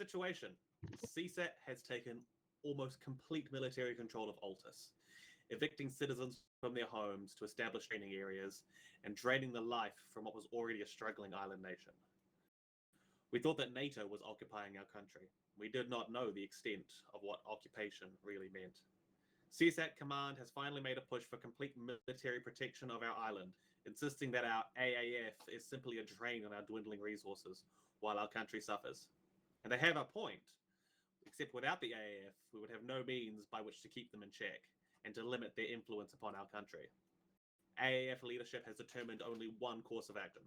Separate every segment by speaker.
Speaker 1: situation. CSAT has taken almost complete military control of Altus, evicting citizens from their homes to establish training areas and draining the life from what was already a struggling island nation. We thought that NATO was occupying our country. We did not know the extent of what occupation really meant. CSAT Command has finally made a push for complete military protection of our island, insisting that our AAF is simply a drain on our dwindling resources while our country suffers. And they have a point, except without the AAF, we would have no means by which to keep them in check and to limit their influence upon our country. AAF leadership has determined only one course of action.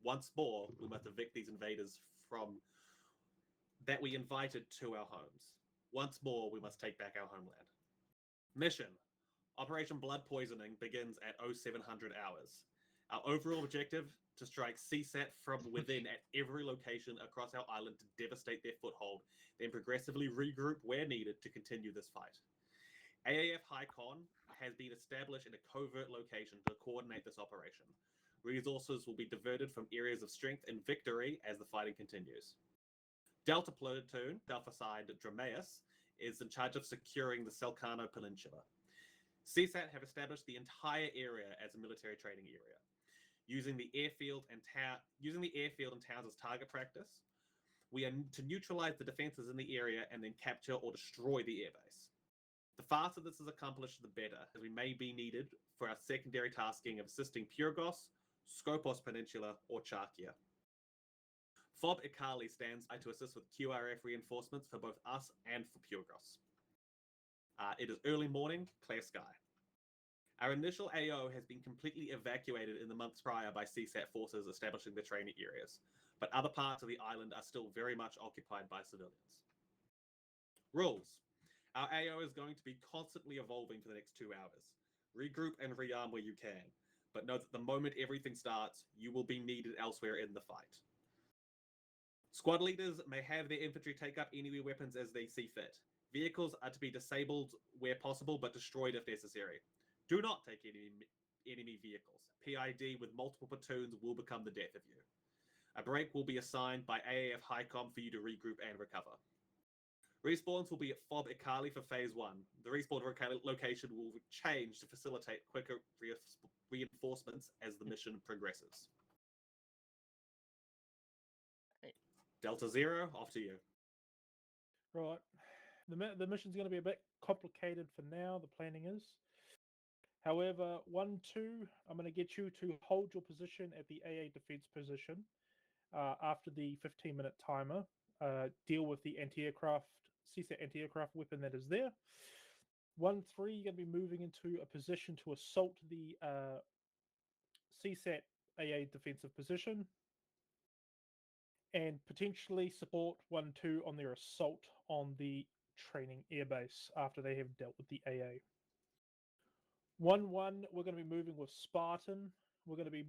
Speaker 1: Once more, we must evict these invaders from that we invited to our homes. Once more, we must take back our homeland. Mission: Operation Blood Poisoning begins at 0700 hours. Our overall objective: to strike CSAT from within at every location across our island to devastate their foothold, then progressively regroup where needed to continue this fight. AAF High Con has been established in a covert location to coordinate this operation. Resources will be diverted from areas of strength and victory as the fighting continues. Delta Platoon, Delta Side Drameus, is in charge of securing the Selkano Peninsula. CSAT have established the entire area as a military training area, using the airfield and towns as target practice. We are to neutralize the defenses in the area and then capture or destroy the airbase. The faster this is accomplished, the better, as we may be needed for our secondary tasking of assisting Purgos, Skopos Peninsula, or Charkia. FOB Ikali stands by to assist with QRF reinforcements for both us and for Purgos. It is early morning, clear sky. Our initial AO has been completely evacuated in the months prior by CSAT forces establishing the training areas, but other parts of the island are still very much occupied by civilians. Rules. Our AO is going to be constantly evolving for the next 2 hours. Regroup and rearm where you can, but know that the moment everything starts, you will be needed elsewhere in the fight. Squad leaders may have their infantry take up enemy weapons as they see fit. Vehicles are to be disabled where possible, but destroyed if necessary. Do not take enemy vehicles. PID with multiple platoons will become the death of you. A break will be assigned by AAF HICOM for you to regroup and recover. Respawns will be at FOB Ikali for Phase 1. The respawn location will change to facilitate quicker reinforcements as the mission progresses. Delta Zero, off to you.
Speaker 2: Right. The mission's going to be a bit complicated for now, the planning is. However, 1-2, I'm going to get you to hold your position at the AA defense position after the 15-minute timer. Deal with the anti-aircraft, CSAT anti-aircraft weapon that is there. 1-3, you're going to be moving into a position to assault the CSAT AA defensive position and potentially support 1-2 on their assault on the training airbase after they have dealt with the AA. 1-1, we're going to be moving with Spartan. We're going to be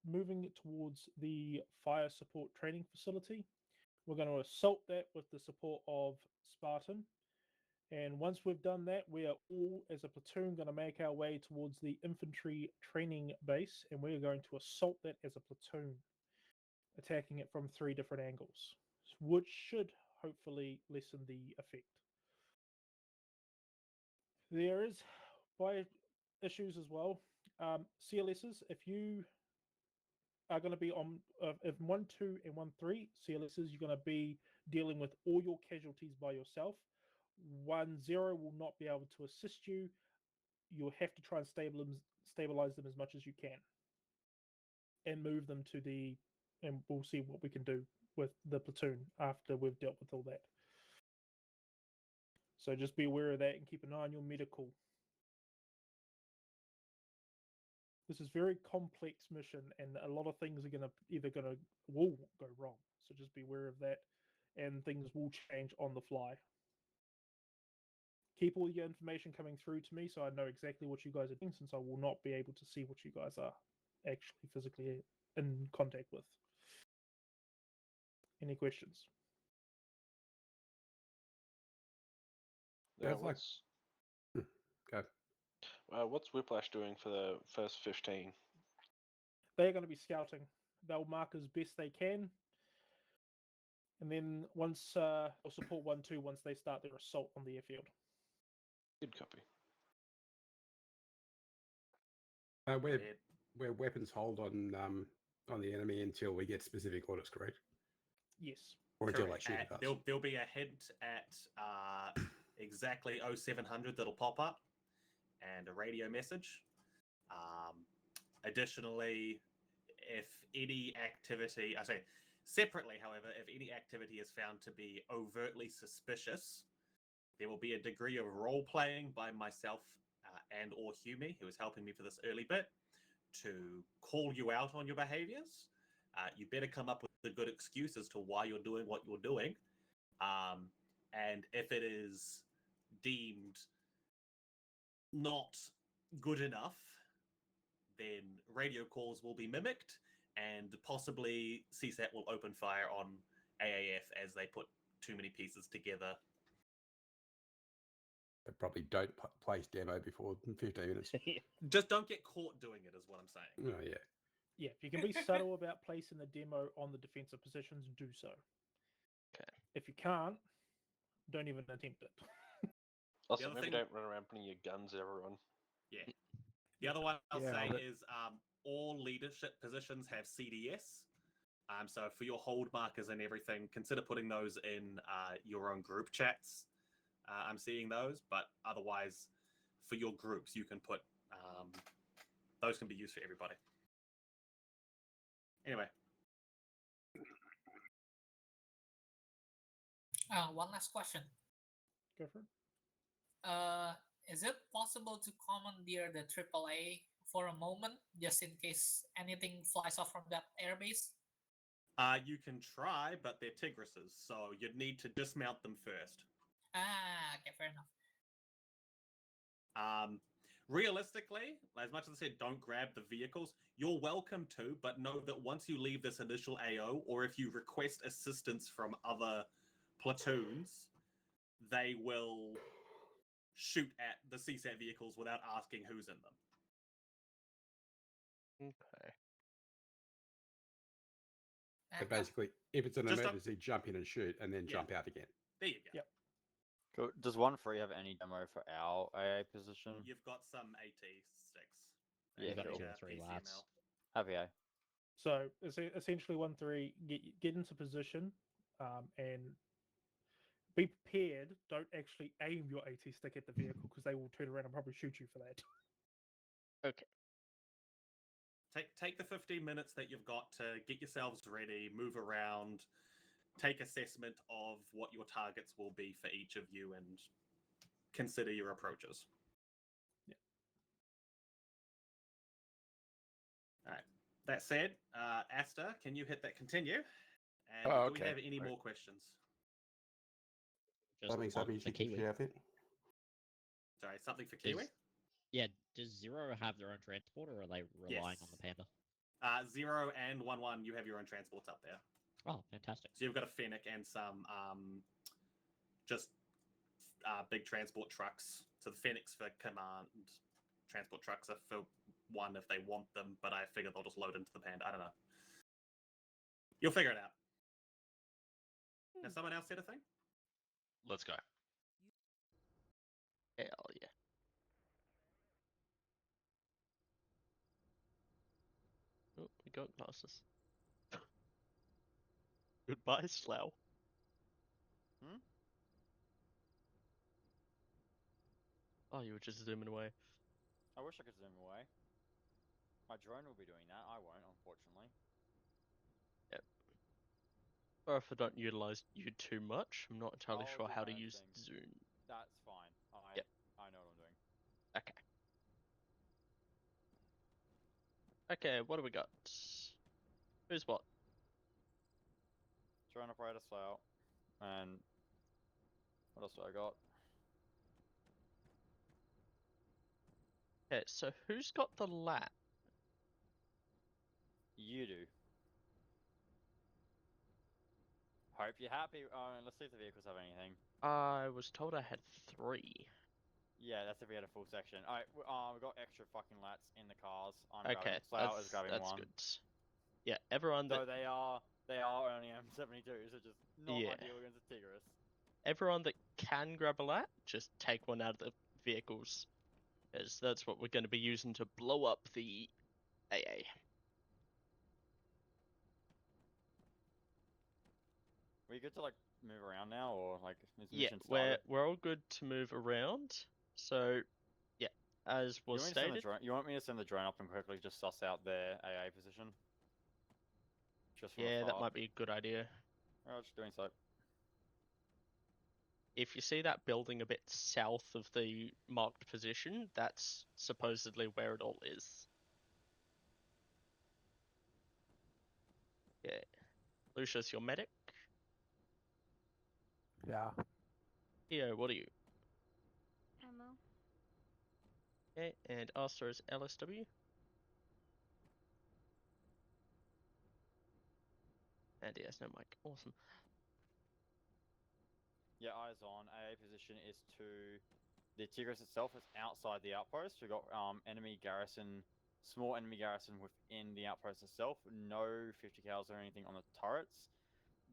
Speaker 2: moving towards the fire support training facility. We're going to assault that with the support of Spartan. And once we've done that, we are all, as a platoon, going to make our way towards the infantry training base, and we're going to assault that as a platoon, attacking it from 3 different angles, which should hopefully lessen the effect. There is issues as well. CLSs, if you are going to be on, if 1-2 and 1-3 CLSs, you're going to be dealing with all your casualties by yourself. 1-0 will not be able to assist you. You'll have to try and stabilize them as much as you can and move them to the, and we'll see what we can do with the platoon after we've dealt with all that. So just be aware of that and keep an eye on your medical. This is a very complex mission, and a lot of things are will go wrong. So just be aware of that, and things will change on the fly. Keep all your information coming through to me so I know exactly what you guys are doing, since I will not be able to see what you guys are actually physically in contact with. Any questions?
Speaker 3: Yeah, what's Whiplash doing for the first 15?
Speaker 2: They're going to be scouting. They'll mark as best they can. And then once or support 1-2 once they start their assault on the airfield.
Speaker 3: Good copy.
Speaker 4: Where weapons hold on the enemy until we get specific orders, correct?
Speaker 2: Yes.
Speaker 4: Or until they
Speaker 1: Correct.
Speaker 4: shoot at us.
Speaker 1: There'll be a hint at exactly 0700 that'll pop up, and a radio message. Additionally, if any activity, separately, however, if any activity is found to be overtly suspicious, there will be a degree of role playing by myself and or Humi, who is helping me for this early bit, to call you out on your behaviors. You better come up with a good excuse as to why you're doing what you're doing. And if it is deemed not good enough, then radio calls will be mimicked, and possibly CSAT will open fire on AAF as they put too many pieces together.
Speaker 4: They probably don't place demo before 15 minutes.
Speaker 1: Just don't get caught doing it, is what I'm saying.
Speaker 4: Oh, yeah.
Speaker 2: Yeah, if you can be subtle about placing the demo on the defensive positions, do so.
Speaker 3: Okay.
Speaker 2: If you can't, don't even attempt it.
Speaker 3: Also,
Speaker 1: other
Speaker 3: maybe
Speaker 1: thing-
Speaker 3: don't run around putting your guns at everyone.
Speaker 1: Yeah. The other one I'll
Speaker 4: Yeah,
Speaker 1: say
Speaker 4: but-
Speaker 1: is all leadership positions have CDS. So for your hold markers and everything, consider putting those in your own group chats. I'm seeing those, but otherwise, for your groups, you can put those can be used for everybody. Anyway,
Speaker 5: One last question.
Speaker 2: Go for it.
Speaker 5: Is it possible to commandeer the AAA for a moment, just in case anything flies off from that airbase?
Speaker 1: you can try, but they're Tigrises, so you'd need to dismount them first.
Speaker 5: Okay, fair enough.
Speaker 1: Realistically, as much as I said, don't grab the vehicles. You're welcome to, but know that once you leave this initial AO, or if you request assistance from other platoons, they will shoot at the CSAT vehicles without asking who's in them.
Speaker 3: Okay.
Speaker 4: So basically, if it's an
Speaker 1: Just
Speaker 4: emergency, jump in and shoot, and then
Speaker 1: Yeah.
Speaker 4: jump out again.
Speaker 1: There you go.
Speaker 2: Yep.
Speaker 6: Cool. Does 1-3 have any demo for our AA position?
Speaker 1: You've got some AT sticks.
Speaker 6: Yeah,
Speaker 1: You've got
Speaker 6: sure.
Speaker 1: your
Speaker 7: 3
Speaker 1: PCML.
Speaker 7: lats.
Speaker 6: Happy A.
Speaker 2: So essentially, 1-3 get into position and be prepared. Don't actually aim your AT stick at the vehicle because they will turn around and probably shoot you for that.
Speaker 3: Okay.
Speaker 1: Take the 15 minutes that you've got to get yourselves ready, move around, take assessment of what your targets will be for each of you, and consider your approaches.
Speaker 2: Yeah.
Speaker 1: All right. That said, Asta, can you hit that continue? And
Speaker 4: Oh,
Speaker 1: do we
Speaker 4: okay.
Speaker 1: have any
Speaker 4: Right.
Speaker 1: more questions?
Speaker 7: Just
Speaker 4: That means
Speaker 7: one
Speaker 4: happy
Speaker 7: for
Speaker 4: shoot
Speaker 7: Kiwi.
Speaker 4: outfit.
Speaker 1: Sorry, something for Kiwi?
Speaker 7: Yeah, does Zero have their own transport, or are they relying on the
Speaker 1: Yes.
Speaker 7: Panda?
Speaker 1: 0 and 1-1, you have your own transports up there.
Speaker 7: Oh, fantastic.
Speaker 1: So you've got a Fennec and some just big transport trucks. So the Fennecs for command, transport trucks are for one if they want them, but I figure they'll just load into the Panda. I don't know. You'll figure it out. Has someone else said a thing?
Speaker 8: Let's go.
Speaker 3: Hell yeah. Oh, we got glasses. Goodbye, Slough.
Speaker 6: Hmm?
Speaker 3: Oh, you were just zooming away.
Speaker 6: I wish I could zoom away. My drone will be doing that. I won't, unfortunately.
Speaker 3: Or if I don't utilize you too much, I'm not entirely
Speaker 6: I'll
Speaker 3: sure
Speaker 6: do
Speaker 3: how
Speaker 6: my
Speaker 3: to
Speaker 6: own
Speaker 3: use
Speaker 6: thing.
Speaker 3: Zoom.
Speaker 6: That's fine.
Speaker 3: Yep.
Speaker 6: I know what I'm doing.
Speaker 3: Okay. Okay, what do we got? Who's what?
Speaker 6: Drone operator Slough. And what else do I got?
Speaker 3: Okay, so who's got the lat?
Speaker 6: You do. Hope you're happy. Let's see if the vehicles have anything.
Speaker 3: I was told I had 3.
Speaker 6: Yeah, that's if we had a full section. Alright, we've got extra fucking lats in the cars. I'm
Speaker 3: Okay,
Speaker 6: grabbing. Slough is grabbing
Speaker 3: that's
Speaker 6: one.
Speaker 3: good. Yeah, everyone
Speaker 6: So
Speaker 3: that
Speaker 6: they are They are only M72s, so just not
Speaker 3: Yeah.
Speaker 6: ideal against a Tigris.
Speaker 3: Everyone that can grab a lat, just take one out of the vehicles, as that's what we're going to be using to blow up the AA.
Speaker 6: We good to like move around now, or like is the
Speaker 3: Yeah,
Speaker 6: mission started?
Speaker 3: we're all good to move around. So, yeah, as was stated.
Speaker 6: You want me to send the drone up and quickly just suss out their AA position? Just from
Speaker 3: Yeah, that
Speaker 6: afar.
Speaker 3: might be a good idea.
Speaker 6: Alright, just doing so.
Speaker 3: If you see that building a bit south of the marked position, that's supposedly where it all is. Yeah. Lucius, your medic.
Speaker 2: Yeah.
Speaker 3: Theo, what are you?
Speaker 8: Ammo.
Speaker 3: Okay, and Asta is LSW. And he has no mic. Awesome.
Speaker 6: Yeah, eyes on. AA position is to the Tigris itself is outside the outpost. We've got enemy garrison, small enemy garrison within the outpost itself. No 50 cals or anything on the turrets.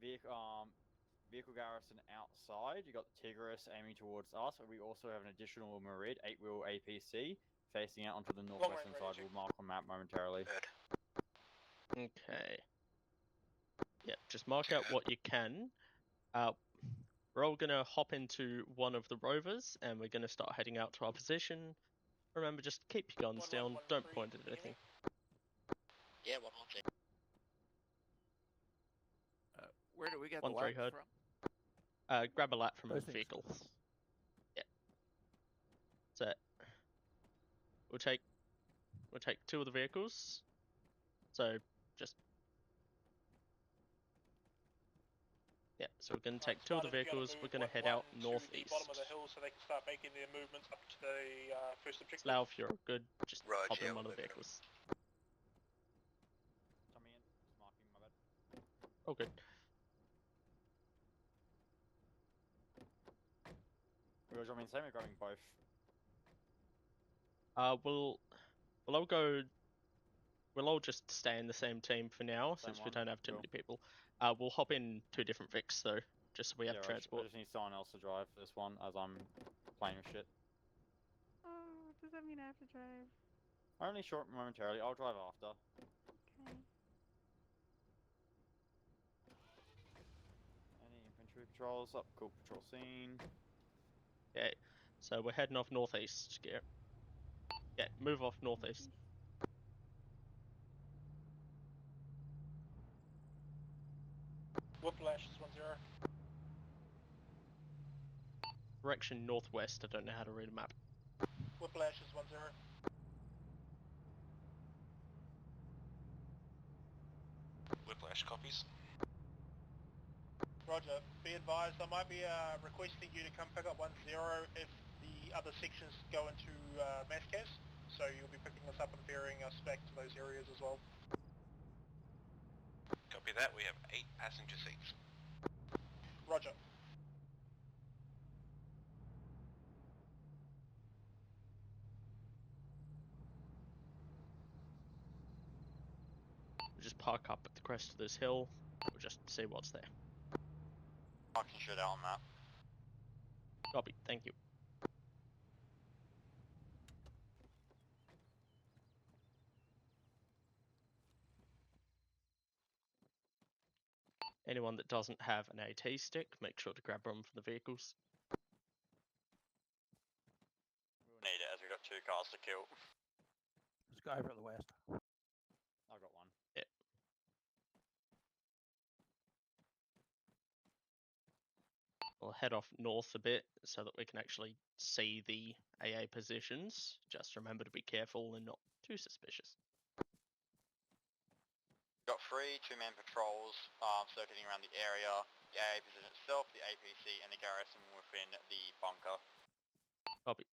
Speaker 6: Vehicle garrison outside. You got the Tigris aiming towards us. We also have an additional Merid 8-wheel APC facing out onto the northwestern side. We'll mark on map momentarily.
Speaker 3: Okay. Yep, just mark out what you can. We're all gonna hop into one of the rovers, and we're gonna start heading out to our position. Remember, just keep your guns down. Don't point at anything.
Speaker 9: Yeah, 113.
Speaker 10: Where do we get
Speaker 3: 1-3
Speaker 10: the lag
Speaker 3: heard.
Speaker 10: from?
Speaker 3: Grab a lat from a
Speaker 2: Those things.
Speaker 3: vehicle. Yeah. So we'll take two of the vehicles. So just yeah. So we're gonna take two of the vehicles. We're gonna head out northeast.
Speaker 11: bottom of the hill so they can start making their movements up to the first objective.
Speaker 3: Slough, if you're good, just
Speaker 9: Roger,
Speaker 3: hop in
Speaker 9: yeah,
Speaker 3: one of
Speaker 9: we'll
Speaker 3: the
Speaker 9: move it
Speaker 3: vehicles.
Speaker 6: Coming in, just marking my bad.
Speaker 3: Oh, good.
Speaker 6: We're grabbing the same, we're grabbing both.
Speaker 3: We'll all just stay in the same team for now,
Speaker 6: Same
Speaker 3: since we
Speaker 6: one,
Speaker 3: don't have too
Speaker 6: cool.
Speaker 3: many people. We'll hop in two different Vics though, just so we have
Speaker 6: Yeah,
Speaker 3: transport.
Speaker 6: I just need someone else to drive this one as I'm playing with shit.
Speaker 8: Oh, does that mean I have to drive?
Speaker 6: Only short momentarily, I'll drive after.
Speaker 8: Okay.
Speaker 6: Any infantry patrols up? Cool, patrol scene.
Speaker 3: Okay, so we're heading off northeast. Yeah, move off northeast.
Speaker 11: Whiplash is 1-0.
Speaker 3: Direction northwest. I don't know how to read a map.
Speaker 11: Whiplash is 1-0.
Speaker 9: Whiplash copies.
Speaker 11: Roger. Be advised, I might be requesting you to come pick up 1-0 if the other sections go into Mascas. So you'll be picking us up and ferrying us back to those areas as well.
Speaker 9: Copy that. We have 8 passenger seats.
Speaker 11: Roger.
Speaker 3: We'll just park up at the crest of this hill. We'll just see what's there.
Speaker 9: Marking shit out on map.
Speaker 3: Copy. Thank you. Anyone that doesn't have an AT stick, make sure to grab one from the vehicles.
Speaker 9: We'll need it as we've got 2 cars to kill.
Speaker 10: Let's go over to the west.
Speaker 6: I've got one.
Speaker 3: Yeah. We'll head off north a bit so that we can actually see the AA positions. Just remember to be careful and not too suspicious.
Speaker 9: Got 3 2-man patrols circulating around the area, the AA position itself, the APC, and the garrison within the bunker.
Speaker 3: Copy.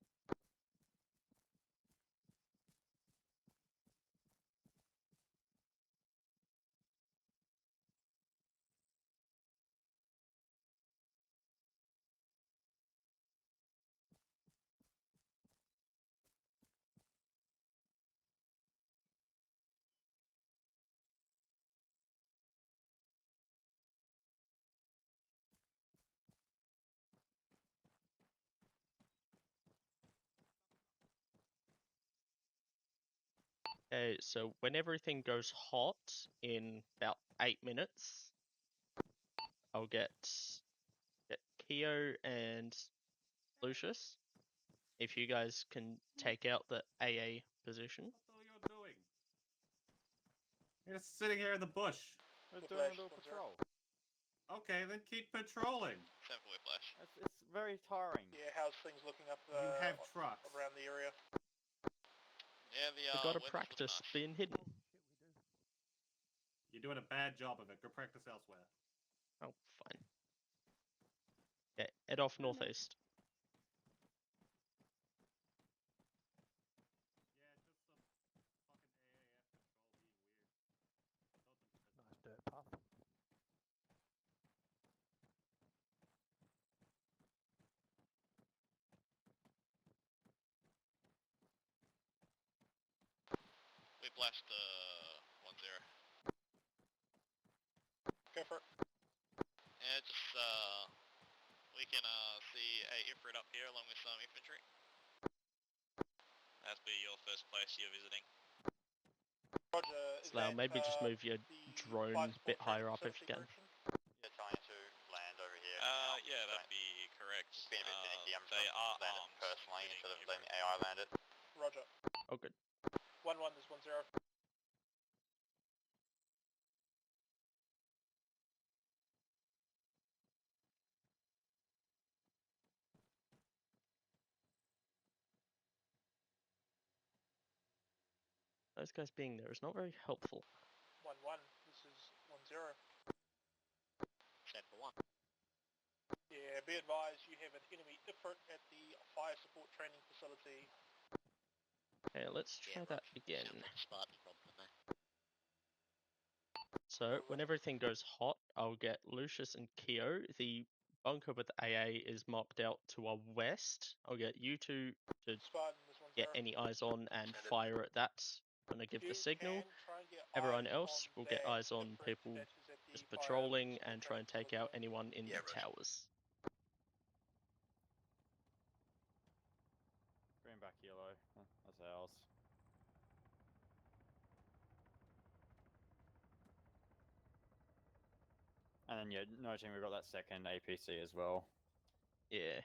Speaker 3: Okay, so when everything goes hot in about 8 minutes, I'll get Keo and Lucius. If you guys can take out the AA position.
Speaker 1: What the hell are you doing? You're just sitting here in the bush.
Speaker 6: We're
Speaker 11: Whiplash,
Speaker 6: doing a little
Speaker 11: 1-0.
Speaker 6: patrol.
Speaker 1: Okay, then keep patrolling.
Speaker 9: Same for Whiplash.
Speaker 6: It's very tiring.
Speaker 11: Yeah, how's things looking up
Speaker 1: You have trucks.
Speaker 11: around the area?
Speaker 9: Yeah, the
Speaker 3: We gotta
Speaker 9: weather's looking
Speaker 3: practice
Speaker 9: nice.
Speaker 3: being hidden.
Speaker 1: You're doing a bad job of it. Go practice elsewhere.
Speaker 3: Oh, fine. Okay, head off northeast.
Speaker 10: Nice dirt path.
Speaker 9: Whiplash to 1-0.
Speaker 11: Go for it.
Speaker 9: Yeah, just we can see a Ifrit up here along with some infantry. That'll be your first place you're visiting.
Speaker 11: Roger. Is
Speaker 3: Slough,
Speaker 11: that,
Speaker 3: maybe just move your
Speaker 11: the
Speaker 3: drone
Speaker 11: fire
Speaker 3: a
Speaker 11: support
Speaker 3: bit
Speaker 11: training
Speaker 3: higher up if
Speaker 11: facility
Speaker 3: you can.
Speaker 11: direction?
Speaker 9: They're trying to land over here. Yeah, that'd be correct. It's been a bit finicky. I'm
Speaker 6: they
Speaker 9: are landed personally instead of letting the AI land it.
Speaker 11: Roger.
Speaker 3: Oh, good.
Speaker 11: 1-1 is 1-0.
Speaker 3: Those guys being there is not very helpful.
Speaker 11: 1-1. This is 1-0.
Speaker 9: Stand for 1.
Speaker 11: Yeah, be advised you have an enemy Ifrit at the fire support training facility.
Speaker 3: Okay, let's try that again.
Speaker 9: Sounds like a Spartan problem there.
Speaker 3: So, when everything goes hot, I'll get Lucius and Keo. The bunker with AA is marked out to our west. I'll get you two to
Speaker 11: Spartan is 1-0.
Speaker 3: get any eyes on and fire at that when I give the signal. Everyone else will get eyes on people just patrolling and try and take out anyone in the towers.
Speaker 6: Bring back yellow. That's ours. And then yeah, noting we've got that second APC as well.
Speaker 3: Yeah.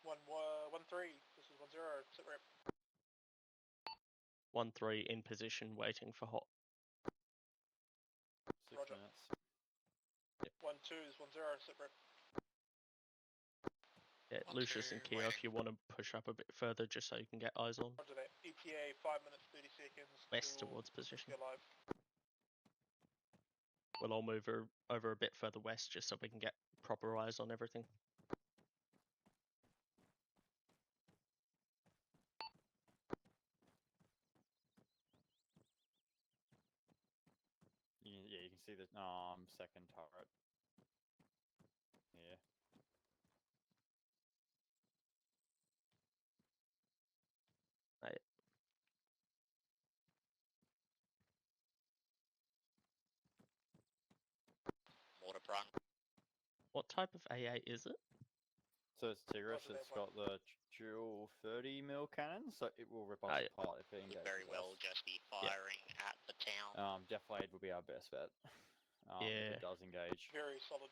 Speaker 11: One 3. This is 1-0. Sit rep.
Speaker 3: 1-3 in position, waiting for hot.
Speaker 6: 6
Speaker 11: Roger.
Speaker 6: minutes.
Speaker 11: 1-2 is 1-0. Sit rep.
Speaker 3: Yeah,
Speaker 9: 1-2,
Speaker 3: Lucius and Keo, if you want to push up a bit further just so you can get eyes on.
Speaker 11: Roger that. ETA 5 minutes 30 seconds.
Speaker 3: West
Speaker 11: till
Speaker 3: towards position.
Speaker 11: Go live.
Speaker 3: We'll all move over a bit further west just so we can get proper eyes on everything.
Speaker 6: Yeah, you can see the second turret. Yeah.
Speaker 3: Right.
Speaker 9: Mortar prong.
Speaker 3: What type of AA is it?
Speaker 6: So it's Tigris.
Speaker 11: Roger that
Speaker 6: It's
Speaker 11: one.
Speaker 6: got the dual 30mm cannon, so it will rip us
Speaker 3: Oh, yeah.
Speaker 6: apart if it
Speaker 9: Could
Speaker 6: engages
Speaker 9: very well
Speaker 6: us.
Speaker 9: just be firing at the town.
Speaker 6: Deflade will be our best bet. If
Speaker 3: Yeah.
Speaker 6: it does engage.
Speaker 11: Very solid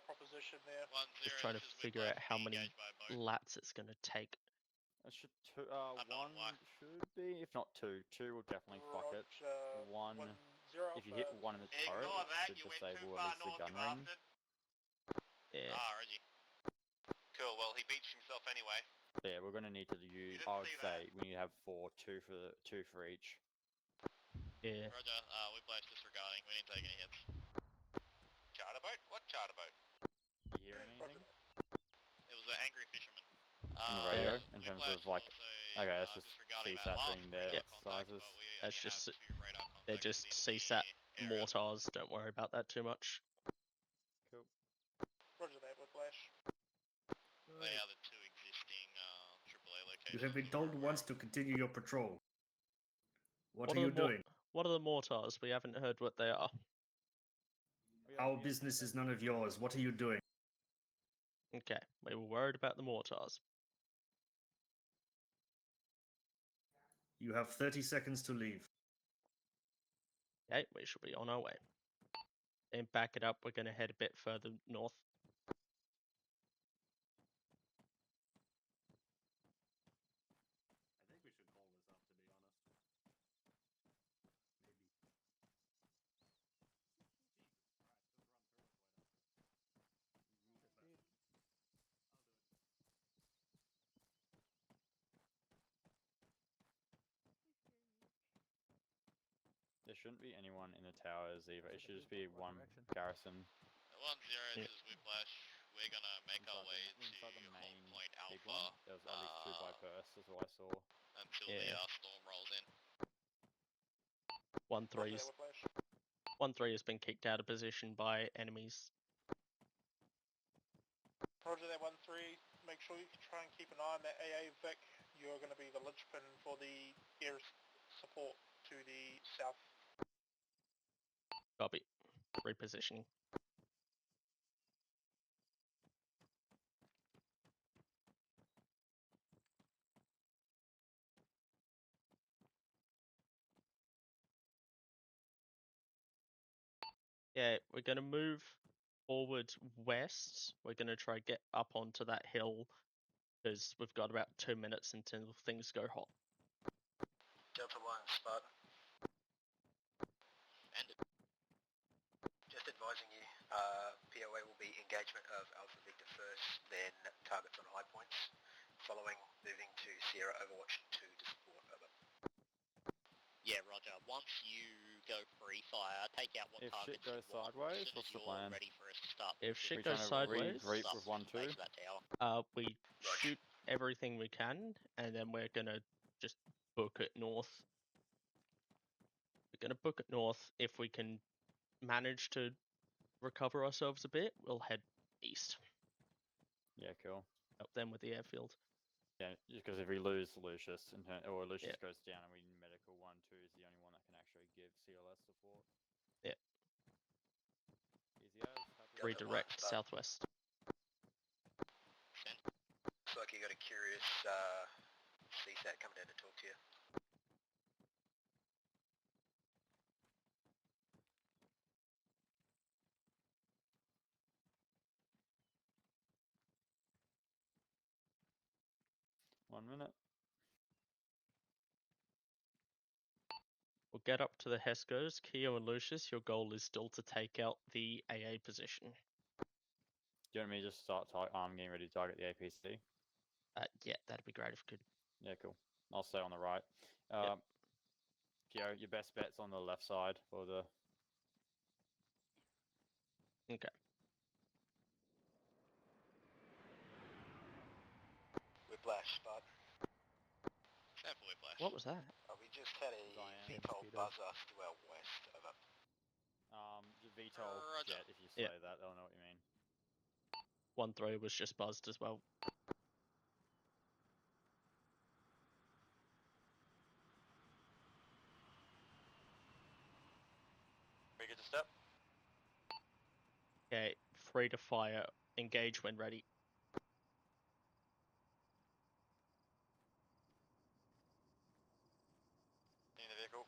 Speaker 11: proposition there.
Speaker 9: 1-0,
Speaker 3: Just trying to
Speaker 9: this is
Speaker 3: figure
Speaker 9: Whiplash,
Speaker 3: out how
Speaker 9: be
Speaker 3: many
Speaker 9: engaged by boat.
Speaker 3: lats it's going to take.
Speaker 6: It should
Speaker 9: not
Speaker 6: one
Speaker 9: why.
Speaker 6: should be, if not two. Two will definitely fuck it. One,
Speaker 11: 1-0
Speaker 6: if you hit one in the turret,
Speaker 9: Ignore
Speaker 6: it
Speaker 9: that,
Speaker 6: should
Speaker 9: you went too
Speaker 6: disable
Speaker 9: far
Speaker 6: at least the
Speaker 9: north,
Speaker 6: gun
Speaker 9: you
Speaker 6: ring.
Speaker 9: bastard.
Speaker 3: Yeah.
Speaker 9: Ah, Reggie. Cool, well, he beats himself anyway.
Speaker 6: But yeah, we're gonna need to use.
Speaker 9: didn't
Speaker 6: I would
Speaker 9: see
Speaker 6: say
Speaker 9: that.
Speaker 6: we need to have two for each.
Speaker 3: Yeah.
Speaker 9: Roger, Whiplash disregarding, we didn't take any hits. Charter boat? What charter boat?
Speaker 6: You hearing anything?
Speaker 9: It was an angry fisherman.
Speaker 6: On the radio,
Speaker 3: Yeah.
Speaker 6: in terms
Speaker 9: Whiplash
Speaker 6: of like,
Speaker 9: also,
Speaker 6: okay, that's just
Speaker 9: disregarding that
Speaker 6: CSAT
Speaker 9: last
Speaker 6: doing their
Speaker 9: radar
Speaker 6: exercises.
Speaker 9: contact, but we
Speaker 3: That's
Speaker 9: only
Speaker 3: just-
Speaker 9: have 2 radar
Speaker 3: They're
Speaker 9: contacts
Speaker 3: just
Speaker 9: within
Speaker 3: CSAT
Speaker 9: the area.
Speaker 3: mortars. Don't worry about that too much.
Speaker 6: Cool.
Speaker 11: Roger that, Whiplash.
Speaker 9: They are the 2 existing AAA locations.
Speaker 12: You have been
Speaker 9: we're
Speaker 12: told
Speaker 9: aware
Speaker 12: once
Speaker 9: of.
Speaker 12: to continue your patrol. What
Speaker 3: What
Speaker 12: are
Speaker 3: are
Speaker 12: you
Speaker 3: the mor-
Speaker 12: doing?
Speaker 3: What are the mortars? We haven't heard what they are.
Speaker 12: Our business is none of yours. What are you doing?
Speaker 3: Okay, we were worried about the mortars.
Speaker 12: You have 30 seconds to leave.
Speaker 3: Okay, we should be on our way. Then back it up, we're going to head a bit further north.
Speaker 1: I think we should call this up, to be honest. Maybe. Jesus Christ, just run through it, why not? I'll do it.
Speaker 6: There shouldn't be anyone in the towers either. It should just be one garrison.
Speaker 9: 1-0, this is Whiplash. We're gonna make our way
Speaker 6: inside the
Speaker 9: to
Speaker 6: main
Speaker 9: Hold Point
Speaker 6: big
Speaker 9: Alpha.
Speaker 6: one. There was at least 2 by bursts, is what I saw.
Speaker 9: Until the storm rolls in.
Speaker 3: 1-3 has been kicked out of position by enemies.
Speaker 11: Roger that 1-3. Make sure you try and keep an eye on that AA Vic. You're going to be the linchpin for the air support to the south.
Speaker 3: Copy. Repositioning. Yeah, we're going to move forward west. We're going to try get up onto that hill because we've got about 2 minutes until things go hot.
Speaker 13: Delta 1, Spartan.
Speaker 9: And
Speaker 13: Just advising you, POA will be engagement of Alpha Victor first, then targets on high points, following moving to Sierra Overwatch 2 to support. Over.
Speaker 9: yeah, Roger. Once you go free fire, take out what
Speaker 6: If
Speaker 9: targets
Speaker 6: shit goes
Speaker 9: you want.
Speaker 6: sideways,
Speaker 9: As soon
Speaker 6: what's
Speaker 9: as
Speaker 6: the
Speaker 9: you're
Speaker 6: plan?
Speaker 9: ready for us to start.
Speaker 3: If shit
Speaker 6: We're
Speaker 3: goes
Speaker 6: trying to
Speaker 3: sideways,
Speaker 6: regroup with 1-2.
Speaker 3: We shoot everything we can, and then we're gonna just book it north. We're gonna book it north. If we can manage to recover ourselves a bit, we'll head east.
Speaker 6: Yeah, cool.
Speaker 3: Help them with the airfield.
Speaker 6: Yeah, because if we lose Lucius, or Lucius goes down and we need medical, 1-2 is the only one that can actually give CLS support.
Speaker 3: Yeah.
Speaker 6: Easy as.
Speaker 3: Redirect southwest.
Speaker 13: Looks like you got a curious CSAT coming down to talk to you.
Speaker 6: One minute.
Speaker 3: We'll get up to the Hescos. Keo and Lucius, your goal is still to take out the AA position.
Speaker 6: Do you want me to just start getting ready to target the APC?
Speaker 3: Yeah, that'd be great if we could.
Speaker 6: Yeah, cool. I'll stay on the right. Keo, your best bet's on the left side for the...
Speaker 3: Okay.
Speaker 13: Whiplash, Spartan.
Speaker 9: Stand for Whiplash.
Speaker 3: What was that?
Speaker 13: We just had a VTOL buzz us to our west. Over.
Speaker 6: The VTOL jet, if you say that, they'll know what you mean.
Speaker 3: 1-3 was just buzzed as well.
Speaker 9: We get to step.
Speaker 3: Okay, free to fire. Engage when ready.
Speaker 9: In the vehicle.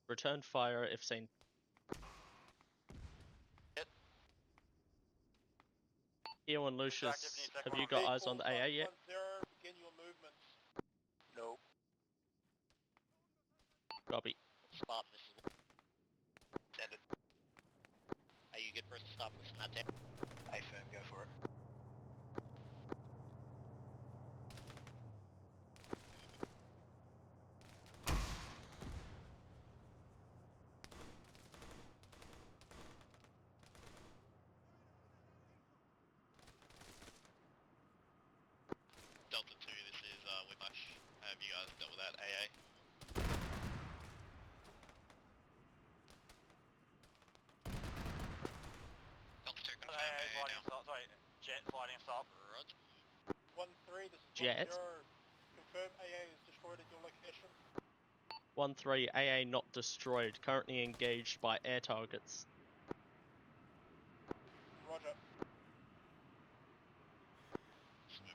Speaker 3: Return fire if seen.
Speaker 9: Hit.
Speaker 3: Keo and Lucius, have you got eyes on the AA yet?
Speaker 11: 1-0, begin your movements.
Speaker 13: No.
Speaker 3: Copy.
Speaker 9: Spartan, this is... Standard. Are you good for us to start pushing that down?
Speaker 13: A firm, go for it.
Speaker 9: Delta 2, this is Whiplash. Have you guys dealt with that AA? Delta 2 confirm AA now.
Speaker 11: Sorry, jet fighting us up.
Speaker 9: Roger.
Speaker 11: 1-3, this is
Speaker 3: Jet?
Speaker 11: 1-0. Confirm AA is destroyed at your location.
Speaker 3: 1-3 AA not destroyed. Currently engaged by air targets.
Speaker 11: Roger.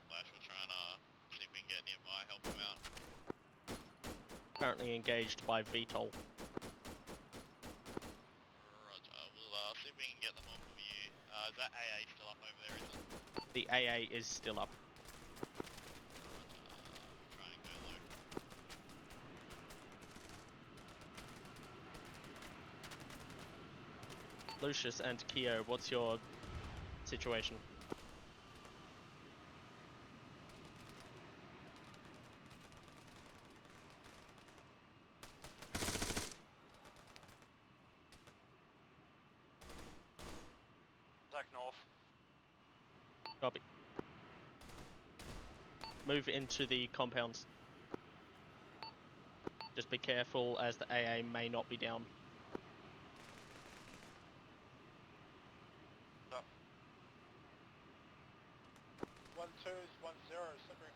Speaker 9: Flash, we're trying to see if we can get nearby, help him out.
Speaker 3: Currently engaged by VTOL.
Speaker 9: Roger, we'll see if we can get them off of you. Is that AA still up over there, is it?
Speaker 3: The AA is still up.
Speaker 9: Try and go low.
Speaker 3: Lucius and Keo, what's your situation?
Speaker 9: Zach North.
Speaker 3: Copy. Move into the compounds. Just be careful as the AA may not be down.
Speaker 11: Up. 1-2 is 1-0, slippery.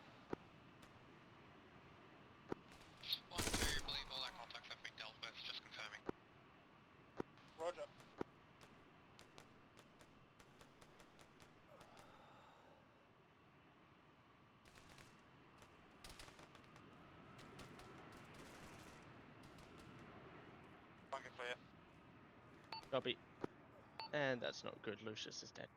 Speaker 9: 1-2, believe all our contacts have been dealt with, just confirming.
Speaker 11: Roger.
Speaker 9: Bunker clear.
Speaker 3: Copy. And that's not good. Lucius is dead.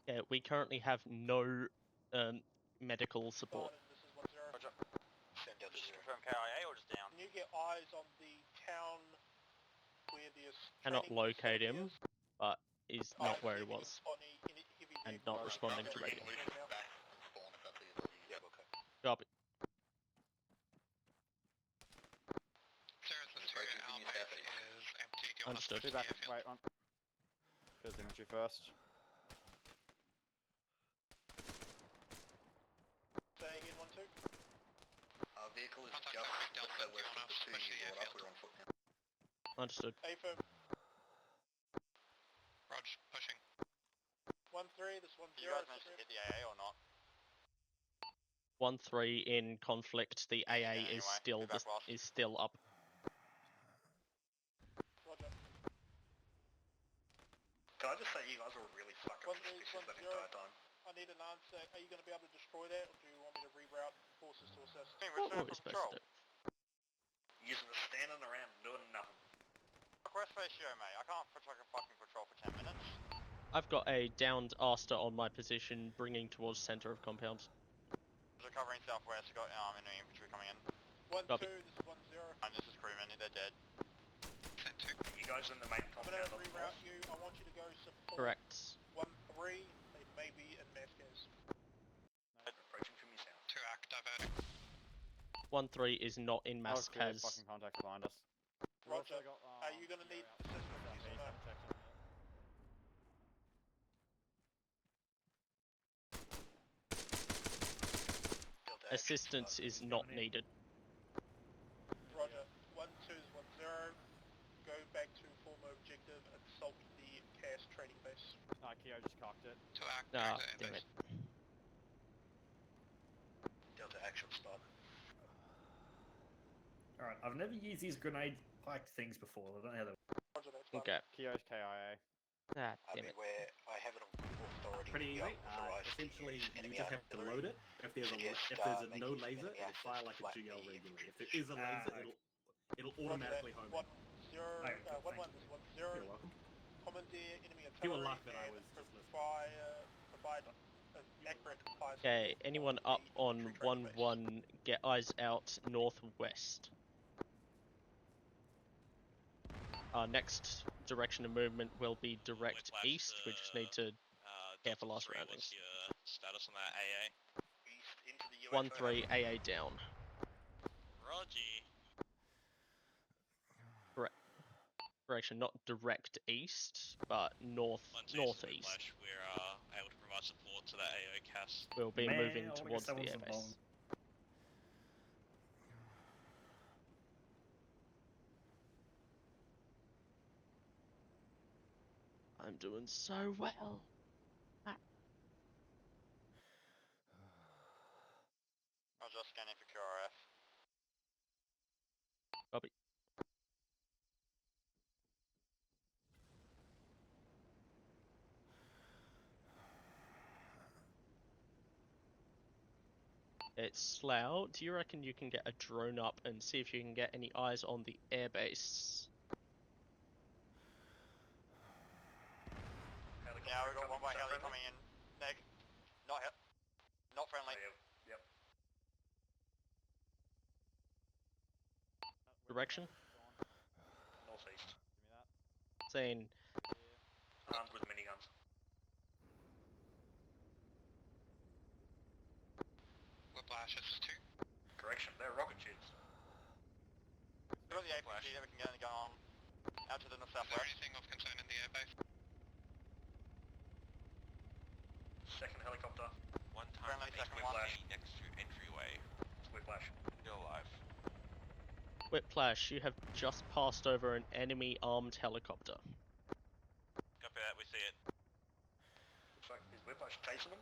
Speaker 3: Yeah, we currently have no medical support.
Speaker 11: This is 1-0.
Speaker 9: Roger. Send Delta just confirm KIA or just down?
Speaker 11: Can you get eyes on the town where the
Speaker 3: Cannot
Speaker 11: training
Speaker 3: locate
Speaker 11: facility
Speaker 3: him,
Speaker 11: is?
Speaker 3: but is
Speaker 11: Oh,
Speaker 3: not where he
Speaker 11: see if you can
Speaker 3: was
Speaker 11: spot any heavy
Speaker 3: and
Speaker 11: vehicles.
Speaker 3: not responding to radio.
Speaker 11: Yeah, okay.
Speaker 3: Copy.
Speaker 9: Sarah's the our base is empty. Do you want us to
Speaker 3: Understood.
Speaker 6: Be back. Wait, on. First infantry first.
Speaker 11: Say again, 1-2.
Speaker 13: Our vehicle is
Speaker 9: Contact
Speaker 13: just
Speaker 9: traffic
Speaker 13: just
Speaker 9: Delta,
Speaker 13: so west of the two
Speaker 9: especially
Speaker 13: you brought up.
Speaker 9: airfield.
Speaker 13: We're on foot now.
Speaker 3: Understood.
Speaker 11: A-firm.
Speaker 9: Rog, pushing.
Speaker 11: 1-3, this 1-0.
Speaker 9: Do you guys manage to hit the AA or not?
Speaker 3: 1-3 in conflict. The AA
Speaker 9: Yeah,
Speaker 3: is
Speaker 9: anyway,
Speaker 3: still
Speaker 9: be back last.
Speaker 3: is still up.
Speaker 11: Roger.
Speaker 13: Can I just say you guys were really fucking suspicious that
Speaker 11: 1-3,
Speaker 13: entire time?
Speaker 11: I need an answer. Are you going to be able to destroy that, or do you want me to reroute forces to assist?
Speaker 9: Hey,
Speaker 3: What
Speaker 9: return
Speaker 3: were we
Speaker 9: from
Speaker 3: supposed
Speaker 9: patrol.
Speaker 3: to do?
Speaker 13: You're just standing around doing nothing.
Speaker 9: Request ratio, mate. I can't fucking patrol for 10 minutes.
Speaker 3: I've got a downed Aster on my position, bringing towards center of compound.
Speaker 9: Recovering southwest. Got enemy infantry coming in.
Speaker 11: 1-2,
Speaker 3: Copy.
Speaker 11: this is 1-0.
Speaker 9: And this is crewmen. They're dead.
Speaker 13: You guys in the main
Speaker 11: I'm
Speaker 13: compound
Speaker 11: going to
Speaker 13: on the
Speaker 11: reroute
Speaker 13: north?
Speaker 11: you. I want you to go support
Speaker 3: Correct.
Speaker 11: 1-3. They may be in Vasquez.
Speaker 13: Approaching from your south.
Speaker 9: 2 act diverting.
Speaker 3: 1-3 is not in
Speaker 6: Oh, clear.
Speaker 3: Mascaz.
Speaker 6: Fucking contacts behind us. We've also
Speaker 11: Roger.
Speaker 6: got,
Speaker 11: Are you going to need assistance? Yes or no?
Speaker 6: Haven't checked in yet.
Speaker 13: Delta action
Speaker 3: Assistance
Speaker 13: started.
Speaker 3: is not needed.
Speaker 11: Roger. 1-2 is 1-0. Go back to former objective. Assault the CAS training base.
Speaker 6: Keo just cocked it.
Speaker 9: 2 act.
Speaker 3: Ah, damn it.
Speaker 13: Delta action started.
Speaker 12: Alright, I've never used these grenade pike things before. I don't know how they
Speaker 11: Roger, that's fine.
Speaker 3: Okay.
Speaker 6: Keo's KIA.
Speaker 3: Ah, damn it.
Speaker 13: Beware, I have it on authority.
Speaker 1: Pretty
Speaker 13: to
Speaker 1: easy.
Speaker 13: authorize to
Speaker 1: Essentially,
Speaker 13: use
Speaker 1: you
Speaker 13: enemy
Speaker 1: just have to
Speaker 13: artillery.
Speaker 1: load it. If there's
Speaker 13: Suggest,
Speaker 1: no
Speaker 13: making use of
Speaker 1: laser,
Speaker 13: enemy
Speaker 1: it'll fire
Speaker 13: assets
Speaker 1: like
Speaker 13: to
Speaker 1: a
Speaker 13: flatten
Speaker 1: GL
Speaker 13: the
Speaker 1: regularly. If
Speaker 13: infantry
Speaker 1: there is a laser, it'll automatically home in.
Speaker 11: 1-0.
Speaker 12: Alright, cool,
Speaker 11: 1-1
Speaker 12: thank
Speaker 11: is
Speaker 12: you.
Speaker 11: 1-0.
Speaker 1: You're welcome.
Speaker 11: Commandeer enemy
Speaker 1: You were
Speaker 11: artillery
Speaker 1: lucky that I
Speaker 11: and
Speaker 1: was just listening.
Speaker 11: provide accurate fire
Speaker 3: Okay,
Speaker 11: support
Speaker 3: anyone
Speaker 11: on
Speaker 3: up
Speaker 11: the
Speaker 3: on
Speaker 11: infantry training
Speaker 3: 1-1,
Speaker 11: base.
Speaker 3: get eyes out northwest. Our next direction of movement will be direct east. We just need to careful our surroundings.
Speaker 9: What's your status on that AA?
Speaker 13: East into the UFO.
Speaker 3: 1-3 AA down.
Speaker 9: Roger.
Speaker 3: Correction, not direct east, but northeast.
Speaker 9: We're able to provide support to that AO CAS.
Speaker 3: We'll be
Speaker 12: Man,
Speaker 3: moving
Speaker 12: I wanna
Speaker 3: towards
Speaker 12: get
Speaker 3: the
Speaker 12: someone some
Speaker 3: airbase.
Speaker 12: bombs.
Speaker 3: I'm doing so well.
Speaker 9: Roger, scanning for QRF.
Speaker 3: Copy. It's Slough. Do you reckon you can get a drone up and see if you can get any eyes on the airbase?
Speaker 9: Yeah, we've got one by heli coming in. Neg. Not friendly.
Speaker 11: Yep.
Speaker 3: Direction?
Speaker 11: Northeast.
Speaker 6: Give me that.
Speaker 3: Saying
Speaker 11: Armed with miniguns.
Speaker 9: Whiplash, this is 2.
Speaker 11: Correction, they're rocket ships.
Speaker 9: We've got the APC that we can go on out to the southwest.
Speaker 14: Anything of concern in the airbase?
Speaker 11: Second helicopter.
Speaker 14: One time,
Speaker 9: Friendly, second
Speaker 11: Whiplash.
Speaker 14: one next to entryway.
Speaker 11: Whiplash.
Speaker 14: Still alive.
Speaker 3: Whiplash, you have just passed over an enemy armed helicopter.
Speaker 14: Copy that, we see it.
Speaker 11: Looks like is Whiplash chasing them?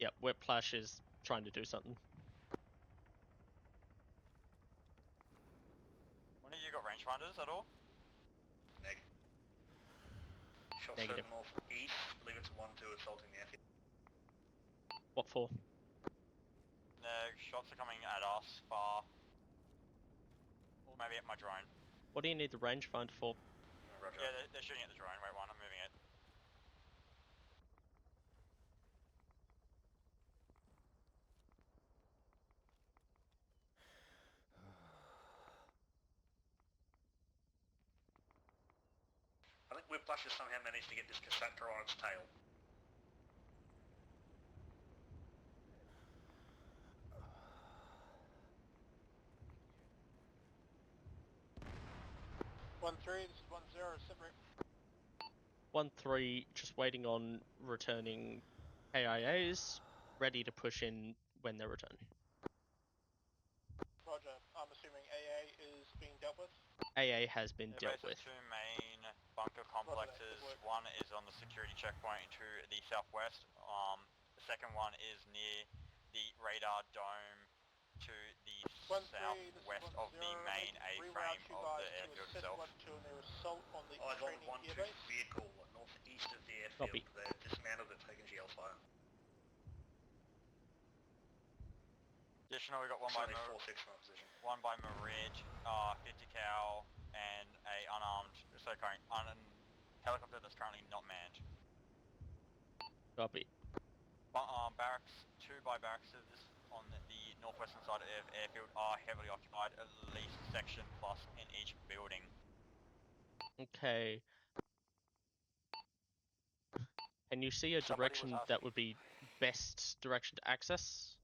Speaker 3: Yep, Whiplash is trying to do something.
Speaker 9: One of you got rangefinders at all?
Speaker 11: Neg. Shots
Speaker 3: Negative.
Speaker 11: heard northeast. I believe it's 1-2 assaulting the airfield.
Speaker 3: What for?
Speaker 9: No, shots are coming at us far. Or maybe at my drone.
Speaker 3: What do you need the rangefinder for?
Speaker 11: Roger.
Speaker 9: Yeah, they're shooting at the drone. Wait, one, I'm moving it.
Speaker 11: I think Whiplash has somehow managed to get this Cassandra on its tail. One three, this is 1-0, separate.
Speaker 3: 1-3, just waiting on returning AIAs, ready to push in when they return.
Speaker 11: Roger, I'm assuming AA is being dealt with?
Speaker 3: AA has been dealt with.
Speaker 9: Two main bunker complexes. One is on the security checkpoint to the southwest. The second one is near the radar dome to the southwest of the main A-frame of the airfield itself.
Speaker 11: And their assault on the training airbase. Vehicle northeast of the airfield.
Speaker 3: Copy.
Speaker 11: They're dismantled and taken GL fire.
Speaker 9: Additional, we got one by Merid, 50 cal, and a unarmed, helicopter that's currently not manned.
Speaker 3: Copy.
Speaker 9: Barracks, 2 by barracks on the northwestern side of airfield are heavily occupied, at least section plus in each building.
Speaker 3: Okay. Can you see a direction that would be best direction to access?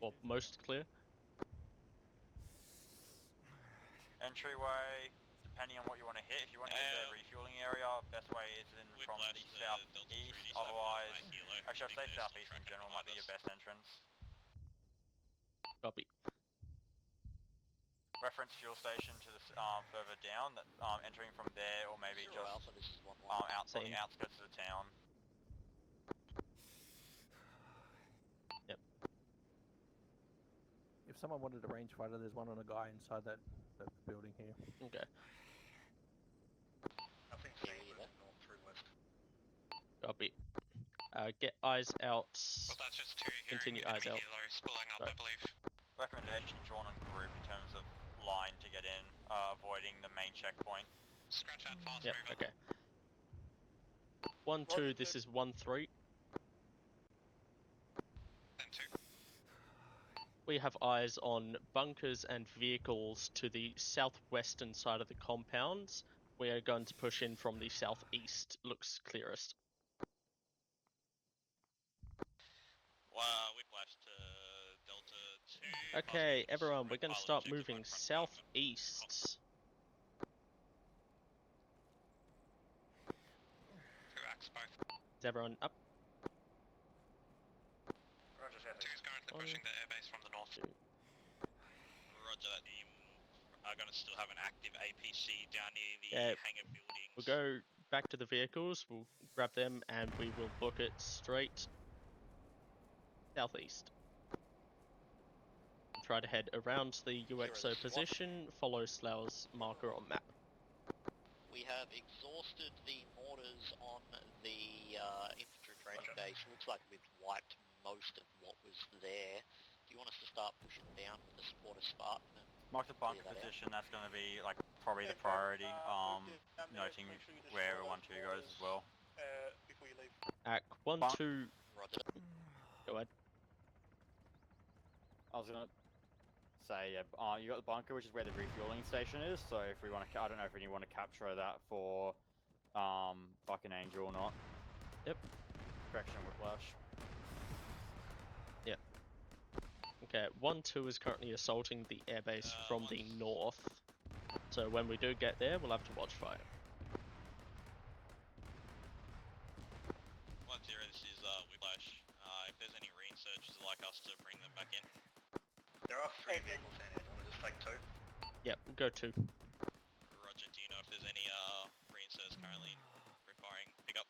Speaker 3: Or most clear?
Speaker 9: Entryway, depending on what you want to hit. If you want to hit the refueling area, best way is in from the southeast. Otherwise, actually I'd say southeast in general might be your best entrance.
Speaker 3: Copy.
Speaker 9: Reference fuel station to the further down, that entering from there, or maybe just out on the outskirts of the town.
Speaker 3: Yep.
Speaker 10: If someone wanted a rangefinder, there's one on a guy inside that building here.
Speaker 3: Okay.
Speaker 11: Nothing's saying north through west.
Speaker 3: Copy. Get eyes out.
Speaker 14: Well, that's just 2
Speaker 3: Continue eyes out.
Speaker 14: Spilling up,
Speaker 3: Sorry.
Speaker 14: I believe.
Speaker 9: Recommendation drawn on group in terms of line to get in, avoiding the main checkpoint.
Speaker 14: Scratch out fast
Speaker 3: Yep,
Speaker 14: mover.
Speaker 3: okay. 1-2, this is 1-3.
Speaker 14: And 2.
Speaker 3: We have eyes on bunkers and vehicles to the southwestern side of the compounds. We are going to push in from the southeast. Looks clearest.
Speaker 14: Whiplash to Delta 2.
Speaker 3: Okay, everyone, we're going to start moving southeast.
Speaker 14: Correct, both.
Speaker 3: Is everyone up?
Speaker 11: Roger, southeast.
Speaker 14: 2 is currently pushing the airbase from the north. Roger that. Team are going to still have an active APC down near the hangar buildings.
Speaker 3: We'll go back to the vehicles, we'll grab them, and we will book it straight southeast. try to head around the UXO
Speaker 9: this is one.
Speaker 3: position, follow Slow's marker on map.
Speaker 9: We have exhausted the mortars on the infantry training base. Looks like we've wiped most of what was there. Do you want us to start pushing down with the support of Spartan? And
Speaker 6: Mark the bunker
Speaker 9: clear that out?
Speaker 6: position, that's going to be like probably the priority, noting where 1-2 goes as well.
Speaker 11: Before you leave.
Speaker 3: At 1-2,
Speaker 9: Roger.
Speaker 3: go ahead.
Speaker 6: I was going to say, yeah, you got the bunker, which is where the refueling station is, so if we want to, I don't know if you want to capture that for fucking Angel or not.
Speaker 3: Yep.
Speaker 6: Correction, Whiplash.
Speaker 3: Yep. Okay, 1-2 is currently assaulting the airbase from the north. So when we do get there, we'll have to watch fire.
Speaker 14: 1-0, this is Whiplash. If there's any reinsurgers who'd like us to bring them back in.
Speaker 13: There are 3 vehicles down here. Do you want to just take 2?
Speaker 3: Yep, go 2.
Speaker 14: Roger, do you know if there's any reinsurgers currently requiring pickup?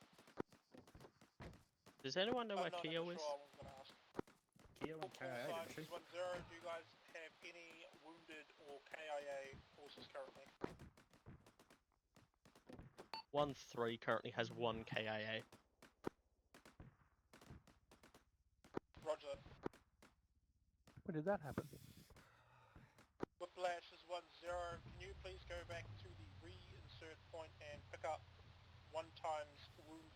Speaker 3: Does anyone know where
Speaker 11: No,
Speaker 3: Keo
Speaker 11: that's
Speaker 3: is?
Speaker 11: sure I was going to ask.
Speaker 12: Keo and KIA, didn't she?
Speaker 11: 1-0, do you guys have any wounded or KIA forces currently?
Speaker 3: 1-3 currently has 1 KIA.
Speaker 11: Roger.
Speaker 10: When did that happen?
Speaker 11: Whiplash is 1-0. Can you please go back to the reinsert point and pick up 1 times wound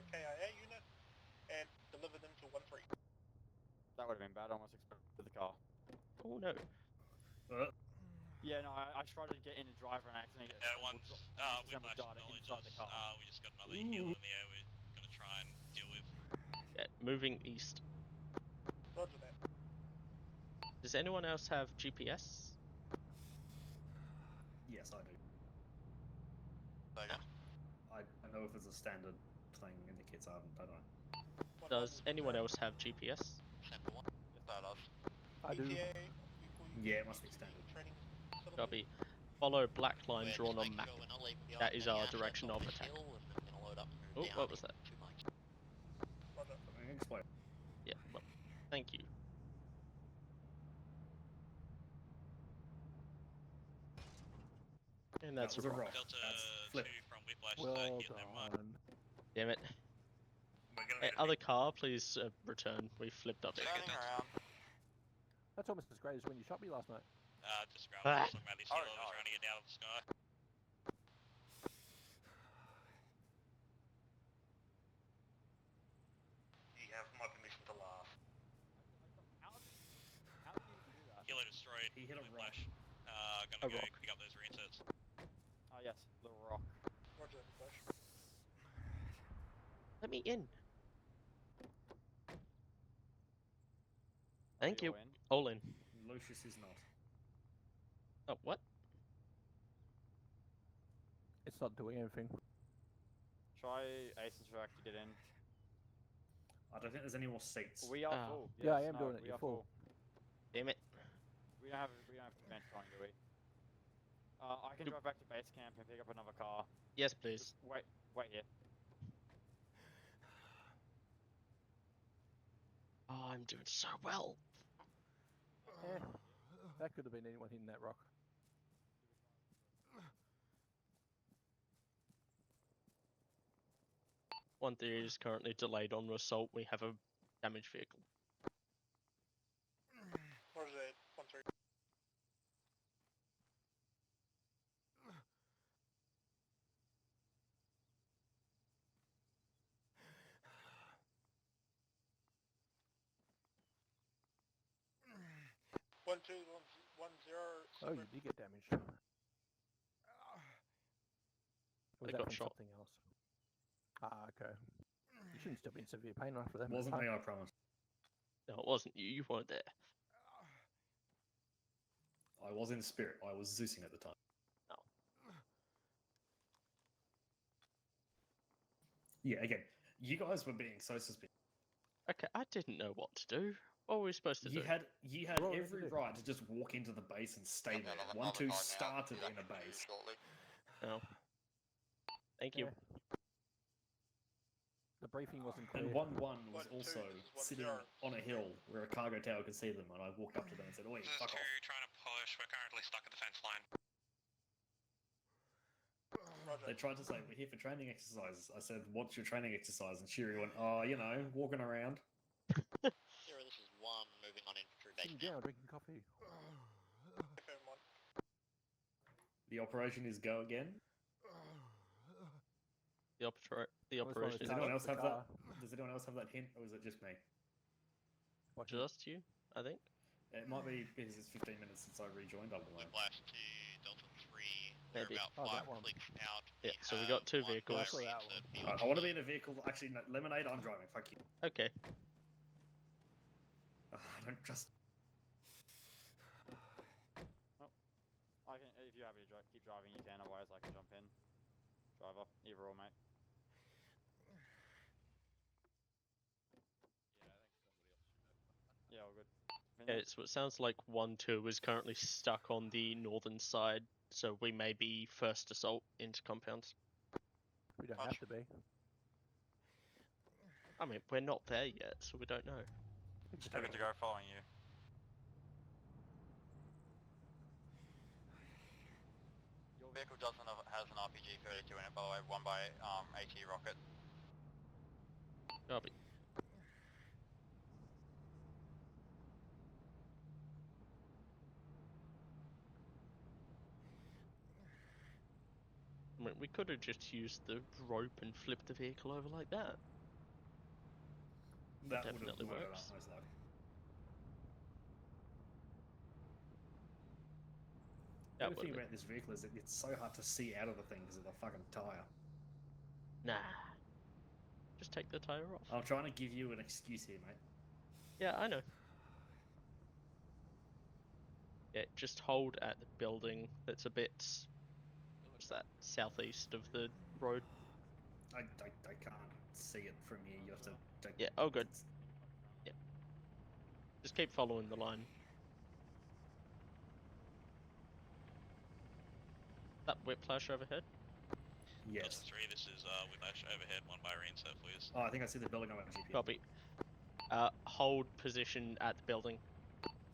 Speaker 11: KIA unit and deliver them to 1-3.
Speaker 6: That would have been bad, I almost expected the car.
Speaker 3: Oh no.
Speaker 6: Yeah, no, I tried to get in the driver and accidentally
Speaker 14: Whiplash
Speaker 6: inside the car.
Speaker 14: we just got another hill in the air we're going to try and deal with.
Speaker 3: Yeah, moving east.
Speaker 11: Roger that.
Speaker 3: Does anyone else have GPS?
Speaker 12: Yes, I do.
Speaker 9: Say again?
Speaker 12: I know if it's a standard thing in the kits, I haven't, don't I?
Speaker 3: Does anyone else have GPS?
Speaker 9: Sample 1. Yes, that does.
Speaker 10: I do.
Speaker 12: Yeah, it must be standard.
Speaker 3: Copy. Follow black line
Speaker 9: We're
Speaker 3: drawn
Speaker 9: just
Speaker 3: on
Speaker 9: making
Speaker 3: map.
Speaker 9: sure we're not leaving behind
Speaker 3: That is
Speaker 9: any
Speaker 3: our
Speaker 9: assets
Speaker 3: direction
Speaker 9: on
Speaker 3: of
Speaker 9: this
Speaker 3: attack.
Speaker 9: hill, and we're gonna load up and move
Speaker 3: Oh,
Speaker 9: down
Speaker 3: what was
Speaker 9: in
Speaker 3: that?
Speaker 9: 2 mics.
Speaker 11: Roger.
Speaker 12: Something explode.
Speaker 3: Yeah, well, thank you. And that's
Speaker 12: That was a rock.
Speaker 14: Delta
Speaker 12: That's
Speaker 14: 2
Speaker 12: flip.
Speaker 14: from Whiplash
Speaker 10: Well
Speaker 14: hit them mark.
Speaker 10: done.
Speaker 3: Damn it.
Speaker 12: We're gonna
Speaker 3: Hey,
Speaker 12: need a
Speaker 3: other car, please return. We flipped up.
Speaker 9: Turning around.
Speaker 10: That's almost as great as when you shot me last night.
Speaker 14: Just grab
Speaker 3: Ah.
Speaker 14: some Madly Seal was trying to get down to the sky.
Speaker 13: You have my permission to laugh.
Speaker 6: How did you do that?
Speaker 14: Kilo destroyed.
Speaker 12: He hit a rock.
Speaker 14: Whiplash. Gonna go
Speaker 3: rock.
Speaker 14: pick up those reinserts.
Speaker 6: Oh yes, the rock.
Speaker 11: Roger, Whiplash.
Speaker 3: Let me in. Thank you.
Speaker 6: You're in.
Speaker 3: All in.
Speaker 12: Lucius is not.
Speaker 3: Oh, what?
Speaker 10: It's not doing anything.
Speaker 6: Try Ace Interact to get in.
Speaker 12: I don't think there's any more seats.
Speaker 6: We are
Speaker 3: Oh.
Speaker 6: full.
Speaker 10: Yeah, I
Speaker 6: Yes,
Speaker 10: am
Speaker 6: no,
Speaker 10: doing it,
Speaker 6: we
Speaker 10: you're
Speaker 6: are
Speaker 10: full.
Speaker 3: Damn it.
Speaker 6: We don't have event going, do we? I can
Speaker 3: Yep.
Speaker 6: drive back to base camp and pick up another car.
Speaker 3: Yes, please.
Speaker 6: Just wait here.
Speaker 3: Oh, I'm doing so well.
Speaker 10: Eh, that could have been anyone hitting that rock.
Speaker 3: One theory is currently delayed on assault. We have a damaged vehicle.
Speaker 11: Roger that. 1-3. One two one zero.
Speaker 10: Oh, you did get damaged. Was
Speaker 3: They
Speaker 10: that
Speaker 3: got
Speaker 10: from
Speaker 3: shot.
Speaker 10: something else? Ah, okay. You shouldn't still be in severe pain after that.
Speaker 12: Wasn't
Speaker 10: much
Speaker 12: me,
Speaker 10: time.
Speaker 12: I promise.
Speaker 3: No, it wasn't you. You weren't there.
Speaker 12: I was in spirit. I was Zeusing at the time.
Speaker 3: No.
Speaker 12: Yeah, again, you guys were being so suspicious.
Speaker 3: Okay, I didn't know what to do. What were we supposed to
Speaker 12: You
Speaker 3: do?
Speaker 12: had
Speaker 10: What did
Speaker 12: every
Speaker 10: you do?
Speaker 12: right to just walk into the base and stay there. 1-2 started in a base.
Speaker 3: No. Thank you.
Speaker 10: Yeah. The The briefing wasn't clear.
Speaker 12: And 1-1 was
Speaker 11: 1-2,
Speaker 12: also
Speaker 11: this is 1-0.
Speaker 12: sitting on a hill where a cargo tower could see them, and I walked up to them and said, "Oi,
Speaker 14: This is
Speaker 12: fuck
Speaker 14: 2
Speaker 12: off."
Speaker 14: trying to push. We're currently stuck at the fence line.
Speaker 12: They tried to say, "We're here for training exercises." I said, "What's your training exercise?" And Shiri went, "Oh, you know, walking around."
Speaker 15: Zero, this is 1, moving on infantry base
Speaker 10: Sitting
Speaker 15: now.
Speaker 10: down, drinking coffee.
Speaker 12: The operation is go again.
Speaker 3: The operation.
Speaker 12: Does anyone else have that? Does anyone else have that hint, or is it just me?
Speaker 3: Just you, I think.
Speaker 12: It might be because it's 15 minutes since I rejoined. I don't know.
Speaker 15: Whiplash to Delta 3.
Speaker 3: Maybe.
Speaker 15: We're about 5 clicks out.
Speaker 3: Yeah, so we got 2 vehicles.
Speaker 12: I want to be in a vehicle. Actually, no, Lemonade, I'm driving. Fuck you.
Speaker 3: Okay.
Speaker 12: I don't trust.
Speaker 6: I can, if you're happy to keep driving, you can. Otherwise, I can jump in. Driver, either or, mate. Yeah, all good.
Speaker 3: Okay, so it sounds like 1-2 is currently stuck on the northern side, so we may be first assault into compounds.
Speaker 10: We don't have to be.
Speaker 3: I mean, we're not there yet, so we don't know.
Speaker 6: Still good to go, following you.
Speaker 9: Your vehicle has an RPG-32 in it, by the way, one by AT rocket.
Speaker 3: Copy. I mean, we could have just used the rope and flipped the vehicle over like that.
Speaker 12: That
Speaker 3: definitely
Speaker 12: would have
Speaker 3: works.
Speaker 12: most likely.
Speaker 3: That
Speaker 12: The thing
Speaker 3: would've
Speaker 12: about this vehicle is that it's so hard to see out of the thing because of the fucking tire.
Speaker 3: Nah. Just take the tire off.
Speaker 12: I'm trying to give you an excuse here, mate.
Speaker 3: Yeah, I know. Yeah, just hold at the building that's a bit... What's that? Southeast of the road.
Speaker 12: I can't see it from here. You have to take...
Speaker 3: Yeah, oh good. Yeah. Just keep following the line. That whiplash overhead?
Speaker 12: Yes.
Speaker 14: Delta 3, this is Whiplash overhead, 1 by Reinset, please.
Speaker 12: Oh, I think I see the building on my GP.
Speaker 3: Copy. Hold position at the building.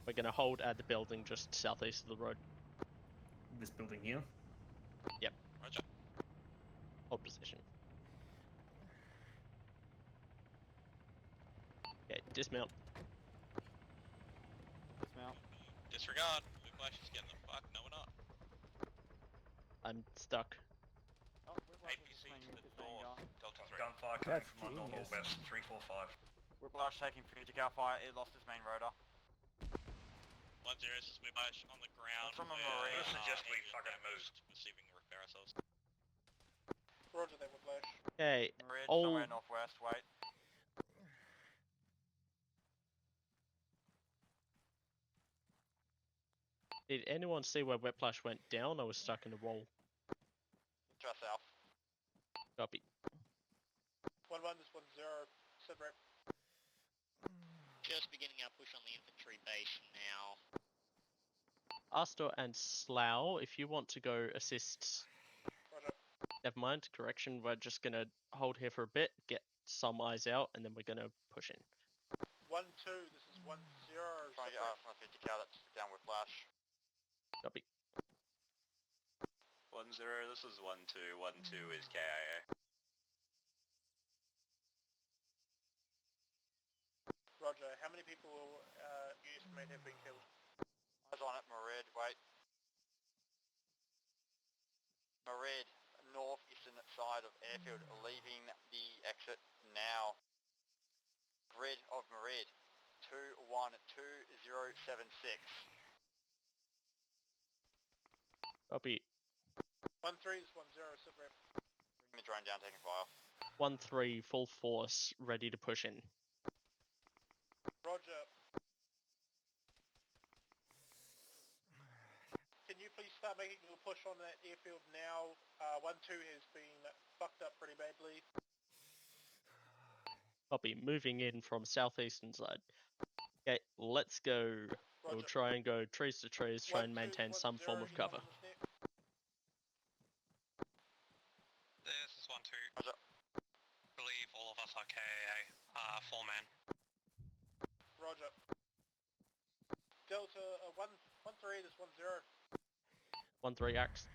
Speaker 3: We're gonna hold at the building just southeast of the road.
Speaker 12: This building here?
Speaker 3: Yep.
Speaker 14: Roger.
Speaker 3: Hold position. Okay, dismount.
Speaker 6: Dismount.
Speaker 14: Disregard. Whiplash is getting the fuck. No, we're not.
Speaker 3: I'm stuck.
Speaker 6: Oh, Whiplash is
Speaker 14: APC to the
Speaker 6: just
Speaker 14: north. Delta 3.
Speaker 12: Gunfire
Speaker 10: coming from my normal
Speaker 12: west, 345.
Speaker 6: Whiplash taking Fujical fire. It lost its main rotor.
Speaker 14: 1-0, this is Whiplash on the ground.
Speaker 9: From a marine.
Speaker 12: I suggest we fucking move.
Speaker 14: Receiving repair ourselves.
Speaker 11: Roger that, Whiplash.
Speaker 3: Okay,
Speaker 6: Ridge,
Speaker 3: all...
Speaker 6: somewhere northwest, wait.
Speaker 3: Did anyone see where Whiplash went down? I was stuck in the wall.
Speaker 9: Just south.
Speaker 3: Copy.
Speaker 11: 1-1, this 1-0, sit rep.
Speaker 15: Just beginning our push on the infantry base now.
Speaker 3: Astor and Slough, if you want to go assist...
Speaker 11: Roger.
Speaker 3: Never mind, correction, we're just gonna hold here for a bit, get some eyes out, and then we're gonna push in.
Speaker 11: 1-2, this is 1-0,
Speaker 9: Trying to get out from a 50 cal, that's down with Flash.
Speaker 3: Copy.
Speaker 16: 1-0, this is 1-2. 1-2 is KIA.
Speaker 11: Roger, how many people you estimate have been killed?
Speaker 9: Eyes on it, Marid, wait. Marid, northeastern side of airfield, leaving the exit now. Grid of Marid, 212076.
Speaker 3: Copy.
Speaker 11: 1-3 is 1-0, sit rep.
Speaker 9: Bring the drone down, taking fire.
Speaker 3: 1-3, full force, ready to push in.
Speaker 11: Roger. Can you please start making your push on that airfield now? 1-2 has been fucked up pretty badly.
Speaker 3: Copy, moving in from southeastern side. Okay, let's go. We'll
Speaker 11: Roger.
Speaker 3: try and go trees to trees, try and
Speaker 11: 1-2,
Speaker 3: maintain some
Speaker 11: 1-0,
Speaker 3: form of
Speaker 11: he's on
Speaker 3: cover.
Speaker 11: this net.
Speaker 14: This is 1-2.
Speaker 9: Roger.
Speaker 14: I believe all of us are
Speaker 11: 1-3, this 1-0.
Speaker 3: 1-3 axe.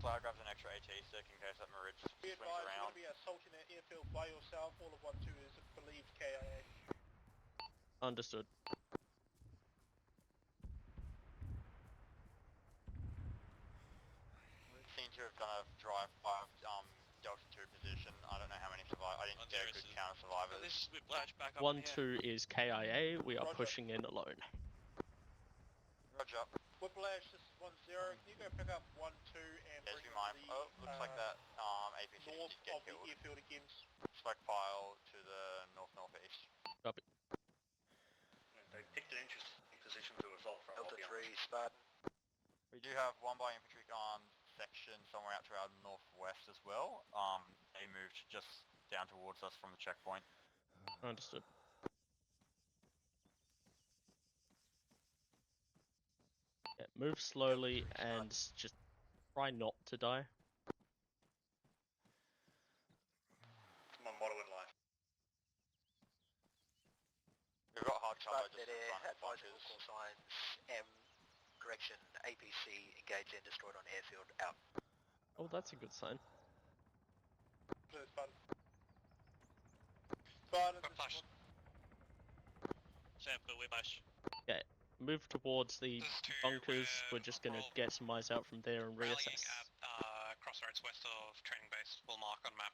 Speaker 9: Fire grabs an extra AT stick in case that Maritz
Speaker 11: Be
Speaker 9: swings
Speaker 11: advised, you're
Speaker 9: around.
Speaker 11: going to be assaulting an airfield by yourself. All of 1-2 is believed KIA.
Speaker 3: Understood.
Speaker 9: Seem to have done a drive by Delta 2 position. I don't know how many survive. I didn't get a good count of survivors.
Speaker 14: This is Whiplash back up in here.
Speaker 3: 1-2 is KIA. We are
Speaker 11: Roger.
Speaker 3: pushing in alone.
Speaker 9: Roger.
Speaker 11: Whiplash, this is 1-0. Can you go pick up 1-2 and
Speaker 9: Yes,
Speaker 11: bring
Speaker 9: be
Speaker 11: them
Speaker 9: mindful.
Speaker 11: to
Speaker 9: Oh, looks like that APC
Speaker 11: north
Speaker 9: did get
Speaker 11: of the
Speaker 9: killed.
Speaker 11: airfield again?
Speaker 9: Stockpile to the north-northeast.
Speaker 3: Copy.
Speaker 16: They picked an interesting position to assault from.
Speaker 13: Delta 3, Spartan.
Speaker 9: We do have one by infantry on section somewhere out to our northwest as well. They moved just down towards us from the checkpoint.
Speaker 3: Understood. Yeah, move slowly and just try not to die.
Speaker 16: It's my motto in life.
Speaker 9: We've got hard cover
Speaker 13: Spartan
Speaker 9: just
Speaker 13: dead
Speaker 9: in
Speaker 13: air,
Speaker 9: front of the
Speaker 13: advisable
Speaker 9: bunkers.
Speaker 13: call signs, correction, APC engaged and destroyed on airfield, out.
Speaker 3: Oh, that's a good sign.
Speaker 11: Spartan. Spartan, this
Speaker 14: Whiplash.
Speaker 11: is
Speaker 14: Sam, for Whiplash.
Speaker 3: Okay, move towards the
Speaker 14: This is two,
Speaker 3: bunkers. We're
Speaker 14: we're
Speaker 3: just going to
Speaker 14: roll-
Speaker 3: get some eyes out from there and
Speaker 14: Rallying
Speaker 3: reassess.
Speaker 14: at crossroads west of training base. We'll mark on map.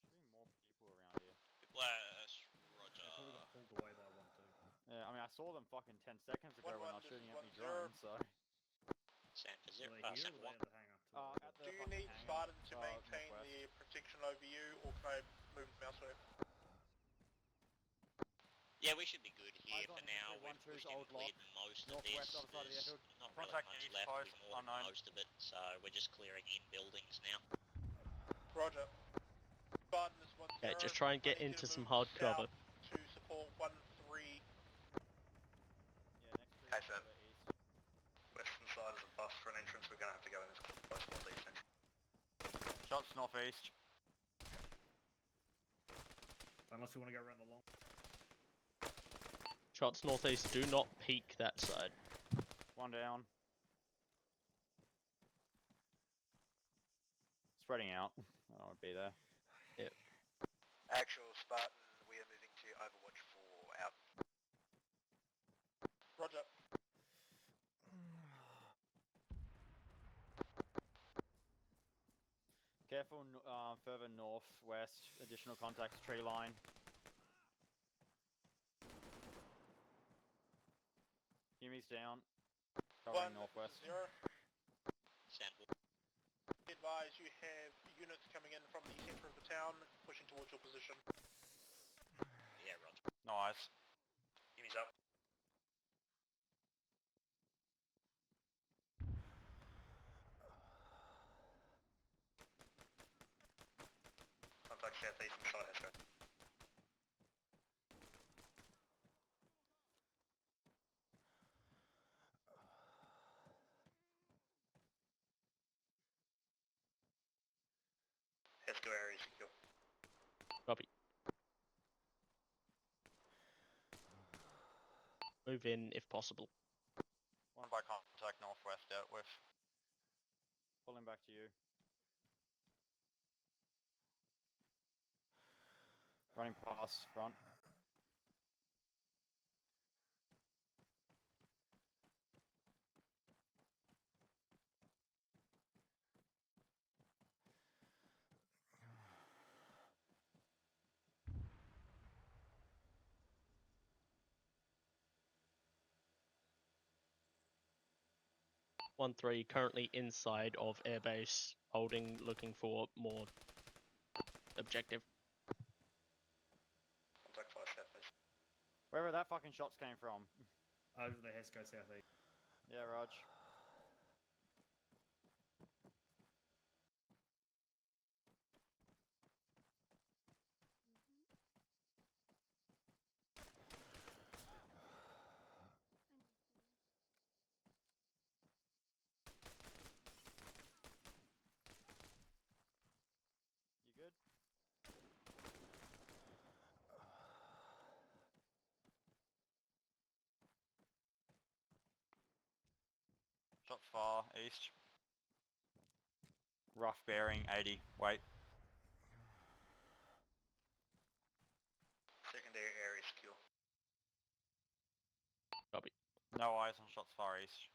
Speaker 6: Shooting more people around here.
Speaker 14: Whiplash. Roger.
Speaker 12: They probably got pulled away by 1-2.
Speaker 6: Yeah, I mean, I saw them fucking 10 seconds ago when I was shooting at me
Speaker 11: 1-1,
Speaker 6: drone, so...
Speaker 14: Sam for
Speaker 12: Were
Speaker 14: 0.
Speaker 12: they here
Speaker 14: Sam
Speaker 12: or
Speaker 14: for
Speaker 12: they
Speaker 14: 1.
Speaker 12: at the hangar?
Speaker 6: at the
Speaker 11: Do you
Speaker 6: fucking
Speaker 11: need
Speaker 6: hangar,
Speaker 11: Spartan to maintain
Speaker 6: northwest.
Speaker 11: the protection over you, or can I move them elsewhere?
Speaker 15: Yeah, we should be good here
Speaker 6: Eyes
Speaker 15: for
Speaker 6: on
Speaker 15: now.
Speaker 6: infantry,
Speaker 15: We've
Speaker 6: 1-2's
Speaker 15: pushed in
Speaker 6: old
Speaker 15: and cleared
Speaker 6: lock.
Speaker 15: most of
Speaker 6: Northwest,
Speaker 15: this.
Speaker 6: other side of the
Speaker 15: There's
Speaker 6: airfield.
Speaker 15: not really
Speaker 9: Contact
Speaker 15: much
Speaker 9: east
Speaker 15: left.
Speaker 9: post,
Speaker 15: We've more than
Speaker 9: unknown.
Speaker 15: most of it, so we're just clearing in buildings now.
Speaker 11: Roger. Spartan is 1-0.
Speaker 3: Okay, just try and get
Speaker 11: I need you
Speaker 3: into
Speaker 11: to
Speaker 3: some
Speaker 11: move
Speaker 3: hard cover.
Speaker 11: south to support 1-3.
Speaker 6: Yeah, next to
Speaker 13: Okay, sir.
Speaker 6: east.
Speaker 16: Western side is a bus for an entrance. We're going to have to go in as close to northeast entrance.
Speaker 9: Shots northeast.
Speaker 12: Unless we want to go around the long.
Speaker 3: Shots northeast, do not peek that side.
Speaker 6: One down. Spreading out. I don't want to be there.
Speaker 3: Yep.
Speaker 13: Actual Spartan, we are moving to Overwatch 4, out.
Speaker 11: Roger.
Speaker 6: Careful, further northwest. Additional contacts, tree line. Humi's down. Covering
Speaker 11: 1-0.
Speaker 6: northwest.
Speaker 15: Sam,
Speaker 11: Advise you have units coming in from the centre of the town, pushing towards your position.
Speaker 15: yeah, Roger.
Speaker 9: Nice.
Speaker 16: Jimmy's up. Contact southeast and side Hesco. Hesco area is secure.
Speaker 3: Copy. Move in if possible.
Speaker 9: One by contact northwest out with.
Speaker 6: Pulling back to you. Running past front.
Speaker 3: One three currently inside of airbase, holding, looking for more objective.
Speaker 16: Contact fire southeast.
Speaker 6: Wherever that fucking shots came from.
Speaker 12: Over the Hesco southeast.
Speaker 6: Yeah, Raj. You good?
Speaker 9: shots far east. Rough bearing 80. Wait.
Speaker 16: Secondary area secure.
Speaker 3: Copy.
Speaker 9: No eyes on shots far east.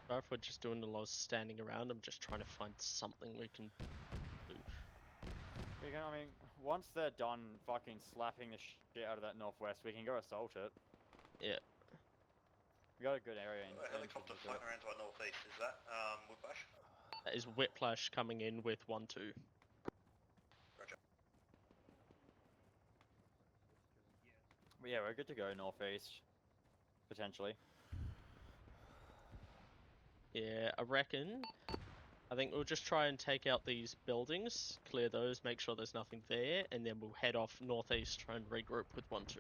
Speaker 3: Sorry if we're just doing a lot of standing around. I'm just trying to find something we can do.
Speaker 6: We can, I mean, once they're done fucking slapping the shit out of that northwest, we can go assault it.
Speaker 3: Yeah.
Speaker 6: We got a good area in.
Speaker 16: A helicopter floating around to our northeast, is that Whiplash?
Speaker 3: That is Whiplash coming in with 1-2.
Speaker 16: Roger.
Speaker 6: But yeah, we're good to go northeast. Potentially.
Speaker 3: Yeah, I reckon. I think we'll just try and take out these buildings, clear those, make sure there's nothing there, and then we'll head off northeast, try and regroup with 1-2.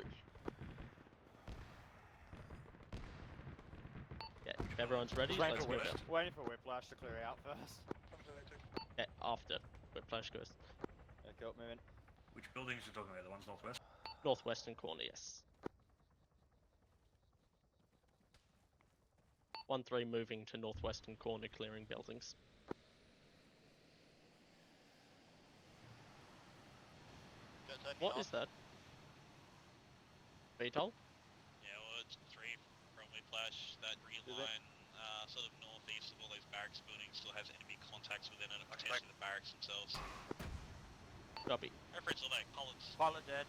Speaker 3: Yeah, if everyone's ready, let's go down.
Speaker 6: Waiting for Whiplash to clear out first.
Speaker 3: Yeah, after Whiplash goes.
Speaker 6: Yeah, cool, moving.
Speaker 14: Which buildings are you talking about? The ones northwest?
Speaker 3: Northwestern corner, yes. 1-3 moving to northwestern corner, clearing buildings. What is that? VTOL?
Speaker 14: Yeah, well, it's 3 from Whiplash. That green line, sort of northeast of all those barracks buildings, still has enemy contacts within it, potentially the barracks themselves.
Speaker 3: Copy.
Speaker 14: Reference all that, Collins.
Speaker 9: Pilot dead.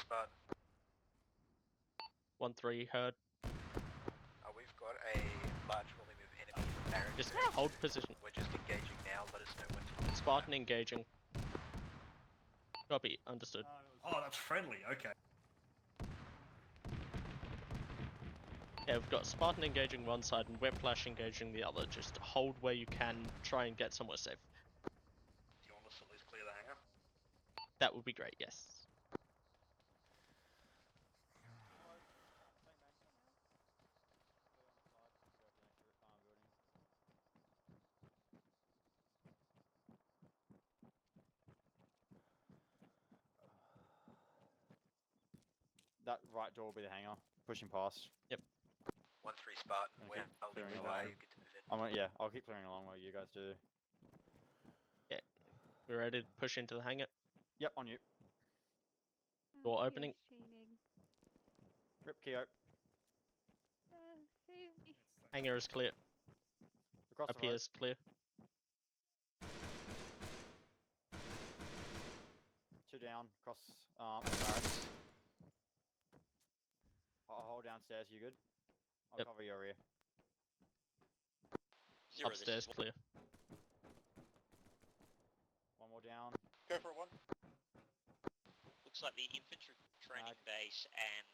Speaker 13: Spartan.
Speaker 3: 1-3 heard.
Speaker 13: We've got a large volume of enemy barracks.
Speaker 3: Just hold position.
Speaker 13: We're just engaging now. Let us know when to.
Speaker 3: Spartan engaging. Copy. Understood.
Speaker 14: Oh, that's friendly. Okay.
Speaker 3: Yeah, we've got Spartan engaging one side and Whiplash engaging the other. Just hold where you can. Try and get somewhere safe.
Speaker 16: Do you want us to at least clear the hangar?
Speaker 3: That would be great. Yes.
Speaker 6: That right door will be the hangar. Pushing past.
Speaker 3: Yep.
Speaker 13: 1-3 Spartan.
Speaker 6: Okay,
Speaker 13: I'll lead
Speaker 6: clearing
Speaker 13: the
Speaker 6: along.
Speaker 13: way. You get to move in.
Speaker 6: Yeah, I'll keep clearing along while you guys do.
Speaker 3: Yeah. We're ready to push into the hangar.
Speaker 6: Yep, on you.
Speaker 3: Door opening.
Speaker 6: Rip Keo.
Speaker 8: Save me.
Speaker 3: Hangar is clear.
Speaker 6: Across
Speaker 3: Up
Speaker 6: the
Speaker 3: here
Speaker 6: road.
Speaker 3: is clear.
Speaker 6: 2 down. Across barracks. I'll hold downstairs. You good? I'll cover your rear.
Speaker 3: Upstairs clear.
Speaker 6: 1 more down.
Speaker 11: Go for it, 1.
Speaker 15: Looks like the infantry training base and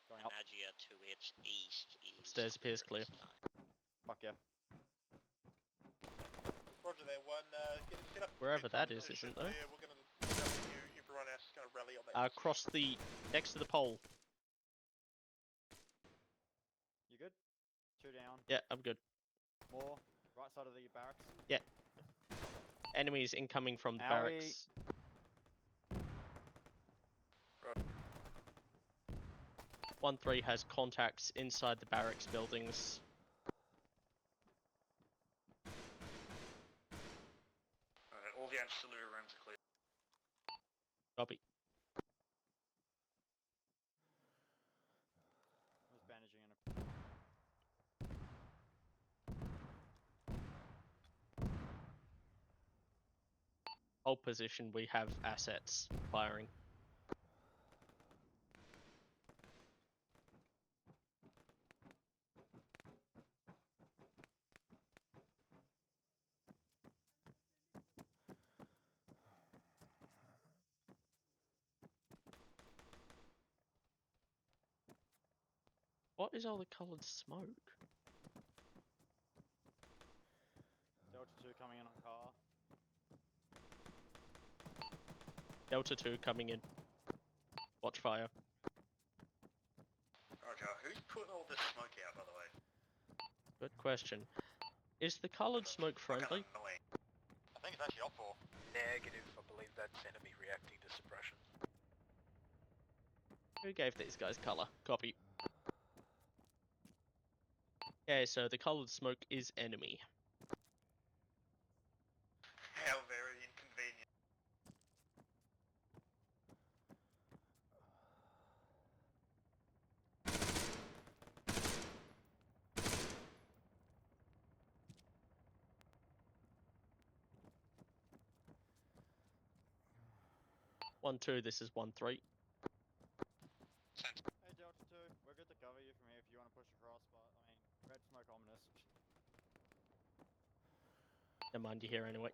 Speaker 15: Anagia to its east is
Speaker 3: Upstairs appears clear.
Speaker 6: Fuck yeah.
Speaker 11: Roger there, 1. Get up.
Speaker 3: Wherever that is, isn't there?
Speaker 11: Yeah, we're gonna everyone else is gonna rally on that.
Speaker 3: Across the next to the pole.
Speaker 6: You good? 2 down.
Speaker 3: Yeah, I'm good.
Speaker 6: More. Right side of the barracks.
Speaker 3: Yeah. Enemies incoming from the barracks. 1-3 has contacts inside the barracks buildings.
Speaker 16: All the ancillary rooms are clear.
Speaker 3: Copy.
Speaker 6: I was bandaging in a...
Speaker 3: Hold position, we have assets firing. What is all the coloured smoke?
Speaker 6: Delta 2 coming in on car.
Speaker 3: Delta 2 coming in. Watch fire.
Speaker 16: Roger. Who's putting all this smoke out, by the way?
Speaker 3: Good question. Is the coloured smoke friendly?
Speaker 16: Annoying.
Speaker 9: I think it's actually up for.
Speaker 13: Negative. I believe that's enemy reacting to suppression.
Speaker 3: Who gave these guys colour? Copy. Okay, so the coloured smoke is enemy.
Speaker 16: How very inconvenient.
Speaker 3: One two. This is 1-3.
Speaker 6: Hey Delta 2, we're good to cover you from here if you want to push across, but I mean, red smoke ominous.
Speaker 3: Never mind, you're here anyway.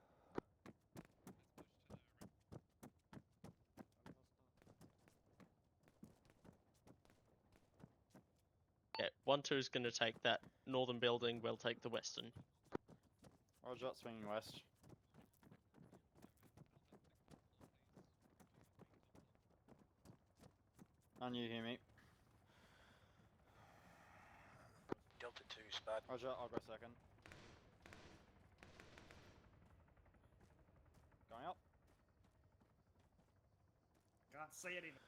Speaker 3: Yeah, 1-2 is going to take that northern building. We'll take the western.
Speaker 6: Roger, swinging west. Can you hear me?
Speaker 13: Delta 2, Spud.
Speaker 6: Roger, I'll go second. Going up.
Speaker 12: Can't see it even.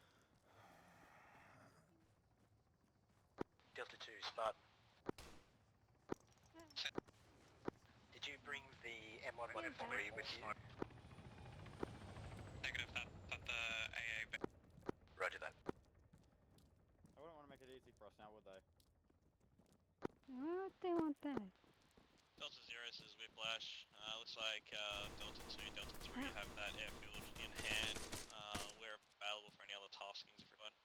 Speaker 13: Delta 2, Spud. Did you bring the M113 with you?
Speaker 14: Negative, that the AA.
Speaker 13: Roger that.
Speaker 6: They wouldn't want to make it easy for us now, would they?
Speaker 8: Why would they want that?
Speaker 14: Delta 0 says Whiplash. Looks like Delta 2, Delta 3 have that airfield in hand. We're available for any other taskings, everyone.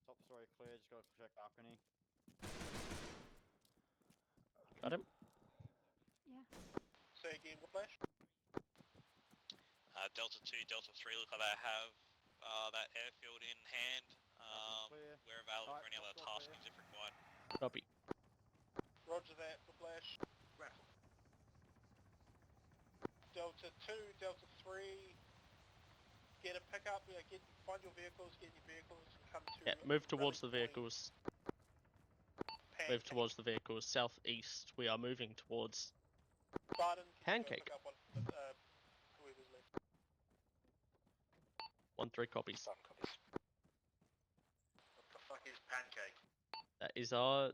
Speaker 6: Top story clear, just gotta check balcony.
Speaker 3: Got him.
Speaker 8: Yeah.
Speaker 11: Say again, Whiplash?
Speaker 14: Delta 2, Delta 3 look like they have that airfield in hand. We're available for any other taskings if required.
Speaker 3: Copy.
Speaker 11: Roger that, Whiplash. Delta 2, Delta 3, get a pickup, find your vehicles, get your vehicles, and come to...
Speaker 3: Yeah, move towards the
Speaker 11: Rally Point.
Speaker 3: vehicles. Move towards the vehicles. Southeast. We are moving towards
Speaker 11: Barton, can you go
Speaker 3: Pancake.
Speaker 11: pick up whoever's left?
Speaker 3: 1-3 copies.
Speaker 13: Barton copies.
Speaker 16: What the fuck is Pancake?
Speaker 3: That is our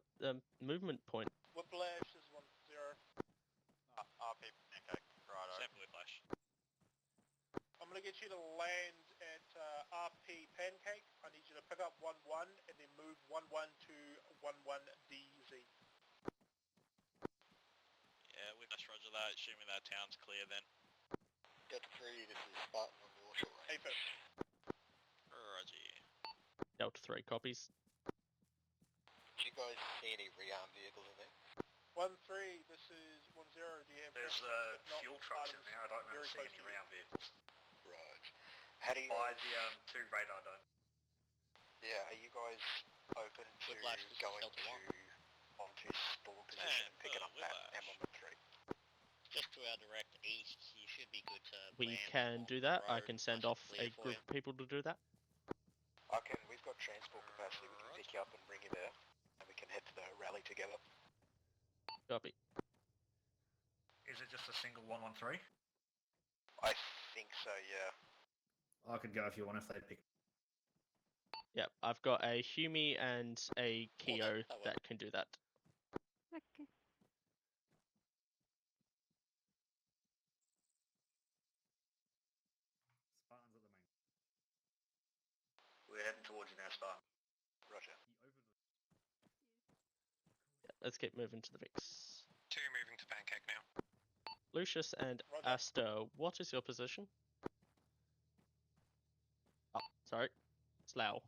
Speaker 3: movement point.
Speaker 11: Whiplash is 1-0.
Speaker 9: RP Pancake. Righto.
Speaker 14: Sample Whiplash.
Speaker 11: I'm going to get you to land at RP Pancake. I need you to pick up 1-1 and then move 1-1 to 1-1DZ.
Speaker 14: Yeah, Whiplash, roger that. Assuming that town's clear then.
Speaker 13: Delta 3, this is Spartan on your short range.
Speaker 11: AFib.
Speaker 14: Roger.
Speaker 3: Delta 3 copies.
Speaker 13: Do you guys see any rearm vehicles in there?
Speaker 11: 1-3, this is 1-0. Do you have...
Speaker 16: There's
Speaker 11: If not,
Speaker 16: fuel trucks in there. I don't remember
Speaker 11: very
Speaker 16: seeing
Speaker 11: close
Speaker 16: any
Speaker 11: to you.
Speaker 16: round vehicles.
Speaker 13: Right. How do you
Speaker 16: By
Speaker 13: guys...
Speaker 16: the 2 radar dome.
Speaker 13: Yeah, are you guys open to
Speaker 15: Whiplash, this is
Speaker 13: going
Speaker 15: Delta
Speaker 13: to
Speaker 15: 1.
Speaker 13: onto storm position and picking up that M113?
Speaker 15: Just to our direct east, you should be good to
Speaker 3: We
Speaker 15: land
Speaker 3: can
Speaker 15: on
Speaker 3: do
Speaker 15: the
Speaker 3: that. I
Speaker 15: road,
Speaker 3: can send
Speaker 15: nice and
Speaker 3: off
Speaker 15: clear
Speaker 3: a
Speaker 15: for
Speaker 3: group
Speaker 15: you.
Speaker 3: of people to do that.
Speaker 13: We've got transport capacity. We can pick you up and bring you there, and we can head to the rally together.
Speaker 3: Copy.
Speaker 16: Is it just a single 113?
Speaker 13: I think so, yeah.
Speaker 12: I could go if you want if they pick.
Speaker 3: Yep, I've got a Humi and a Keo that can do that.
Speaker 8: Okay.
Speaker 12: Spartans at the main.
Speaker 16: We're heading towards you now, Spartan.
Speaker 13: Roger.
Speaker 3: Yeah, let's keep moving to the Vix.
Speaker 14: 2 moving to Pancake now.
Speaker 3: Lucius and
Speaker 11: Roger.
Speaker 3: Aster, what is your position? Oh, sorry. Slough.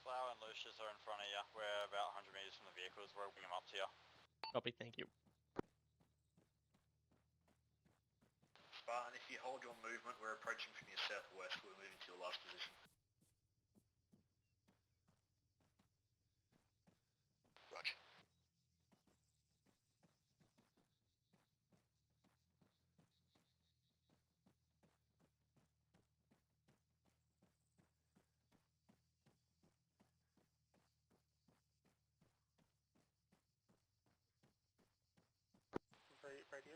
Speaker 9: Flower and Lucius are in front of you. We're about 100 metres from the vehicles. We're bringing them up to you.
Speaker 3: Copy, thank you.
Speaker 16: Spartan, if you hold your movement, we're approaching from your southwest. We're moving to your last position.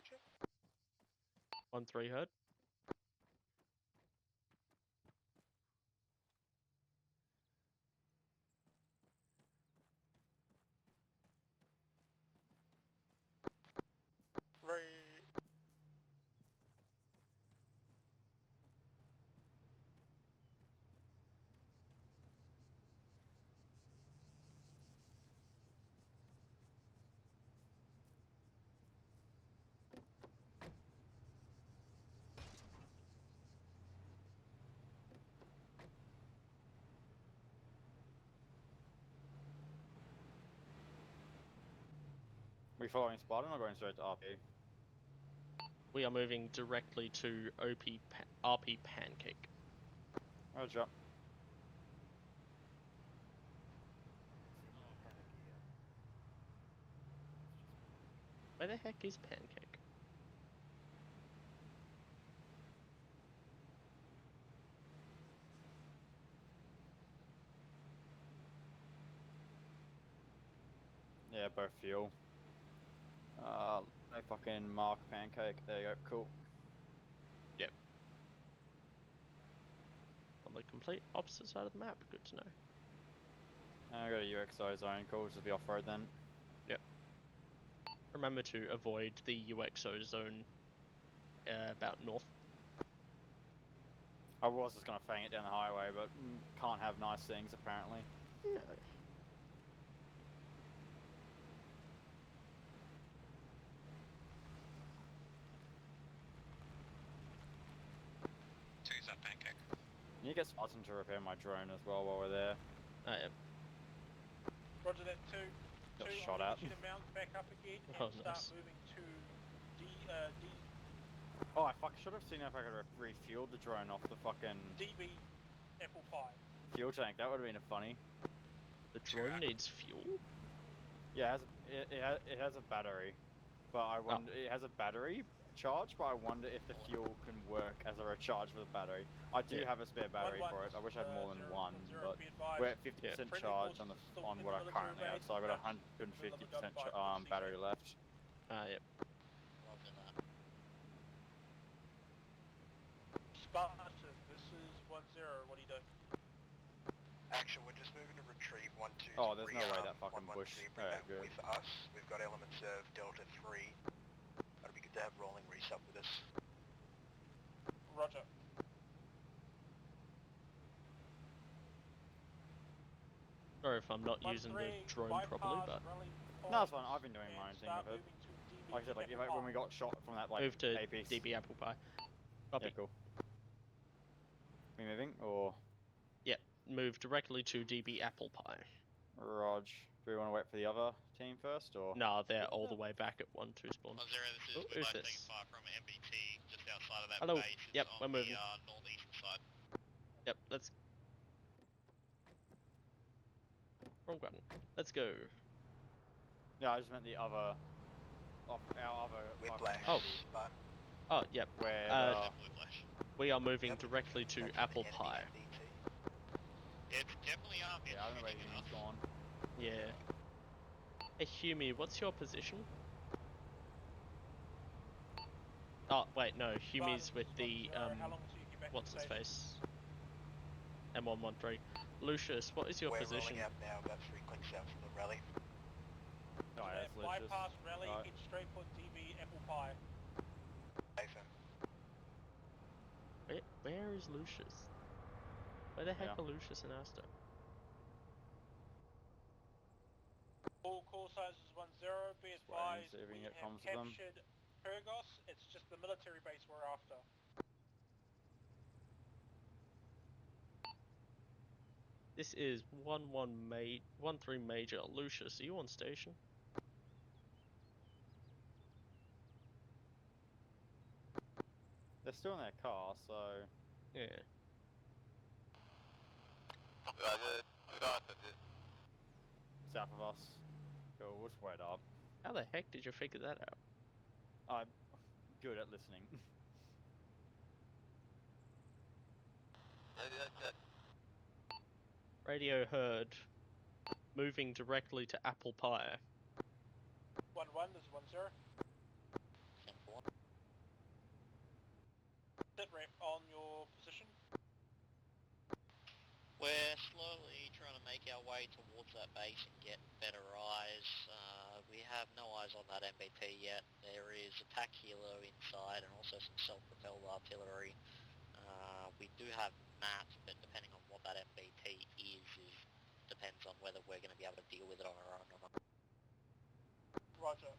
Speaker 11: check.
Speaker 3: 1-3 heard.
Speaker 11: Very.
Speaker 6: We following Spartan or going straight to RP?
Speaker 3: We are moving directly to RP Pancake.
Speaker 6: Roger.
Speaker 3: Where the heck is Pancake?
Speaker 6: Yeah, both fuel. No fucking mark Pancake. There you go. Cool.
Speaker 3: Yep. On the complete opposite side of the map. Good to know.
Speaker 6: I got a UXO zone. Cool. Just be off road then.
Speaker 3: Yep. Remember to avoid the UXO zone about north.
Speaker 6: I was just gonna fang it down the highway, but can't have nice things apparently.
Speaker 3: No.
Speaker 14: Two's that Pancake.
Speaker 6: Can you get Spartan to repair my drone as well while we're there?
Speaker 3: Yep.
Speaker 11: Roger that, 2.
Speaker 6: Got
Speaker 11: 2,
Speaker 6: shot
Speaker 11: I'm
Speaker 6: at.
Speaker 11: gonna get you to mount back up again and
Speaker 3: Oh,
Speaker 11: start
Speaker 3: nice.
Speaker 11: moving to D,
Speaker 6: Oh, I should have seen if I could refuel the drone off the fucking
Speaker 11: DB Apple Pie.
Speaker 6: fuel tank. That would have been funny.
Speaker 3: The drone needs fuel?
Speaker 6: Yeah, it has a battery, but I wonder it has a battery charge. But I wonder if the fuel can work as a recharge for the battery. I do have a spare battery for it. I wish I had more than one, but we're at 50% charge on what I currently have, so I got 150% battery left.
Speaker 3: Yep.
Speaker 11: Spartan, this is 1-0, what are you doing?
Speaker 13: Action, we're just moving to retrieve 1-2.
Speaker 6: Oh, there's no way that fucking bush.
Speaker 13: Bring that
Speaker 6: Good.
Speaker 13: with us. We've got elements of Delta 3. That'd be good to have rolling resup with us.
Speaker 11: Roger.
Speaker 3: Sorry if I'm not using the drone properly, but
Speaker 6: No, it's fine. I've been doing my own thing with it. Like I said, like when we got shot from that
Speaker 3: move to
Speaker 6: APC.
Speaker 3: DB Apple Pie. Copy.
Speaker 6: Yeah, cool. We moving or?
Speaker 3: Yep. Move directly to DB Apple Pie.
Speaker 6: Rog. Do we want to wait for the other team first or?
Speaker 3: No, they're all the way back at 1-2 spawn.
Speaker 14: 1-0, this is
Speaker 3: Who's
Speaker 14: Woodlight
Speaker 3: this?
Speaker 14: taking fire from MBT, just outside of that
Speaker 3: Hello.
Speaker 14: base. It's
Speaker 3: Yep,
Speaker 14: on
Speaker 3: we're moving.
Speaker 14: the northeastern side.
Speaker 3: Yep, let's... Wrong button. Let's go.
Speaker 6: Yeah, I just meant the other. Our other.
Speaker 13: Whiplash.
Speaker 3: Oh. Oh, yep.
Speaker 6: Where
Speaker 3: we are moving directly to Apple Pie.
Speaker 14: It's definitely
Speaker 6: yeah, I don't know where he's gone.
Speaker 3: Yeah. Hey, Humi, what's your position? Oh, wait, no. Humi's with the, what's his face? M113. Lucius, what is your position?
Speaker 13: We're rolling out now, about 3 clicks out from the rally.
Speaker 6: Oh, yeah, that's Lucius.
Speaker 11: Bypass rally, hit straight for DB Apple Pie.
Speaker 3: Where is Lucius? Where the heck are Lucius and Asta?
Speaker 11: All call signs is 1-0, be advised, we have captured Pyrgos, it's just the military base we're after.
Speaker 3: This is 1-3 Major. Lucius, are you on station?
Speaker 6: They're still in their car, so.
Speaker 3: Yeah.
Speaker 6: South of us. Cool, we'll just wait up.
Speaker 3: How the heck did you figure that out?
Speaker 6: I'm good at listening.
Speaker 3: Radio heard. Moving directly to Apple Pie.
Speaker 11: 1-1, this is 1-0.
Speaker 15: We're slowly trying to make our way towards that base and get better eyes. We have no eyes on that MBT yet. There is attack helo inside and also some self-propelled artillery. We do have maps, but depending on what that MBT is depends on whether we're going to be able to deal with it on our own or not.
Speaker 11: Roger.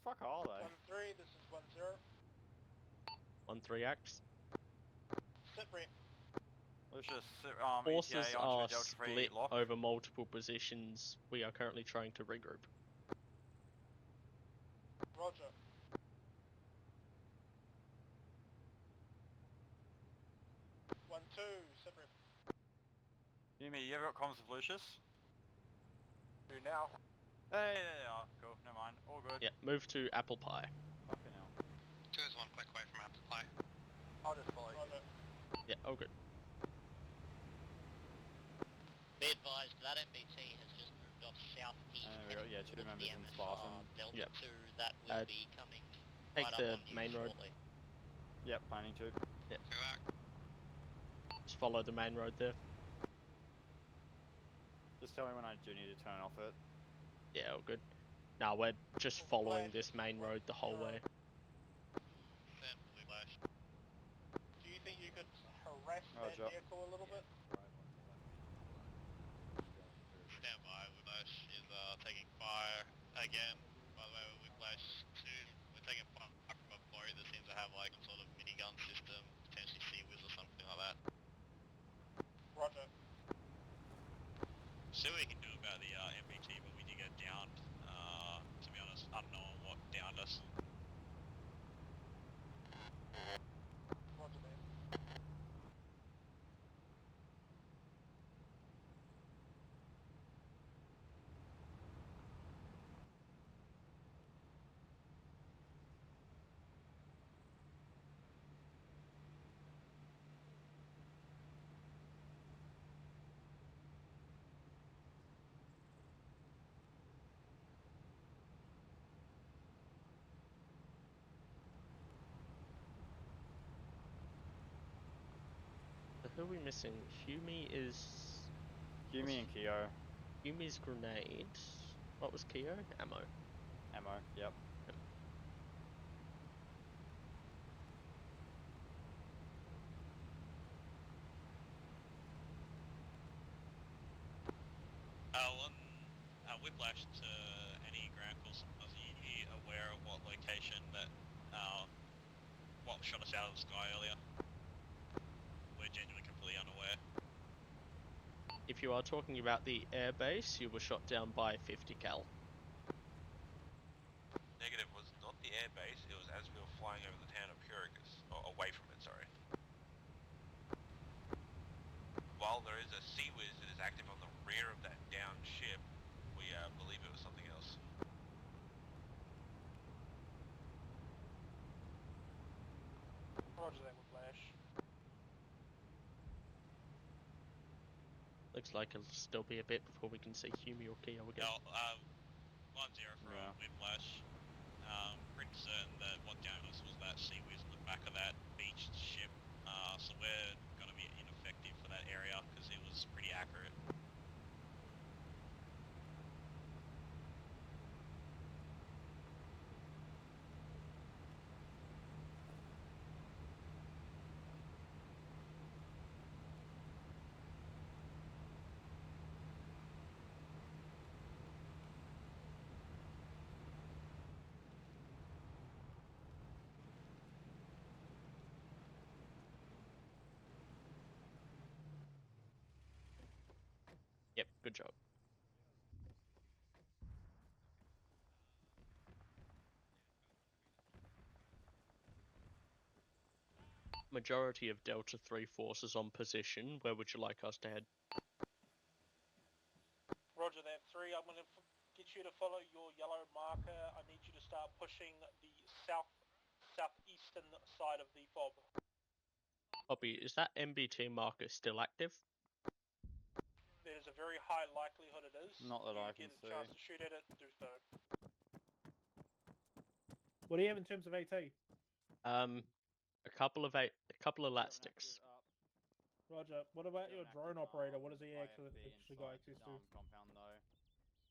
Speaker 6: Fuck are they?
Speaker 11: 1-3, this is 1-0.
Speaker 3: 1-3 acts.
Speaker 11: Sit rep.
Speaker 6: Lucius,
Speaker 3: Forces
Speaker 6: ETA onto
Speaker 3: are
Speaker 6: Delta 3
Speaker 3: split
Speaker 6: lock.
Speaker 3: over multiple positions. We are currently trying to regroup.
Speaker 11: Roger. One, two, sit rep.
Speaker 6: Yumi, you ever got comms with Lucius?
Speaker 11: Do now.
Speaker 6: Hey, there they are. Cool, never mind. All good.
Speaker 3: Yeah, move to Apple Pie.
Speaker 6: Fucking hell.
Speaker 13: 2 is 1 click away from Apple Pie.
Speaker 11: I'll just follow you.
Speaker 3: Yeah, all good.
Speaker 15: Be advised, that MBT has just moved off southeast.
Speaker 6: We got, yeah, 2 members in
Speaker 15: MSR
Speaker 6: Spartan.
Speaker 15: Delta
Speaker 3: Yep.
Speaker 15: 2, that will be coming
Speaker 3: Take
Speaker 15: right
Speaker 3: the
Speaker 15: up on you
Speaker 3: main road.
Speaker 15: shortly.
Speaker 6: Yep, planning to.
Speaker 3: Yeah. Just follow the main road there.
Speaker 6: Just tell me when I do need to turn off it.
Speaker 3: Yeah, all good. Now we're just following this main road the whole way.
Speaker 11: Do you think you could harass that vehicle a little bit?
Speaker 14: Stand by, Whiplash is taking fire again. By the way, Whiplash 2, we're taking fire from a boat that seems to have like some sort of minigun system, potentially Sea-Wiz or something like that.
Speaker 11: Roger.
Speaker 14: See what we can do about the MBT, but we did get downed. To be honest, I don't know what downed us.
Speaker 11: Roger that.
Speaker 3: So who are we missing? Humi is...
Speaker 6: Yumi and Kyo.
Speaker 3: Humi's grenade. What was Kyo? Ammo.
Speaker 6: Ammo, yep.
Speaker 14: Whiplash to any ground calls. Are you aware of what location that what shot us out of the sky earlier? We're genuinely completely unaware.
Speaker 3: If you are talking about the airbase, you were shot down by 50 cal.
Speaker 17: Negative, was not the airbase, it was as we were flying over the town of Puricus, or away from it, sorry. While there is a Sea-Wiz that is active on the rear of that downed ship, we believe it was something else.
Speaker 11: Roger that, Whiplash.
Speaker 3: Looks like it'll still be a bit before we can see Humi or Kyo again.
Speaker 14: No, 1-0 for Whiplash. Pretty certain that what downed us was that Sea-Wiz on the back of that beached ship. So we're going to be ineffective for that area because it was pretty accurate.
Speaker 3: Yep, good job. Majority of Delta 3 forces on position. Where would you like us to head?
Speaker 11: Roger that, 3. I'm going to get you to follow your yellow marker. I need you to start pushing the southeastern side of the fob.
Speaker 3: Copy. Is that MBT marker still active?
Speaker 11: There's a very high likelihood it is.
Speaker 6: Not that I can
Speaker 11: Get a
Speaker 6: see.
Speaker 11: chance to shoot at it, do so.
Speaker 2: What do you have in terms of AT?
Speaker 3: A couple of elastics.
Speaker 2: Roger. What about your drone operator? What does he
Speaker 6: IFV
Speaker 2: actually
Speaker 6: inside
Speaker 2: got access to?
Speaker 6: compound though.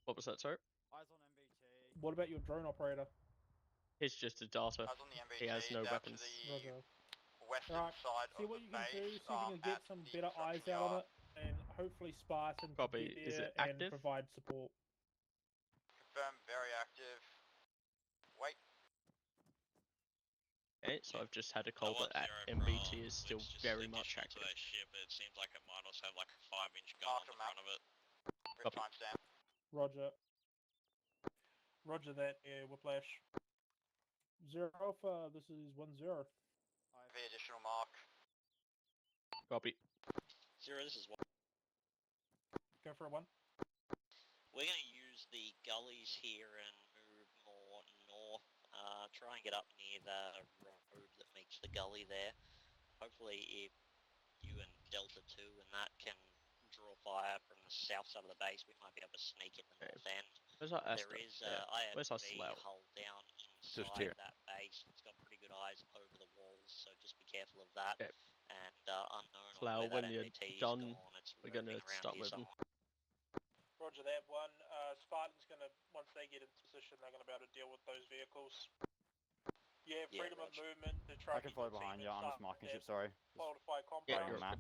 Speaker 3: What was that, sir?
Speaker 6: Eyes on MBT.
Speaker 2: What about your drone operator?
Speaker 3: He's just a data.
Speaker 9: Eyes on the MBT.
Speaker 3: He has no
Speaker 9: out
Speaker 3: weapons.
Speaker 9: To the
Speaker 2: Roger.
Speaker 9: western
Speaker 2: Alright,
Speaker 9: side
Speaker 2: see
Speaker 9: of
Speaker 2: what
Speaker 9: the
Speaker 2: you can
Speaker 9: base,
Speaker 2: do, see if you can get
Speaker 9: at
Speaker 2: some
Speaker 9: the
Speaker 2: better eyes
Speaker 9: construction
Speaker 2: out on
Speaker 9: yard.
Speaker 2: it, and hopefully Spartan can
Speaker 3: Copy.
Speaker 2: get
Speaker 3: Is
Speaker 2: there
Speaker 3: it
Speaker 2: and
Speaker 3: active?
Speaker 2: provide support.
Speaker 9: Confirm, very active. Wait.
Speaker 3: Okay, so I've just had a call
Speaker 14: The
Speaker 3: that
Speaker 14: 1-0
Speaker 3: MBT
Speaker 14: from
Speaker 3: is still
Speaker 14: Wix, just
Speaker 3: very much
Speaker 14: additional to
Speaker 3: active.
Speaker 14: that ship, it seems like it might also have like a 5-inch gun
Speaker 9: Mark
Speaker 14: on the
Speaker 9: the map.
Speaker 14: front of it.
Speaker 9: With
Speaker 3: Copy.
Speaker 9: timestamp.
Speaker 2: Roger. Roger that, Whiplash. 0 Alpha, this is 1-0.
Speaker 9: The additional mark.
Speaker 3: Copy.
Speaker 15: 0, this is 1.
Speaker 2: Go for a 1.
Speaker 15: We're going to use the gullies here and move more north. Try and get up near the road that meets the gully there. Hopefully if you and Delta 2 and that can draw fire from the south side of the base, we might be able to sneak in the north end.
Speaker 3: Where's our
Speaker 15: There
Speaker 3: Asta?
Speaker 15: is
Speaker 3: Yeah. Where's our
Speaker 15: IFV
Speaker 3: Slough?
Speaker 15: hull down
Speaker 4: Just
Speaker 15: inside
Speaker 4: here.
Speaker 15: that base. It's got pretty good eyes over the walls, so just be careful of that.
Speaker 3: Okay.
Speaker 15: And unknown on
Speaker 3: Slough,
Speaker 15: where that
Speaker 3: when you're
Speaker 15: MBT is
Speaker 3: done,
Speaker 15: gone, it's
Speaker 3: we're gonna
Speaker 15: moving around
Speaker 3: start
Speaker 15: here
Speaker 3: moving.
Speaker 15: somewhere.
Speaker 11: Roger that one. Spartan's gonna, once they get into position, they're gonna be able to deal with those vehicles. Yeah,
Speaker 15: Yeah,
Speaker 11: freedom of
Speaker 15: Roger.
Speaker 11: movement. The
Speaker 6: I can follow behind you. I'm just marking ship. Sorry.
Speaker 11: Fortified
Speaker 3: Yeah,
Speaker 11: compound.
Speaker 6: On the map.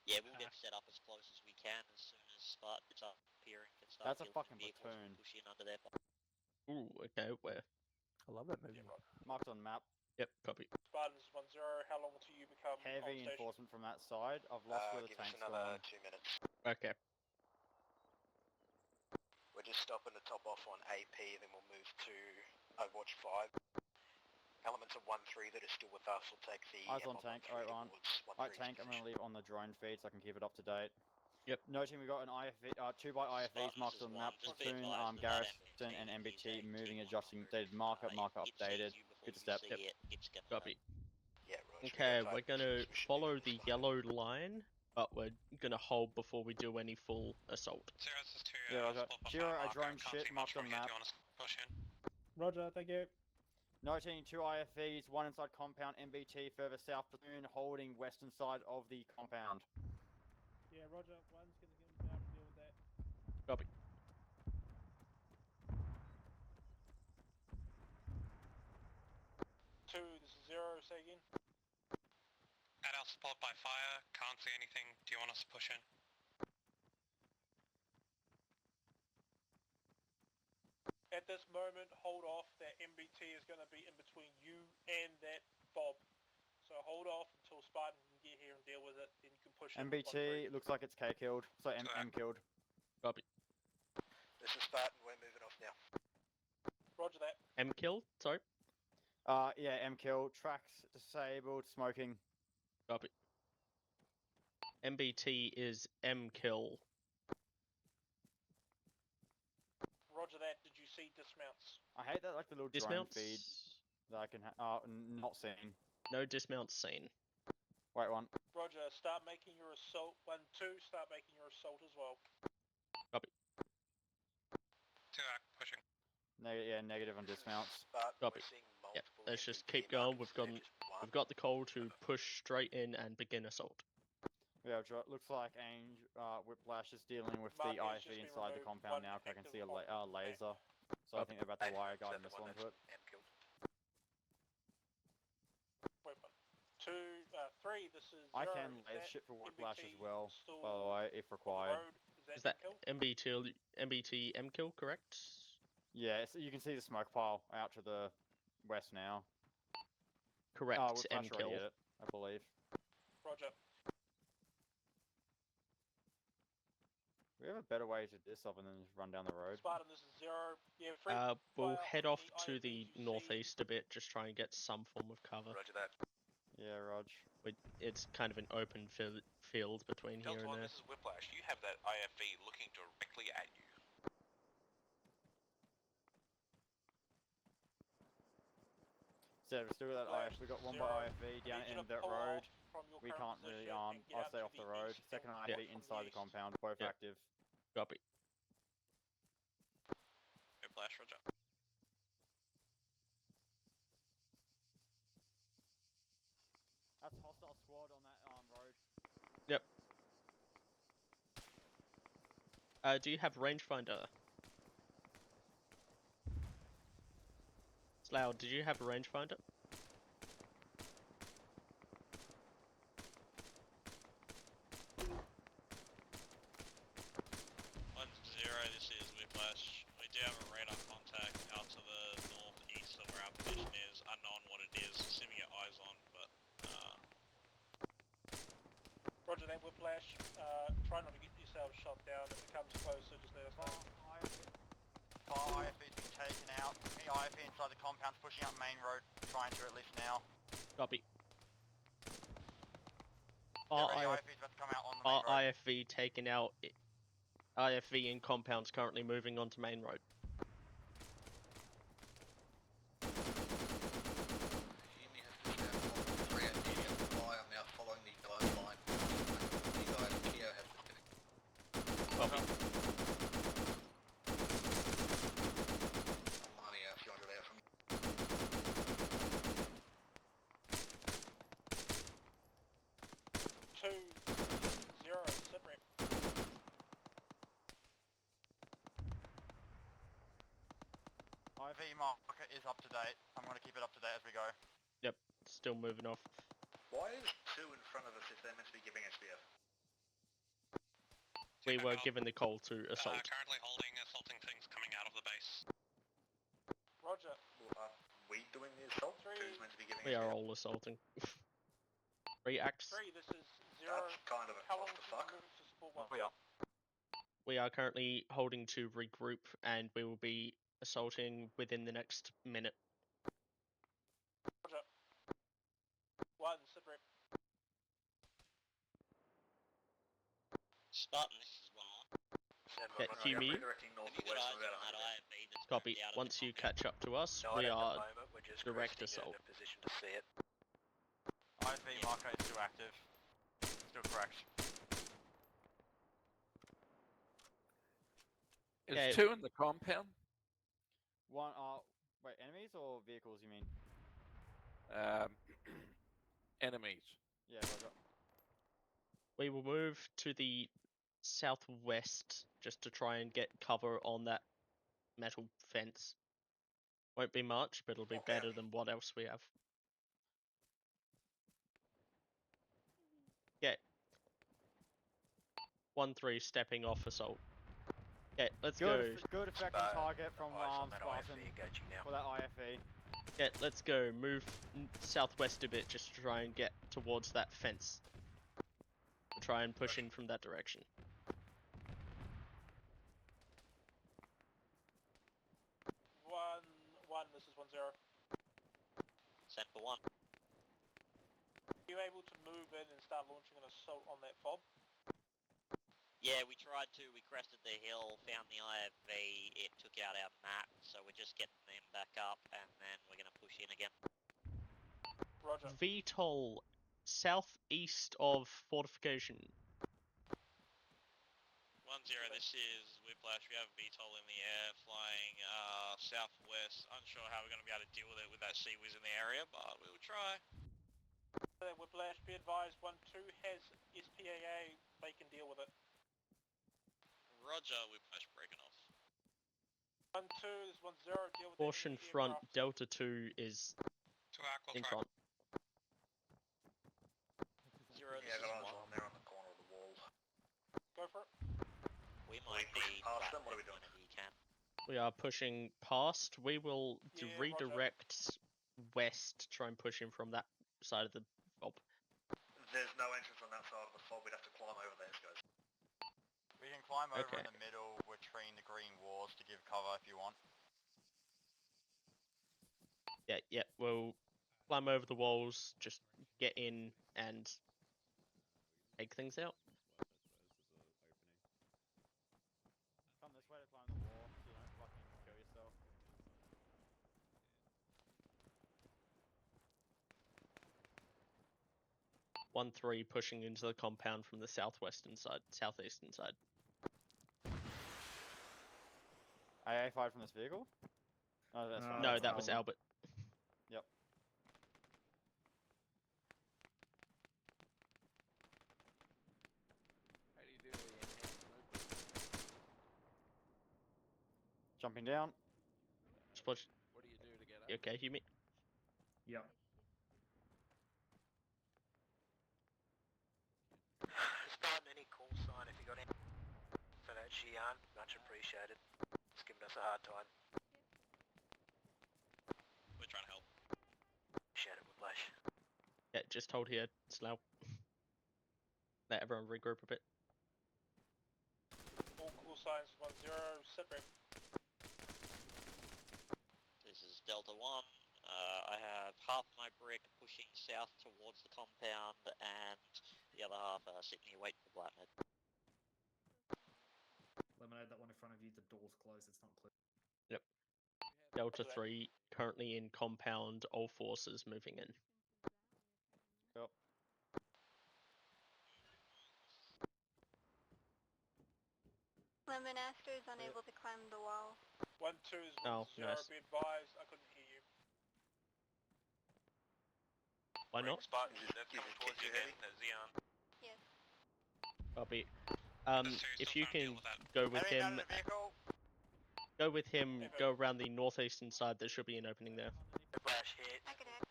Speaker 15: Yeah, we'll get set up as close as we can as soon as Spartan gets up here and can start
Speaker 6: That's a
Speaker 15: dealing
Speaker 6: fucking
Speaker 15: with vehicles and
Speaker 6: platoon.
Speaker 15: push in under their
Speaker 3: Ooh, okay, where?
Speaker 10: I love that movie.
Speaker 6: Marked on map.
Speaker 3: Yep, copy.
Speaker 11: Spartans 1-0. How long until you become
Speaker 6: Heavy
Speaker 11: on station?
Speaker 6: enforcement from that side. I've lost where the
Speaker 13: Give us
Speaker 6: tank's
Speaker 13: another
Speaker 6: gone.
Speaker 13: 2 minutes.
Speaker 3: Okay.
Speaker 13: We're just stopping to top off on AP, then we'll move to Overwatch 5. Elements of 1-3 that are still with us will take the
Speaker 6: Eyes on
Speaker 13: M1
Speaker 6: tank.
Speaker 13: 1-3
Speaker 6: Alright,
Speaker 13: towards 1-3's
Speaker 6: Alright, tank. I'm
Speaker 13: position.
Speaker 6: going to leave on the drone feed so I can keep it up to date.
Speaker 3: Yep.
Speaker 6: Noting we got an IFV, 2 by IFVs
Speaker 15: Spartans
Speaker 6: marked
Speaker 15: is
Speaker 6: on
Speaker 15: one.
Speaker 6: map.
Speaker 15: Just be
Speaker 6: Platoon,
Speaker 15: advised that
Speaker 6: Garrison, and
Speaker 15: MBT
Speaker 6: MBT
Speaker 15: is a
Speaker 6: moving,
Speaker 15: T100.
Speaker 6: adjusting, dated marker, marker
Speaker 15: It
Speaker 6: updated.
Speaker 15: sees you before
Speaker 6: Good
Speaker 15: you
Speaker 6: step.
Speaker 15: see it. It's gonna
Speaker 3: Copy.
Speaker 13: Yeah, Roger.
Speaker 3: Okay,
Speaker 13: We got
Speaker 3: we're
Speaker 13: 5
Speaker 3: gonna
Speaker 13: missions. We should
Speaker 3: follow
Speaker 13: be
Speaker 3: the
Speaker 13: fine.
Speaker 3: yellow line, but we're gonna hold before we do any full assault.
Speaker 14: 0, this is 2,
Speaker 6: Yeah, Roger.
Speaker 14: spot by
Speaker 6: Shiro,
Speaker 14: fire
Speaker 6: a
Speaker 14: marker.
Speaker 6: drone
Speaker 14: Can't
Speaker 6: ship
Speaker 14: see much
Speaker 6: marked
Speaker 14: from
Speaker 6: on
Speaker 14: here. Do
Speaker 6: map.
Speaker 14: you want us to push in?
Speaker 2: Roger, thank you.
Speaker 6: Noting 2 IFVs, 1 inside compound, MBT further south, platoon holding western side of the compound.
Speaker 2: Yeah, Roger. One's gonna get him down to deal with that.
Speaker 3: Copy.
Speaker 11: Two, this is 0. Say again.
Speaker 14: At our support by fire. Can't see anything. Do you want us to push in?
Speaker 11: At this moment, hold off. That MBT is going to be in between you and that fob. So hold off until Spartan can get here and deal with it. Then you can push in with 1-3.
Speaker 6: MBT looks like it's K killed. So M killed.
Speaker 3: Copy.
Speaker 13: This is Spartan. We're moving off now.
Speaker 11: Roger that.
Speaker 3: M kill? Sorry.
Speaker 6: Yeah, M kill. Tracks disabled. Smoking.
Speaker 3: Copy. MBT is M kill.
Speaker 11: Roger that. Did you see dismounts?
Speaker 6: I hate that, like the little drone
Speaker 3: Dismounts?
Speaker 6: feed that I can not seen.
Speaker 3: No dismounts seen.
Speaker 6: Wait, one.
Speaker 11: Roger. Start making your assault. 1-2. Start making your assault as well.
Speaker 3: Copy.
Speaker 14: 2, pushing.
Speaker 6: Yeah, negative on dismounts.
Speaker 3: Copy. Yeah, let's just keep going. We've got the call to push straight in and begin assault.
Speaker 6: Yeah, looks like Whiplash is dealing with the
Speaker 11: Mark has
Speaker 6: IFV
Speaker 11: just been
Speaker 6: inside the
Speaker 11: removed.
Speaker 6: compound
Speaker 11: One
Speaker 6: now, 'cause I can see a
Speaker 11: effective on
Speaker 6: laser. So I think they're about to wire guide this one to it.
Speaker 11: Wait, 1, 2, 3. This is 0.
Speaker 6: I can
Speaker 11: Is
Speaker 6: laser
Speaker 11: that
Speaker 6: ship for Whiplash as
Speaker 11: MBT
Speaker 6: well,
Speaker 11: still
Speaker 6: by the way, if
Speaker 11: on the
Speaker 6: required.
Speaker 11: road?
Speaker 3: Is that
Speaker 11: kill?
Speaker 3: MBT M kill, correct?
Speaker 6: Yeah, so you can see the smoke pile out to the west now.
Speaker 3: Correct,
Speaker 6: Whiplash
Speaker 3: M
Speaker 6: already
Speaker 3: kill.
Speaker 6: hit it, I believe.
Speaker 11: Roger.
Speaker 6: We have a better way to do this other than just run down the road.
Speaker 11: Spartan, this is 0. Yeah,
Speaker 3: We'll
Speaker 11: fire
Speaker 3: head
Speaker 11: on
Speaker 3: off
Speaker 11: the
Speaker 3: to
Speaker 11: IFVs
Speaker 3: the
Speaker 11: you see.
Speaker 3: northeast a bit, just try and get some form of cover.
Speaker 13: Roger that.
Speaker 6: Yeah, Rog.
Speaker 3: It's kind of an open field between here
Speaker 17: Delta
Speaker 3: and
Speaker 17: 1,
Speaker 3: there.
Speaker 17: this is Whiplash. You have that IFV looking directly at you.
Speaker 6: So we've still got that IF. We got one by IFV down in that road. We can't really. I'll stay off the road. Second IFV inside the compound, both active.
Speaker 3: Copy.
Speaker 14: Whiplash, roger.
Speaker 3: Do you have rangefinder? Slough, did you have a rangefinder?
Speaker 14: 1-0, this is Whiplash. We do have a radar contact out to the northeast of where our position is. Unknown what it is, assuming your eyes on, but
Speaker 11: Roger that, Whiplash. Try not to get yourselves shot down. If it comes closer, just let us know.
Speaker 9: Fire IFV's been taken out. The IFV inside the compound's pushing up main road, trying to at least now.
Speaker 3: Copy.
Speaker 9: IFV's about to come out on the main road.
Speaker 3: IFV taken out. IFV in compounds currently moving onto main road. Copy.
Speaker 9: IV marker is up to date. I'm going to keep it up to date as we go.
Speaker 3: Yep, still moving off.
Speaker 16: Why is 2 in front of us if they're meant to be giving SBF?
Speaker 3: We were given the call to assault.
Speaker 17: Currently holding assaulting things coming out of the base.
Speaker 11: Roger.
Speaker 16: Are we doing the assault? 2's meant to be giving
Speaker 3: We
Speaker 16: SBF.
Speaker 3: are all assaulting. Reacts.
Speaker 11: 3, this is 0.
Speaker 16: That's kind of a
Speaker 11: How long
Speaker 16: clusterfuck.
Speaker 11: to support 1?
Speaker 6: We are.
Speaker 3: We are currently holding to regroup, and we will be assaulting within the next minute.
Speaker 11: Roger. 1, sit rep.
Speaker 15: Spartan, this is 1.
Speaker 3: Yeah, Kiwi. Copy. Once you catch up to us, we are direct assault.
Speaker 9: IV marker is still active. Still correct.
Speaker 18: Is
Speaker 3: Okay.
Speaker 18: 2 in the compound?
Speaker 6: One, wait, enemies or vehicles, you mean?
Speaker 18: Enemies.
Speaker 6: Yeah, Roger.
Speaker 3: We will move to the southwest just to try and get cover on that metal fence. Won't be much, but it'll be better than what else we have. Yeah. 1-3 stepping off assault. Yeah, let's go.
Speaker 6: Good effect on target from Spartan for that IFE.
Speaker 3: Yeah, let's go. Move southwest a bit just to try and get towards that fence. We'll try and push in from that direction.
Speaker 11: One, this is 1-0.
Speaker 15: Set for 1.
Speaker 11: Are you able to move in and start launching an assault on that fob?
Speaker 15: Yeah, we tried to. We crested the hill, found the IFV. It took out our map, so we're just getting them back up, and then we're going to push in again.
Speaker 11: Roger.
Speaker 3: VTOL, southeast of fortification.
Speaker 14: 1-0, this is Whiplash. We have VTOL in the air flying southwest. Unsure how we're going to be able to deal with it with that Sea-Wiz in the area, but we will try.
Speaker 11: Whiplash, be advised, 1-2 has SPAA, they can deal with it.
Speaker 14: Roger, Whiplash breaking off.
Speaker 11: 1-2, this 1-0, deal with
Speaker 3: Caution
Speaker 11: enemy
Speaker 3: front,
Speaker 11: aircraft.
Speaker 3: Delta 2 is
Speaker 17: To Aqua
Speaker 3: in
Speaker 17: Track.
Speaker 3: front.
Speaker 15: 0, this
Speaker 16: Yeah,
Speaker 15: is
Speaker 16: got
Speaker 15: 1.
Speaker 16: eyes on there on the corner of the wall.
Speaker 11: Go for it.
Speaker 15: We might
Speaker 16: pushing
Speaker 15: need
Speaker 16: past them?
Speaker 15: that
Speaker 16: What are we doing?
Speaker 15: whenever you can.
Speaker 3: We are pushing past. We will
Speaker 11: Yeah,
Speaker 3: redirect west to try and push in from that side of the fob.
Speaker 16: There's no entrance on that side of the fob. We'd have to climb over there, guys.
Speaker 9: We can climb over
Speaker 3: Okay.
Speaker 9: in the middle between the green walls to give cover if you want.
Speaker 3: Yeah, we'll climb over the walls, just get in and take things out.
Speaker 6: Come this way to climb the wall, so you don't fucking kill yourself.
Speaker 3: One 3 pushing into the compound from the southwestern side, southeastern side.
Speaker 6: AA fired from this vehicle? Oh, that's fine.
Speaker 3: No,
Speaker 6: That's
Speaker 3: that was Albert.
Speaker 6: Yep.
Speaker 18: How do you do the enhanced movement?
Speaker 6: Jumping down.
Speaker 3: What
Speaker 18: do you do to get
Speaker 3: You okay, Humi?
Speaker 12: Yep.
Speaker 13: Spartan, any call sign if you got any for that Xi'an, much appreciated. It's giving us a hard time.
Speaker 14: We're trying to help.
Speaker 13: Appreciate it, Whiplash.
Speaker 3: Yeah, just hold here, Slough. Let everyone regroup a bit.
Speaker 11: All call signs 1-0, sit rep.
Speaker 15: This is Delta 1. I have half my brick pushing south towards the compound and the other half sitting here waiting for Blackhead.
Speaker 12: Lemonade, that one in front of you, the door's closed, it's not clear.
Speaker 3: Yep. Delta 3 currently in compound, all forces moving in.
Speaker 6: Yep.
Speaker 19: Lemon Aster is unable to climb the wall.
Speaker 11: 1-2 is 1-0,
Speaker 3: Oh, nice.
Speaker 11: be advised, I couldn't hear you.
Speaker 3: Why not?
Speaker 17: Spartan, that's coming towards you again, Xeon.
Speaker 19: Yes.
Speaker 3: Copy. If you can go with him, go around the northeastern side, there should be an opening there.
Speaker 13: Flash hit.
Speaker 19: I could act.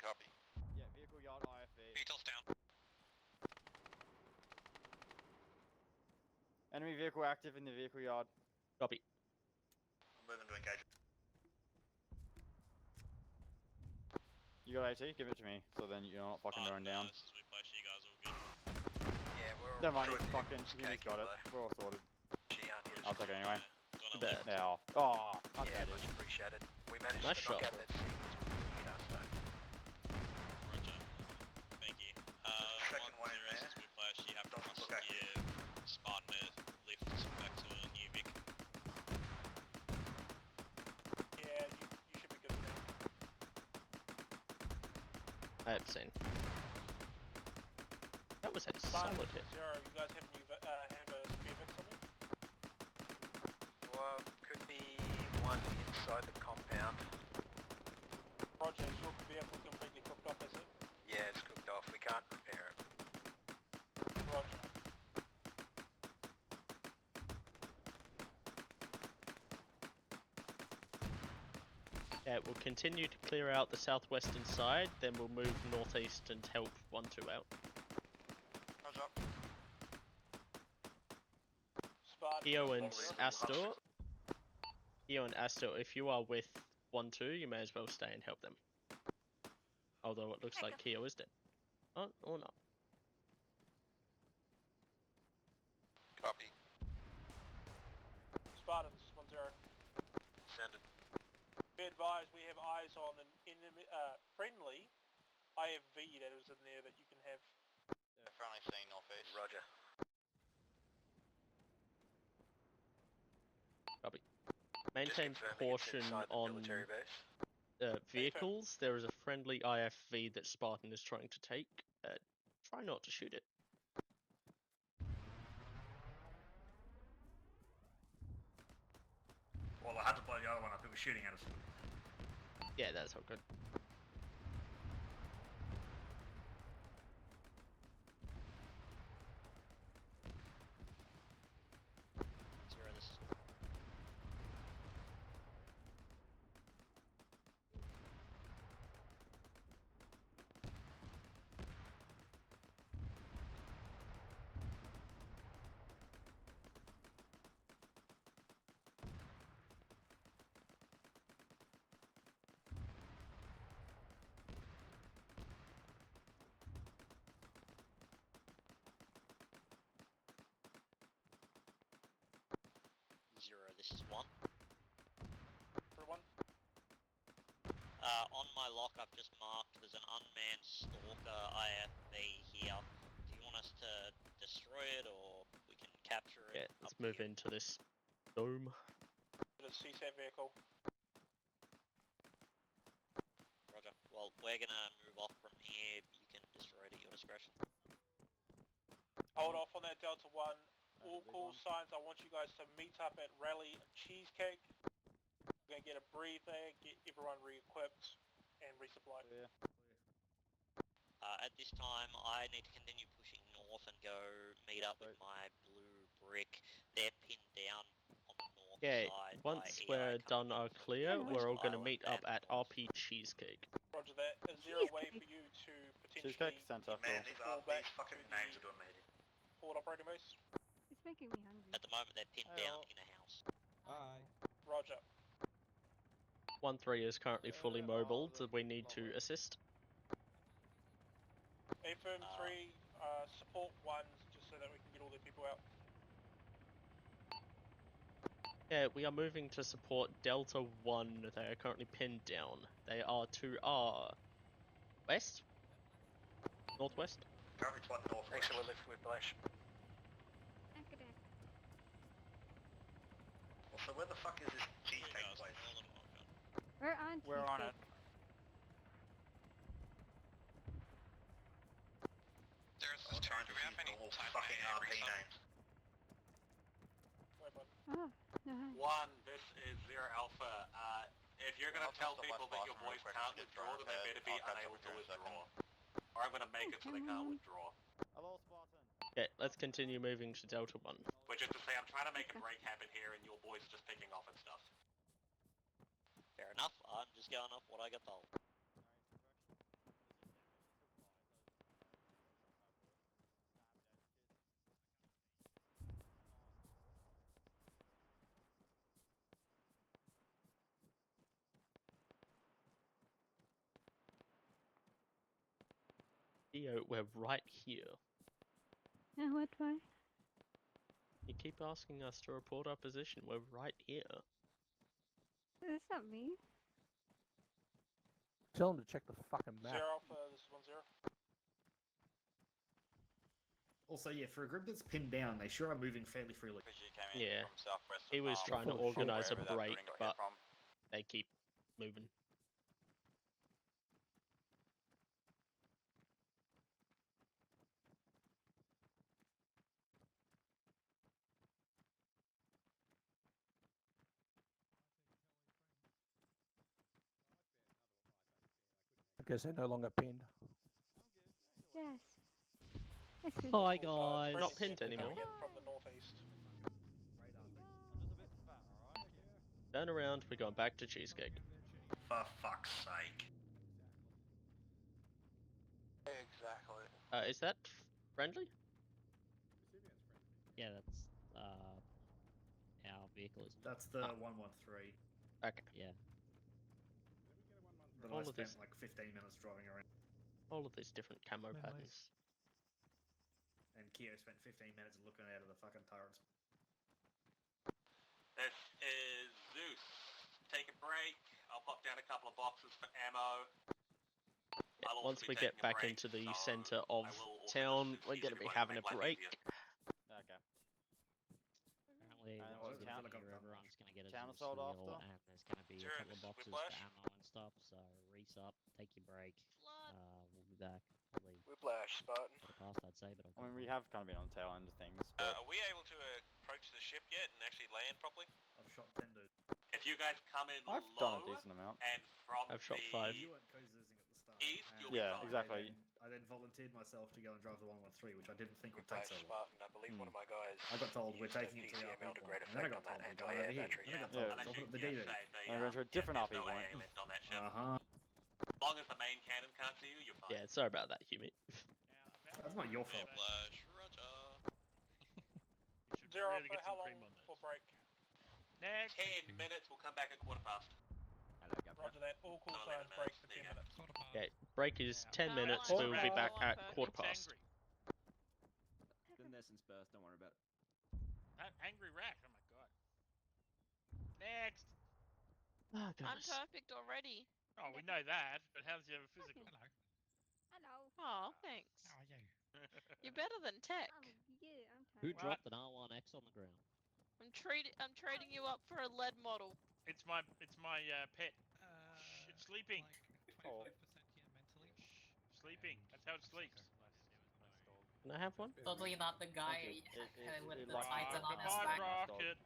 Speaker 17: Copy.
Speaker 6: Yeah, vehicle yard IFV.
Speaker 14: VTOL's down.
Speaker 6: Enemy vehicle active in the vehicle yard.
Speaker 3: Copy.
Speaker 16: I'm moving to engage.
Speaker 6: You got AT? Give it to me, so then you're not fucking going down.
Speaker 14: This is Whiplash, you guys all good.
Speaker 13: Yeah, we're all
Speaker 6: Never mind,
Speaker 13: good.
Speaker 6: fucking, he's got it. We're all sorted.
Speaker 13: Xi'an hit us.
Speaker 6: I'll take it anyway.
Speaker 3: Bad.
Speaker 6: Now. Oh, I'm
Speaker 13: Yeah,
Speaker 6: dead.
Speaker 13: much appreciated. We managed
Speaker 3: Nice
Speaker 13: to knock
Speaker 3: shot.
Speaker 13: out that sequence with us, though.
Speaker 14: Roger. Thank you.
Speaker 16: Second one in
Speaker 14: 1-0
Speaker 16: there.
Speaker 14: is Whiplash, you have to
Speaker 16: Doesn't
Speaker 14: cross
Speaker 16: look active.
Speaker 14: your Spartan lift back to New Vic.
Speaker 11: Yeah, you should be good now.
Speaker 3: I have seen. That was a
Speaker 11: Spartan
Speaker 3: solid hit.
Speaker 11: 0, you guys have a spear mix on me?
Speaker 13: Well, could be one inside the compound.
Speaker 11: Roger, is your vehicle completely cooked off, is it?
Speaker 13: Yeah, it's cooked off. We can't repair it.
Speaker 11: Roger.
Speaker 3: Yeah, we'll continue to clear out the southwestern side, then we'll move northeast and help 1-2 out.
Speaker 11: Spartan,
Speaker 3: Keo and
Speaker 11: 1-0.
Speaker 3: Astor. Keo and Astor, if you are with 1-2, you may as well stay and help them. Although it looks like Keo is dead. Oh, or not.
Speaker 17: Copy.
Speaker 11: Spartans, 1-0.
Speaker 13: Send it.
Speaker 11: Be advised, we have eyes on an enemy, friendly IFV that is in there that you can have.
Speaker 15: Yeah, friendly seeing northeast.
Speaker 13: Roger.
Speaker 3: Copy. Maintain
Speaker 13: Just confirming it's
Speaker 3: caution
Speaker 13: inside the
Speaker 3: on
Speaker 13: military base.
Speaker 3: vehicles. There is a friendly IFV that Spartan is trying to take. Try not to shoot it.
Speaker 16: Well, I had to blow the other one up. It was shooting at us.
Speaker 3: Yeah, that's all good.
Speaker 15: Zero, this is zero, this is 1.
Speaker 11: For one.
Speaker 15: On my lock, I've just marked there's an unmanned stalker IFV here. Do you want us to destroy it or we can capture it?
Speaker 3: Yeah, let's move into this dome.
Speaker 11: The CSAT vehicle.
Speaker 15: Roger. Well, we're gonna move off from here. You can destroy it at your discretion.
Speaker 11: Hold off on that Delta 1. All call signs, I want you guys to meet up at Rally Cheesecake. We're going to get a breather, get everyone re-equipped, and resupplied.
Speaker 15: At this time, I need to continue pushing north and go meet up with my blue brick. They're pinned down on the north
Speaker 3: Okay,
Speaker 15: side.
Speaker 3: once
Speaker 15: like,
Speaker 3: we're done our clear,
Speaker 8: Hello.
Speaker 3: we're all going to
Speaker 15: Island
Speaker 3: meet up
Speaker 15: and
Speaker 3: at RP Cheesecake.
Speaker 11: Roger that. Is there a way for you to potentially
Speaker 6: Cheesecake Centre.
Speaker 16: Man,
Speaker 11: fall
Speaker 16: these
Speaker 11: back
Speaker 16: fucking
Speaker 11: to
Speaker 16: names
Speaker 11: the
Speaker 16: are doing me.
Speaker 11: forward operating base?
Speaker 8: It's making me hungry.
Speaker 15: At the moment, they're pinned down in a house.
Speaker 11: Roger.
Speaker 3: 1-3 is currently fully mobile. Do we need to assist?
Speaker 11: Affirm 3, support 1, just so that we can get all the people out.
Speaker 3: Yeah, we are moving to support Delta 1. They are currently pinned down. They are to our west? Northwest?
Speaker 16: Currently to one northwest.
Speaker 13: Excellent lift with Blash.
Speaker 8: Academic.
Speaker 16: So where the fuck is this cheesecake place?
Speaker 8: We're on
Speaker 6: We're on it.
Speaker 17: There's this turn. Do we have any type
Speaker 16: fucking
Speaker 17: A
Speaker 16: RP
Speaker 17: result?
Speaker 16: names?
Speaker 8: Oh, no.
Speaker 20: One, this is Zero Alpha. If you're gonna tell people that your boys can't withdraw, then they better be unable to withdraw. Or I'm gonna make it so they can't withdraw.
Speaker 6: Hello, Spartan.
Speaker 3: Okay, let's continue moving to Delta 1.
Speaker 20: Which is to say, I'm trying to make a break happen here, and your boys are just picking off and stuff.
Speaker 15: Fair enough. I'm just going off what I got told.
Speaker 3: Theo, we're right here.
Speaker 8: What way?
Speaker 3: You keep asking us to report our position. We're right here.
Speaker 8: That's not me.
Speaker 10: Tell him to check the fucking map.
Speaker 11: 0 Alpha, this is 1-0.
Speaker 12: Also, yeah, for a group that's pinned down, they sure are moving fairly freely.
Speaker 3: Yeah, he was trying to
Speaker 10: full of shit.
Speaker 3: organise a
Speaker 9: Wherever that
Speaker 3: break,
Speaker 9: building got hit
Speaker 3: but
Speaker 9: from.
Speaker 3: they keep moving.
Speaker 10: I guess they're no longer pinned.
Speaker 8: Yes. Yes, we
Speaker 7: Hi
Speaker 8: did.
Speaker 7: guys.
Speaker 3: Not pinned anymore.
Speaker 11: From the northeast.
Speaker 3: Turn around, we're going back to Cheesecake.
Speaker 16: For fuck's sake.
Speaker 13: Exactly.
Speaker 3: Is that friendly?
Speaker 7: Yeah, that's our vehicle is.
Speaker 12: That's the 113.
Speaker 3: Okay.
Speaker 7: Yeah.
Speaker 12: But
Speaker 3: All
Speaker 12: I
Speaker 3: of
Speaker 12: spent
Speaker 3: this-
Speaker 12: like 15 minutes driving around.
Speaker 3: All of these different camo patterns.
Speaker 12: And Keo spent 15 minutes looking out of the fucking turrets.
Speaker 20: This is Zeus. Take a break. I'll pop down a couple of boxes for ammo.
Speaker 3: Yeah,
Speaker 20: I'll also
Speaker 3: once
Speaker 20: be
Speaker 3: we get
Speaker 20: taking a
Speaker 3: back
Speaker 20: break,
Speaker 3: into the
Speaker 20: so
Speaker 3: centre of
Speaker 20: I will also
Speaker 3: town,
Speaker 20: just
Speaker 3: we're
Speaker 20: use
Speaker 3: going to be
Speaker 20: everybody
Speaker 3: having a
Speaker 20: make life
Speaker 3: break.
Speaker 20: easier.
Speaker 6: Okay.
Speaker 7: Apparently,
Speaker 6: And
Speaker 7: once
Speaker 6: town-
Speaker 7: we figure everyone's going to get a
Speaker 6: town
Speaker 7: Zeus
Speaker 6: assault
Speaker 7: wheel,
Speaker 6: after?
Speaker 7: and there's going to be a
Speaker 20: Sure,
Speaker 7: couple of
Speaker 20: this is
Speaker 7: boxes for
Speaker 20: Whiplash.
Speaker 7: ammo and stuff. So reese up, take your break. We'll be back probably
Speaker 13: Whiplash, Spartan.
Speaker 7: quarter past, I'd say, but
Speaker 6: I mean, we have kind of been on the tail end of things, but
Speaker 20: Are we able to approach the ship yet and actually land properly?
Speaker 12: I've shot 10 dudes.
Speaker 20: If you guys come in
Speaker 6: I've
Speaker 20: low
Speaker 6: done a decent amount.
Speaker 20: and from
Speaker 3: I've shot
Speaker 20: the
Speaker 3: 5.
Speaker 12: You weren't co-zoozing at the start.
Speaker 20: east,
Speaker 12: and
Speaker 20: you'll be
Speaker 6: Yeah,
Speaker 20: fine.
Speaker 6: exactly.
Speaker 12: I then volunteered myself to go and drive the 113, which I didn't think would take
Speaker 13: Whiplash,
Speaker 12: so long.
Speaker 13: Spartan. I believe one of my guys.
Speaker 12: I got told we're
Speaker 13: used a
Speaker 12: taking it to the RP
Speaker 13: PCML to
Speaker 12: point,
Speaker 13: great
Speaker 12: and then I
Speaker 13: effect
Speaker 12: got
Speaker 13: on
Speaker 12: told
Speaker 13: that
Speaker 12: we're going over
Speaker 13: anti-air
Speaker 12: here,
Speaker 13: battery.
Speaker 12: and then I got
Speaker 6: Yeah.
Speaker 12: told
Speaker 20: Unless
Speaker 12: we're
Speaker 20: you,
Speaker 12: over the
Speaker 20: yeah,
Speaker 12: DD.
Speaker 20: say they,
Speaker 6: I'm going to a different
Speaker 20: there's
Speaker 6: RP
Speaker 20: no
Speaker 6: point.
Speaker 20: AA left on that ship.
Speaker 12: Uh-huh.
Speaker 20: As long as the main cannon can't see you, you're fine.
Speaker 3: Yeah, sorry about that, Humi.
Speaker 12: That's not your fault.
Speaker 14: Whiplash, roger.
Speaker 11: 0 Alpha, how long for break?
Speaker 14: Next.
Speaker 20: 10 minutes, we'll come back at quarter past.
Speaker 11: Roger that. All call
Speaker 20: No,
Speaker 11: signs
Speaker 20: 11
Speaker 11: break for
Speaker 20: minutes.
Speaker 11: 10 minutes.
Speaker 3: Okay, break is 10
Speaker 14: No,
Speaker 3: minutes,
Speaker 14: no,
Speaker 3: we will be
Speaker 14: no,
Speaker 3: back
Speaker 14: no,
Speaker 3: at
Speaker 14: no,
Speaker 3: quarter
Speaker 14: it's
Speaker 3: past.
Speaker 14: angry.
Speaker 13: Been there since birth, don't worry about it.
Speaker 14: Angry rat, oh my god. Next.
Speaker 3: Oh,
Speaker 19: I'm
Speaker 3: goodness.
Speaker 19: perfect already.
Speaker 14: Oh, we know that, but how's your physical?
Speaker 8: Hello. Hello.
Speaker 19: Oh, thanks.
Speaker 14: How are you?
Speaker 19: You're better than Tech.
Speaker 8: Oh, yeah, I'm
Speaker 7: Who
Speaker 8: tired.
Speaker 7: dropped an R1X on the ground?
Speaker 19: I'm trading you up for a lead model.
Speaker 14: It's my pet. Shh, it's sleeping.
Speaker 6: Oh.
Speaker 14: Sleeping. That's how it sleeps.
Speaker 3: Can I have one?
Speaker 5: Totally not the guy with
Speaker 6: it
Speaker 5: the
Speaker 6: likes
Speaker 5: Titan
Speaker 6: to
Speaker 5: on his
Speaker 14: Goodbye,
Speaker 5: back.
Speaker 14: Rocket.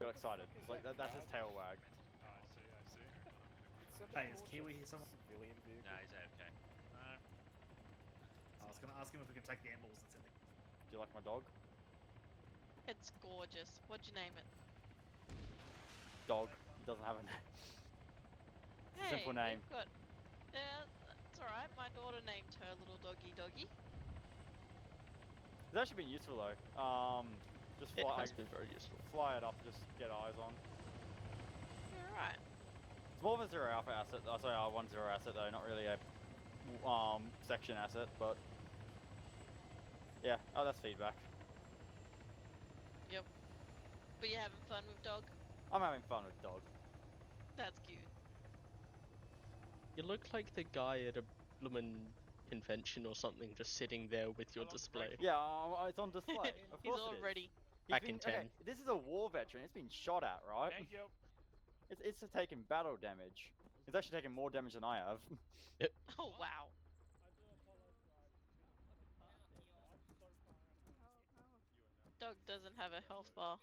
Speaker 6: Feel excited. It's like that's his tail wag.
Speaker 14: Oh, I see.
Speaker 12: Hey, is Kiwi here somewhere?
Speaker 14: No, he's okay.
Speaker 12: I was going to ask him if we can take the ambulance that's in there.
Speaker 6: Do you like my dog?
Speaker 19: It's gorgeous. What'd you name it?
Speaker 6: Dog. He doesn't have a name. It's a simple name.
Speaker 21: We've got... Yeah, that's alright. My daughter named her little doggy Doggy.
Speaker 6: It's actually been useful though. Just
Speaker 3: It
Speaker 6: fly.
Speaker 3: has been very useful.
Speaker 6: Fly it up, just get eyes on.
Speaker 21: You're right.
Speaker 6: It's more of a 0 alpha asset. Oh, sorry, 1-0 asset though, not really a section asset, but yeah. Oh, that's feedback.
Speaker 21: Yep. But you're having fun with dog?
Speaker 6: I'm having fun with dog.
Speaker 21: That's cute.
Speaker 3: You look like the guy at a bloomin' convention or something, just sitting there with your display.
Speaker 6: Yeah, it's on display. Of
Speaker 21: He's
Speaker 6: course
Speaker 21: all
Speaker 6: it is.
Speaker 21: ready.
Speaker 3: Back in 10.
Speaker 6: Okay, this is a war veteran. It's been shot at, right?
Speaker 2: Thank you.
Speaker 6: It's taking battle damage. It's actually taking more damage than I have.
Speaker 3: Yep.
Speaker 21: Oh, wow. Dog doesn't have a health bar.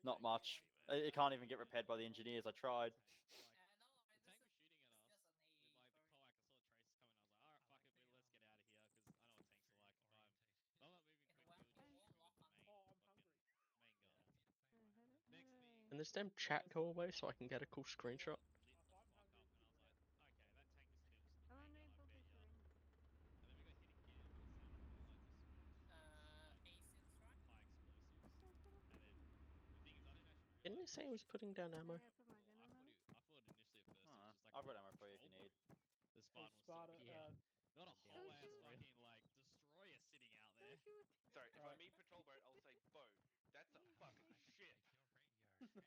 Speaker 6: Not much. It can't even get repaired by the engineers. I tried.
Speaker 3: Can this damn chat go away so I can get a cool screenshot? Didn't he say he was putting down ammo?
Speaker 6: I've got ammo for you if you need.
Speaker 2: The Sparta,
Speaker 12: Not a whole ass fucking like destroyer sitting out there.
Speaker 17: Sorry, if I mean patrol boat, I'll say boat. That's a fucking shit.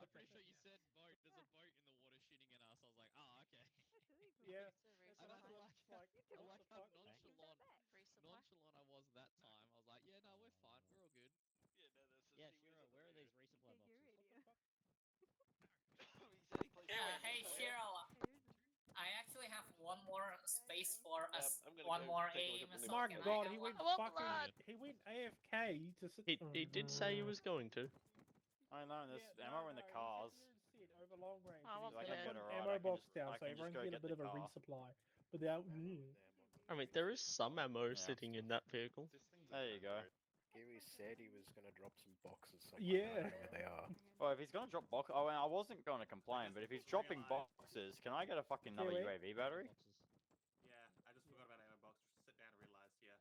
Speaker 12: I'm pretty sure you said boat. There's a boat in the water shooting at us. I was like, oh, okay.
Speaker 2: Yeah.
Speaker 12: And I like how nonchalant I was that time. I was like, yeah, no, we're fine. We're all good.
Speaker 17: Yeah, no, that's
Speaker 7: Yeah, sure. Where are these resupply boxes?
Speaker 5: Hey Cheryl, I actually have one more space for us.
Speaker 17: I'm gonna
Speaker 5: One
Speaker 17: go
Speaker 5: more
Speaker 17: take a look
Speaker 5: aim.
Speaker 17: at
Speaker 5: So
Speaker 2: My
Speaker 5: can I
Speaker 2: God,
Speaker 5: have
Speaker 2: he
Speaker 5: one?
Speaker 2: went fucking. He went AFK to sit.
Speaker 3: He did say he was going to.
Speaker 6: I know, there's ammo in the cars.
Speaker 2: Over long range.
Speaker 21: I want
Speaker 6: I
Speaker 2: He's
Speaker 6: can
Speaker 2: put
Speaker 6: get
Speaker 2: an
Speaker 6: a ride,
Speaker 2: ammo
Speaker 6: I can
Speaker 2: box
Speaker 6: just-
Speaker 2: down
Speaker 6: I
Speaker 2: so
Speaker 6: can just
Speaker 2: everyone
Speaker 6: go
Speaker 2: can get a
Speaker 6: get
Speaker 2: bit
Speaker 6: the
Speaker 2: of a
Speaker 6: car.
Speaker 2: resupply. Without.
Speaker 3: I mean, there is some ammo sitting in that vehicle.
Speaker 6: There you go.
Speaker 13: Kiwi said he was going to drop some boxes somewhere.
Speaker 2: Yeah.
Speaker 13: I don't know where they are.
Speaker 6: Well, if he's gonna drop box, I mean, I wasn't going to complain, but if he's dropping boxes, can I get a fucking another
Speaker 2: Kiwi?
Speaker 6: UAV battery?
Speaker 1: Yeah, I just forgot about ammo box. Just sit down and realized, yeah.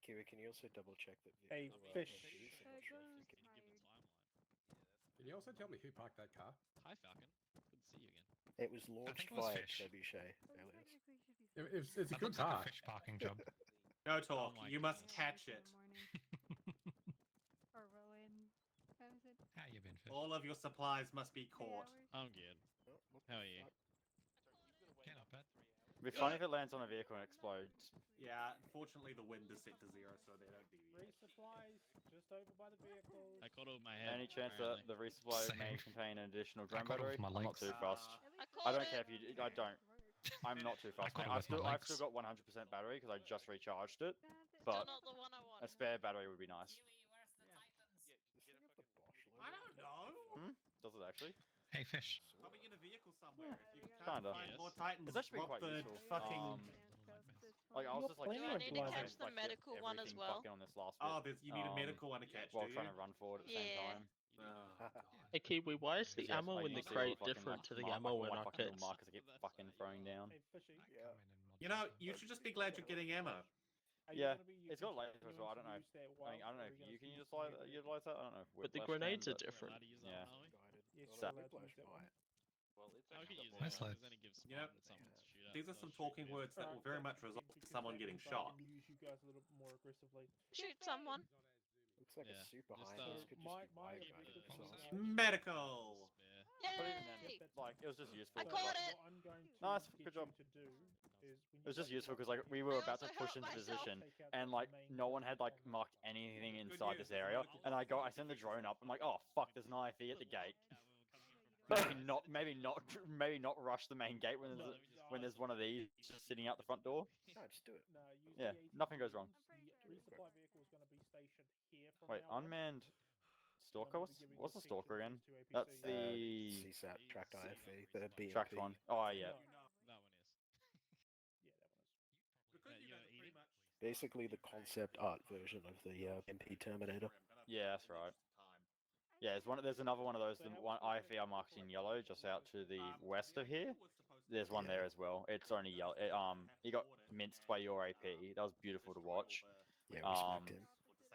Speaker 13: Kiwi, can you also double check that
Speaker 2: Hey,
Speaker 13: vehicle,
Speaker 2: fish.
Speaker 13: is I'm not sure if we can-
Speaker 4: Can you also tell me who parked that car?
Speaker 12: Hi, Falcon. Good to see you again.
Speaker 13: It was launched
Speaker 12: it was
Speaker 13: by
Speaker 12: fish.
Speaker 13: Trebuchet, alias.
Speaker 4: It's a good
Speaker 22: Like
Speaker 4: car.
Speaker 22: a fish parking job.
Speaker 1: No talk.
Speaker 12: my
Speaker 1: You must
Speaker 12: goodness.
Speaker 1: catch it.
Speaker 8: Or Rowan. How is it?
Speaker 22: How you been, fish?
Speaker 1: All of your supplies must be
Speaker 8: 3
Speaker 1: caught.
Speaker 8: hours?
Speaker 12: I'm good. How are you?
Speaker 22: Yeah, not bad.
Speaker 6: It'd be funny if it lands on a vehicle and explodes.
Speaker 1: Yeah, fortunately the wind is set to 0, so they don't deviate.
Speaker 2: Resupplies just over by the vehicle.
Speaker 12: I caught all my head.
Speaker 6: Any chance
Speaker 12: apparently.
Speaker 6: that the resupply may
Speaker 22: Same.
Speaker 6: contain an additional
Speaker 22: I
Speaker 6: drone
Speaker 22: got all
Speaker 6: battery?
Speaker 22: of my
Speaker 6: I'm not
Speaker 22: legs.
Speaker 6: too fussed.
Speaker 21: I
Speaker 6: I don't
Speaker 21: caught
Speaker 6: care
Speaker 21: it.
Speaker 6: if you. I don't. I'm not too fussed.
Speaker 22: caught
Speaker 6: mate.
Speaker 22: it with my
Speaker 6: I've still
Speaker 22: legs.
Speaker 6: got 100% battery because I just recharged it.
Speaker 21: Still
Speaker 6: But
Speaker 21: not the one I want.
Speaker 6: a spare battery would be nice.
Speaker 1: I don't know.
Speaker 6: Does it actually?
Speaker 22: Hey, fish.
Speaker 1: Probably in a vehicle somewhere. If you
Speaker 6: Kinda.
Speaker 1: can't find more Titans,
Speaker 6: It's actually been
Speaker 1: rob
Speaker 6: quite
Speaker 1: the
Speaker 6: useful.
Speaker 1: fucking...
Speaker 6: Like I was
Speaker 2: You're
Speaker 6: just like
Speaker 2: playing
Speaker 6: trying
Speaker 2: with
Speaker 6: to
Speaker 2: blood.
Speaker 6: like,
Speaker 21: Catch the
Speaker 6: like,
Speaker 21: medical one as
Speaker 6: everything
Speaker 21: well.
Speaker 6: fucking on this last bit.
Speaker 1: Oh, you need a medical one to catch,
Speaker 6: while
Speaker 1: do
Speaker 6: trying
Speaker 1: you?
Speaker 6: to run forward at the same
Speaker 21: Yeah.
Speaker 6: time.
Speaker 3: Hey Kiwi, why is the
Speaker 6: Yeah,
Speaker 3: ammo
Speaker 6: like,
Speaker 3: in the
Speaker 6: you see
Speaker 3: crate
Speaker 6: fucking,
Speaker 3: different
Speaker 6: like,
Speaker 3: to the
Speaker 6: mark-
Speaker 3: ammo in
Speaker 6: like,
Speaker 3: our
Speaker 6: fucking little
Speaker 3: kits?
Speaker 6: markers that get fucking thrown down.
Speaker 2: Hey, fishy.
Speaker 13: Yeah.
Speaker 1: You know, you should just be glad you're getting ammo.
Speaker 2: Are you
Speaker 6: Yeah,
Speaker 2: gonna be
Speaker 6: it's got
Speaker 2: using-
Speaker 6: laser as well. I don't know.
Speaker 2: use that
Speaker 6: I mean,
Speaker 2: wild,
Speaker 6: I don't know
Speaker 2: or are
Speaker 6: if
Speaker 2: gonna
Speaker 6: you can
Speaker 2: use
Speaker 6: utilize that. I don't know. if
Speaker 3: But the
Speaker 6: Whiplash
Speaker 3: grenades
Speaker 6: can,
Speaker 3: are
Speaker 6: but-
Speaker 3: different.
Speaker 6: Yeah.
Speaker 2: Yes,
Speaker 6: So-
Speaker 2: you're allowed to use that one.
Speaker 12: Well, I could use
Speaker 22: Nice
Speaker 12: it.
Speaker 22: lad.
Speaker 12: Because then it gives
Speaker 1: You know,
Speaker 12: Spartan something to shoot at.
Speaker 1: These are
Speaker 12: so
Speaker 1: some
Speaker 12: shoot
Speaker 1: talking
Speaker 12: me.
Speaker 1: words that will very much result in someone getting shot.
Speaker 2: Use you guys a little bit more aggressively.
Speaker 21: Shoot someone.
Speaker 13: Looks like
Speaker 12: Yeah,
Speaker 13: a super
Speaker 12: just,
Speaker 13: high. This
Speaker 12: uh,
Speaker 13: could
Speaker 2: my-
Speaker 13: just be
Speaker 2: my
Speaker 13: wide
Speaker 2: objective
Speaker 13: range
Speaker 2: is,
Speaker 13: missiles.
Speaker 1: Medical!
Speaker 12: Spare.
Speaker 6: But even then,
Speaker 21: Yay!
Speaker 6: like it was just useful.
Speaker 21: I
Speaker 6: but,
Speaker 21: caught
Speaker 6: like,
Speaker 21: it!
Speaker 2: What I'm going to
Speaker 6: Nice,
Speaker 2: get
Speaker 6: good job.
Speaker 2: you to do is when
Speaker 6: It was
Speaker 2: you
Speaker 6: just
Speaker 2: go
Speaker 6: useful
Speaker 2: to
Speaker 6: because like we were
Speaker 21: I
Speaker 6: about to
Speaker 21: also
Speaker 6: push
Speaker 21: hurt
Speaker 6: into
Speaker 21: myself.
Speaker 6: position
Speaker 2: take out
Speaker 6: and
Speaker 2: the
Speaker 6: like
Speaker 2: main
Speaker 6: no one had like
Speaker 2: on the-
Speaker 6: marked anything
Speaker 1: Good
Speaker 6: inside
Speaker 1: news,
Speaker 6: this
Speaker 1: there's
Speaker 6: area,
Speaker 1: another
Speaker 6: and I send the drone up. I'm like, oh fuck, there's an IFE at the gate. Maybe not rush the main gate when there's one of these just sitting out the front door.
Speaker 13: No, just do it.
Speaker 2: No, use
Speaker 6: Yeah,
Speaker 2: the
Speaker 6: nothing goes wrong.
Speaker 2: The resupply vehicle is going to be stationed here from
Speaker 6: Wait,
Speaker 2: now on.
Speaker 6: unmanned stalker.
Speaker 2: I'm gonna be
Speaker 6: What's
Speaker 2: giving
Speaker 6: the stalker
Speaker 2: sections
Speaker 6: again?
Speaker 2: to
Speaker 6: That's
Speaker 2: APCs.
Speaker 6: the
Speaker 13: CSAT tracked IFE, the BMP.
Speaker 6: tracked one. Oh yeah.
Speaker 12: That one is.
Speaker 2: Yeah, that one is.
Speaker 1: Because
Speaker 12: Yeah,
Speaker 1: you
Speaker 12: you
Speaker 1: guys
Speaker 12: gonna
Speaker 1: are
Speaker 12: eat
Speaker 1: pretty
Speaker 12: it?
Speaker 1: much
Speaker 15: Basically, the concept art version of the MP Terminator.
Speaker 6: Yeah, that's right. Yeah, there's another one of those. The one IFER marks in yellow, just out to the west of here. There's one there as well. It's only yellow. He got minced by your AP. That was beautiful to watch.
Speaker 15: Yeah, we smacked him.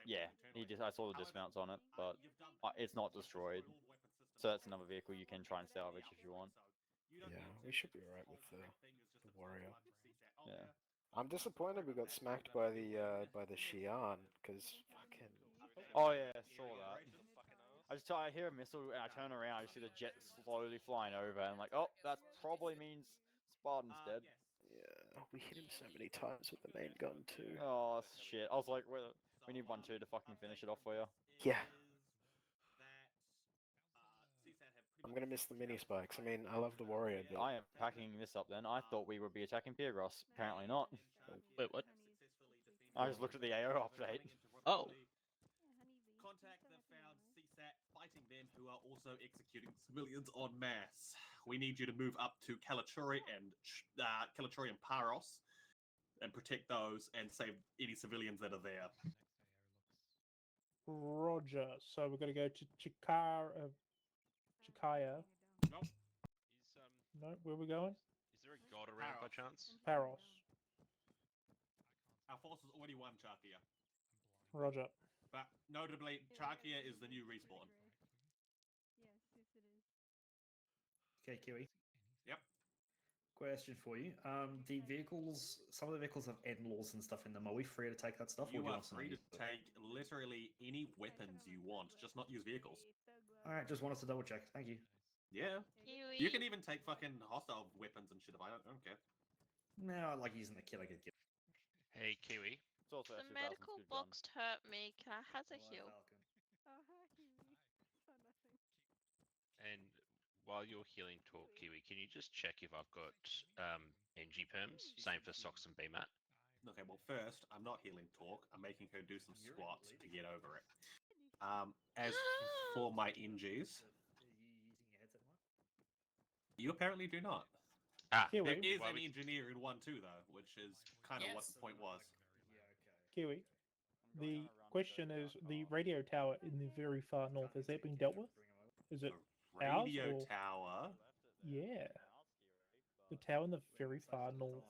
Speaker 6: Yeah, I saw the dismounts on it, but it's not destroyed. So that's another vehicle you can try and salvage if you want.
Speaker 15: Yeah, we should be alright with the warrior.
Speaker 6: Yeah.
Speaker 15: I'm disappointed we got smacked by the Xi'an, because fucking.
Speaker 6: Oh yeah, saw that. I hear a missile and I turn around. I see the jet slowly flying over, and I'm like, oh, that probably means Spartan's dead.
Speaker 15: Yeah, we hit him so many times with the main gun too.
Speaker 6: Oh shit! I was like, we need 1-2 to fucking finish it off for you.
Speaker 15: Yeah. I'm gonna miss the mini spikes. I mean, I love the warrior, but
Speaker 6: I am packing this up then. I thought we would be attacking Piergross. Apparently not.
Speaker 3: Wait, what?
Speaker 6: I just looked at the AO update.
Speaker 3: Oh.
Speaker 1: Contact the found CSAT fighting them who are also executing civilians en masse. We need you to move up to Kalachuri and Paros and protect those and save any civilians that are there.
Speaker 2: Roger. So we're going to go to Chikaya.
Speaker 1: Nope.
Speaker 2: No, where are we going?
Speaker 18: Is there a god around by chance?
Speaker 2: Paros.
Speaker 1: Our forces already won Charkia.
Speaker 2: Roger.
Speaker 1: But notably, Charkia is the new respawn.
Speaker 8: Yes, yes it is.
Speaker 12: Okay, Kiwi.
Speaker 1: Yep.
Speaker 12: Question for you. The vehicles, some of the vehicles have end laws and stuff in them. Are we free to take that stuff?
Speaker 1: You
Speaker 12: or do
Speaker 1: are
Speaker 12: want us
Speaker 1: free to
Speaker 12: use it?
Speaker 1: take literally any weapons you want, just not use vehicles.
Speaker 12: Alright, just want us to double check. Thank you.
Speaker 1: Yeah.
Speaker 21: Kiwi.
Speaker 1: You can even take fucking hostile weapons and shit if I don't care.
Speaker 12: No, I like using the kit I could get.
Speaker 18: Hey, Kiwi.
Speaker 6: It's also
Speaker 21: The
Speaker 6: actually
Speaker 21: medical
Speaker 6: Valken's good gun.
Speaker 21: box hurt me. Can I have a heal?
Speaker 8: Oh, hi, Kiwi. Saw nothing.
Speaker 18: And while you're healing talk, Kiwi, can you just check if I've got NG perms? Same for socks and BMAT.
Speaker 1: Okay, well first, I'm not healing talk. I'm making her do some squats to get over it. As for my NGs, you apparently do not. There is an engineer in 1-2 though, which is kind of what the point was.
Speaker 2: Kiwi. The question is the radio tower in the very far north. Has that been dealt with? Is it ours
Speaker 1: Radio
Speaker 2: or...
Speaker 1: tower?
Speaker 2: Yeah. The tower in the very far north.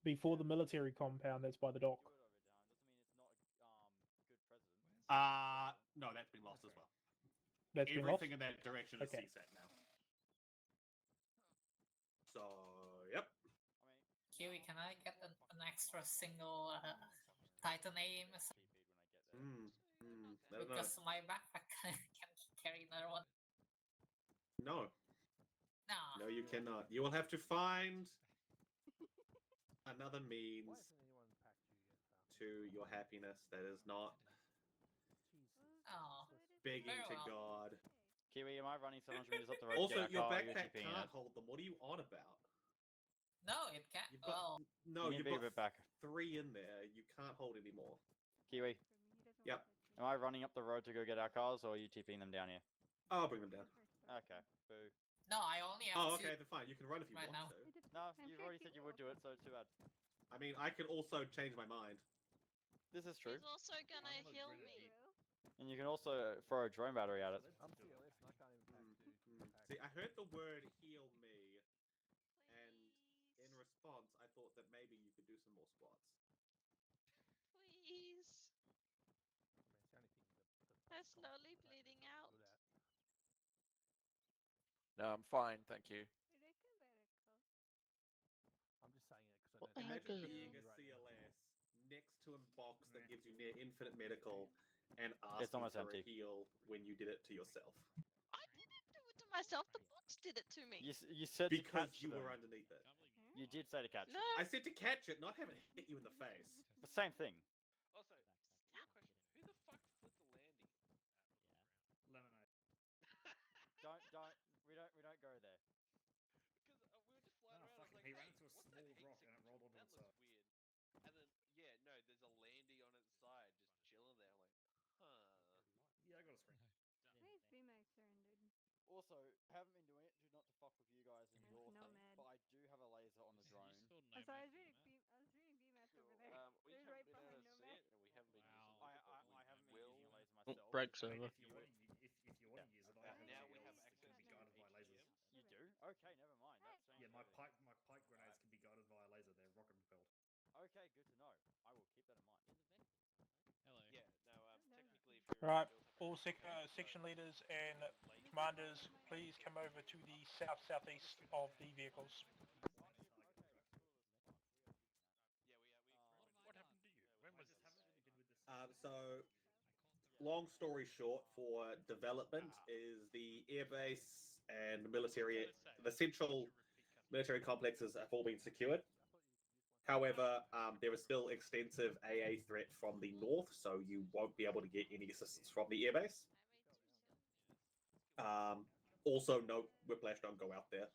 Speaker 2: Before the military compound that's by the dock.
Speaker 1: No, that's been lost as well.
Speaker 2: That's been lost?
Speaker 1: Everything in that direction is
Speaker 2: Okay.
Speaker 1: CSAT now. So, yep.
Speaker 5: Kiwi, can I get an extra single Titan aim?
Speaker 1: I don't know.
Speaker 5: Because my backpack can carry another one.
Speaker 1: No.
Speaker 5: No.
Speaker 1: No, you cannot. You will have to find another means to your happiness that is not
Speaker 5: Oh.
Speaker 1: begging
Speaker 5: Very
Speaker 1: to
Speaker 5: well.
Speaker 1: God.
Speaker 6: Kiwi, am I running 700 meters up the road?
Speaker 1: Also,
Speaker 6: to get
Speaker 1: your
Speaker 6: our car, or you're
Speaker 1: backpack
Speaker 6: TPing
Speaker 1: can't
Speaker 6: it?
Speaker 1: hold them. What are you on about?
Speaker 5: No, it can't.
Speaker 1: You've got,
Speaker 5: Well,
Speaker 1: no,
Speaker 6: You
Speaker 1: you've
Speaker 6: need a
Speaker 1: got
Speaker 6: bit back.
Speaker 1: 3 in there. You can't hold any more.
Speaker 6: Kiwi,
Speaker 1: Yep.
Speaker 6: am I running up the road to go get our cars, or are you TPing them down here?
Speaker 1: I'll bring them down.
Speaker 6: Okay, boo.
Speaker 5: no, I only have
Speaker 1: Oh,
Speaker 5: two
Speaker 1: okay, then fine. You can run if you
Speaker 5: right
Speaker 1: want
Speaker 5: now.
Speaker 1: to.
Speaker 6: No, you've already said you would do it, so too bad.
Speaker 1: I mean, I can also change my mind.
Speaker 6: This is true.
Speaker 21: He's also gonna heal me.
Speaker 6: And you can also throw a drone battery at it.
Speaker 10: I'm fearless and I can't even pack two.
Speaker 1: See, I heard the word heal me, and in response, I thought that maybe you could do some more squats.
Speaker 21: Please. I'm slowly bleeding out.
Speaker 10: No, I'm fine, thank you. I'm just saying it because I know
Speaker 1: Imagine being a CLS next to a box that gives you near infinite medical and
Speaker 6: It's
Speaker 1: asking
Speaker 6: almost
Speaker 1: for
Speaker 6: empty.
Speaker 1: a heal when you did it to yourself.
Speaker 21: I didn't do it to myself. The box did it to me.
Speaker 6: You said to
Speaker 1: Because
Speaker 6: catch
Speaker 1: you
Speaker 6: them.
Speaker 1: were underneath it.
Speaker 6: You did say to catch
Speaker 21: No.
Speaker 6: it.
Speaker 1: I said to catch it, not have it hit you in the face.
Speaker 6: The same thing.
Speaker 17: Also, real question: who the fuck flipped the landing?
Speaker 12: Lemonade.
Speaker 6: We don't go there.
Speaker 17: Because we were just flying around. I was like,
Speaker 12: he
Speaker 17: hey,
Speaker 12: ran into a
Speaker 17: what's
Speaker 12: small
Speaker 17: that
Speaker 12: rock and it rolled onto
Speaker 17: that
Speaker 12: its
Speaker 17: looks
Speaker 12: side.
Speaker 17: weird. And then, yeah, no, there's a landy on its side, just chilling there. I'm like, huh.
Speaker 12: Yeah, I got a spring.
Speaker 8: Where's BMAX surrendered?
Speaker 6: Also, haven't been doing it not to fuck with you guys and your
Speaker 8: No
Speaker 6: thing,
Speaker 8: med.
Speaker 6: but I do have a laser on the drone.
Speaker 8: Oh, sorry, I was reading BMAX over there.
Speaker 17: We
Speaker 8: There's
Speaker 3: break
Speaker 12: I mean,
Speaker 3: server.
Speaker 12: if you want to use it, I have
Speaker 6: now we have
Speaker 12: LGLs that
Speaker 6: access
Speaker 12: can be
Speaker 6: to
Speaker 12: guided by lasers.
Speaker 6: You do? Okay, never mind. That's
Speaker 12: Yeah, my pike grenades can be guided via laser. They're rocket propelled.
Speaker 6: Okay, good to know. I will keep that in mind.
Speaker 18: Hello.
Speaker 6: Yeah, no, technically if you're
Speaker 2: Right,
Speaker 6: built up
Speaker 2: all
Speaker 6: around
Speaker 2: section leaders and commanders, please come over to the southeast of the vehicles.
Speaker 18: What happened to you? When was this?
Speaker 1: So, long story short, for development is the airbase and military, the central military complexes have all been secured. However, there is still extensive AA threat from the north, so you won't be able to get any assistance from the airbase. Also, note, Whiplash, don't go out there.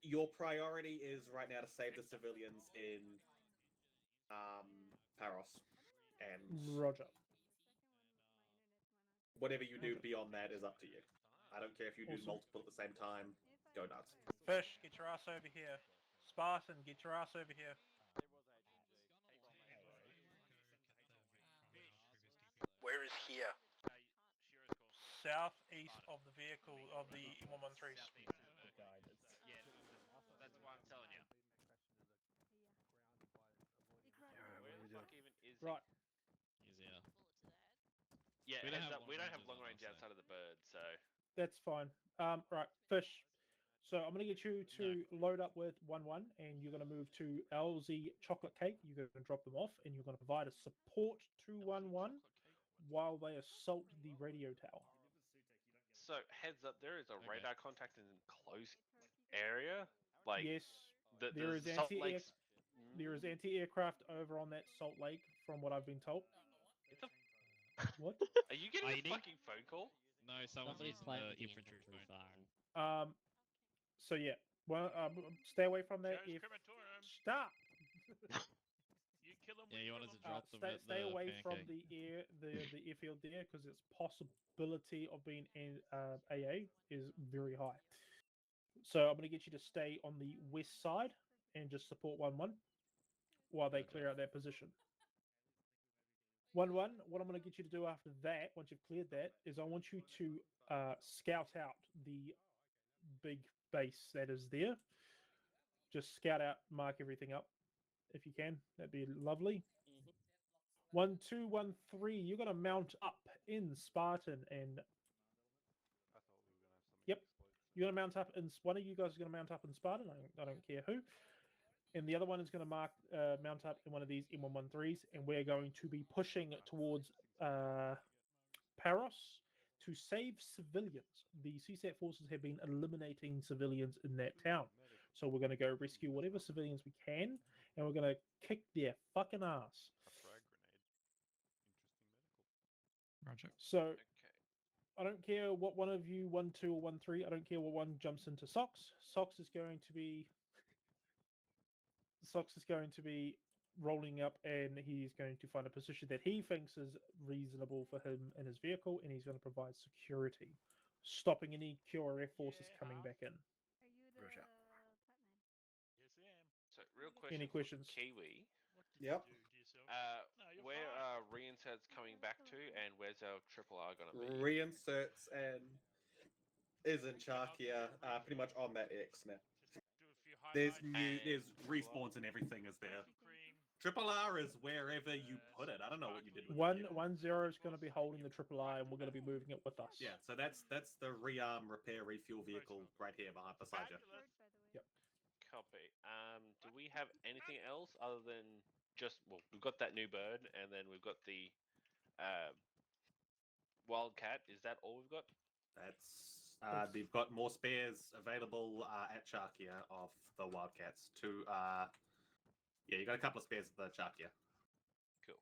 Speaker 1: Your priority is right now to save the civilians in Paros. And
Speaker 2: Roger.
Speaker 1: whatever you do beyond that is up to you. I don't care if you do multiple at the same time. Go nuts.
Speaker 2: Fish, get your ass over here. Spartan, get your ass over here.
Speaker 13: Where is here?
Speaker 2: Southeast of the vehicle of the M113s.
Speaker 18: Yeah, that's why I'm telling you.
Speaker 15: Where the fuck
Speaker 17: even is
Speaker 2: Right.
Speaker 18: He's here.
Speaker 17: Yeah,
Speaker 18: We don't
Speaker 17: heads
Speaker 18: have
Speaker 17: up, we don't have
Speaker 18: long
Speaker 17: long range
Speaker 18: ranges on our
Speaker 17: outside of the bird, so
Speaker 2: That's fine. Right, Fish. So I'm going to get you to load up with 1-1, and you're going to move to LZ Chocolate Cake. You're going to drop them off, and you're going to provide a support to 1-1 while they assault the radio tower.
Speaker 17: So heads up, there is a radar contact in close area. Like
Speaker 2: Yes,
Speaker 17: the
Speaker 2: there is
Speaker 17: Salt
Speaker 2: anti-air.
Speaker 17: Lakes.
Speaker 2: There is anti-aircraft over on that Salt Lake, from what I've been told. What?
Speaker 17: Are you getting
Speaker 18: ID?
Speaker 17: a fucking phone call?
Speaker 18: No, someone's
Speaker 7: Somebody's
Speaker 18: using
Speaker 7: playing
Speaker 18: the
Speaker 7: the
Speaker 18: infantry phone.
Speaker 2: So yeah, well, stay away from that. If stop.
Speaker 18: You kill him. Yeah, you want us to drop them at
Speaker 2: Stay
Speaker 18: the
Speaker 2: away from
Speaker 18: pancake.
Speaker 2: the airfield there, because its possibility of being an AA is very high. So I'm going to get you to stay on the west side and just support 1-1 while they clear out that position. 1-1. What I'm going to get you to do after that, once you've cleared that, is I want you to scout out the big base that is there. Just scout out, mark everything up if you can. That'd be lovely. 1, 2, 1, 3. You're going to mount up in Spartan, and yep, you're going to mount up in. One of you guys is going to mount up in Spartan. I don't care who. And the other one is going to mount up in one of these M113s, and we're going to be pushing towards Paros to save civilians. The CSAT forces have been eliminating civilians in that town. So we're going to go rescue whatever civilians we can, and we're going to kick their fucking ass.
Speaker 22: Roger.
Speaker 2: So I don't care what one of you, 1, 2, or 1, 3. I don't care what one jumps into Socks. Socks is going to be rolling up, and he's going to find a position that he thinks is reasonable for him in his vehicle, and he's going to provide security, stopping any QRF forces coming back in.
Speaker 8: Are you the
Speaker 15: Roger.
Speaker 8: Batman?
Speaker 17: Yes, I am. So, real question.
Speaker 2: Any questions?
Speaker 17: Kiwi.
Speaker 1: Yep.
Speaker 17: Where are reinserts coming back to, and where's our triple R gonna be?
Speaker 1: Reinserts and is in Charkia, pretty much on that X now. There's respawns and everything is there. Triple R is wherever you put it. I don't know what you did with it.
Speaker 2: 1-0 is going to be holding the triple I, and we're going to be moving it with us.
Speaker 1: Yeah, so that's the rearm, repair, refuel vehicle right here beside you.
Speaker 2: Yep.
Speaker 17: Copy. Do we have anything else other than just, well, we've got that new bird, and then we've got the Wildcat. Is that all we've got?
Speaker 1: That's they've got more spares available at Charkia of the Wildcats. Yeah, you got a couple of spares at the Charkia.
Speaker 17: Cool.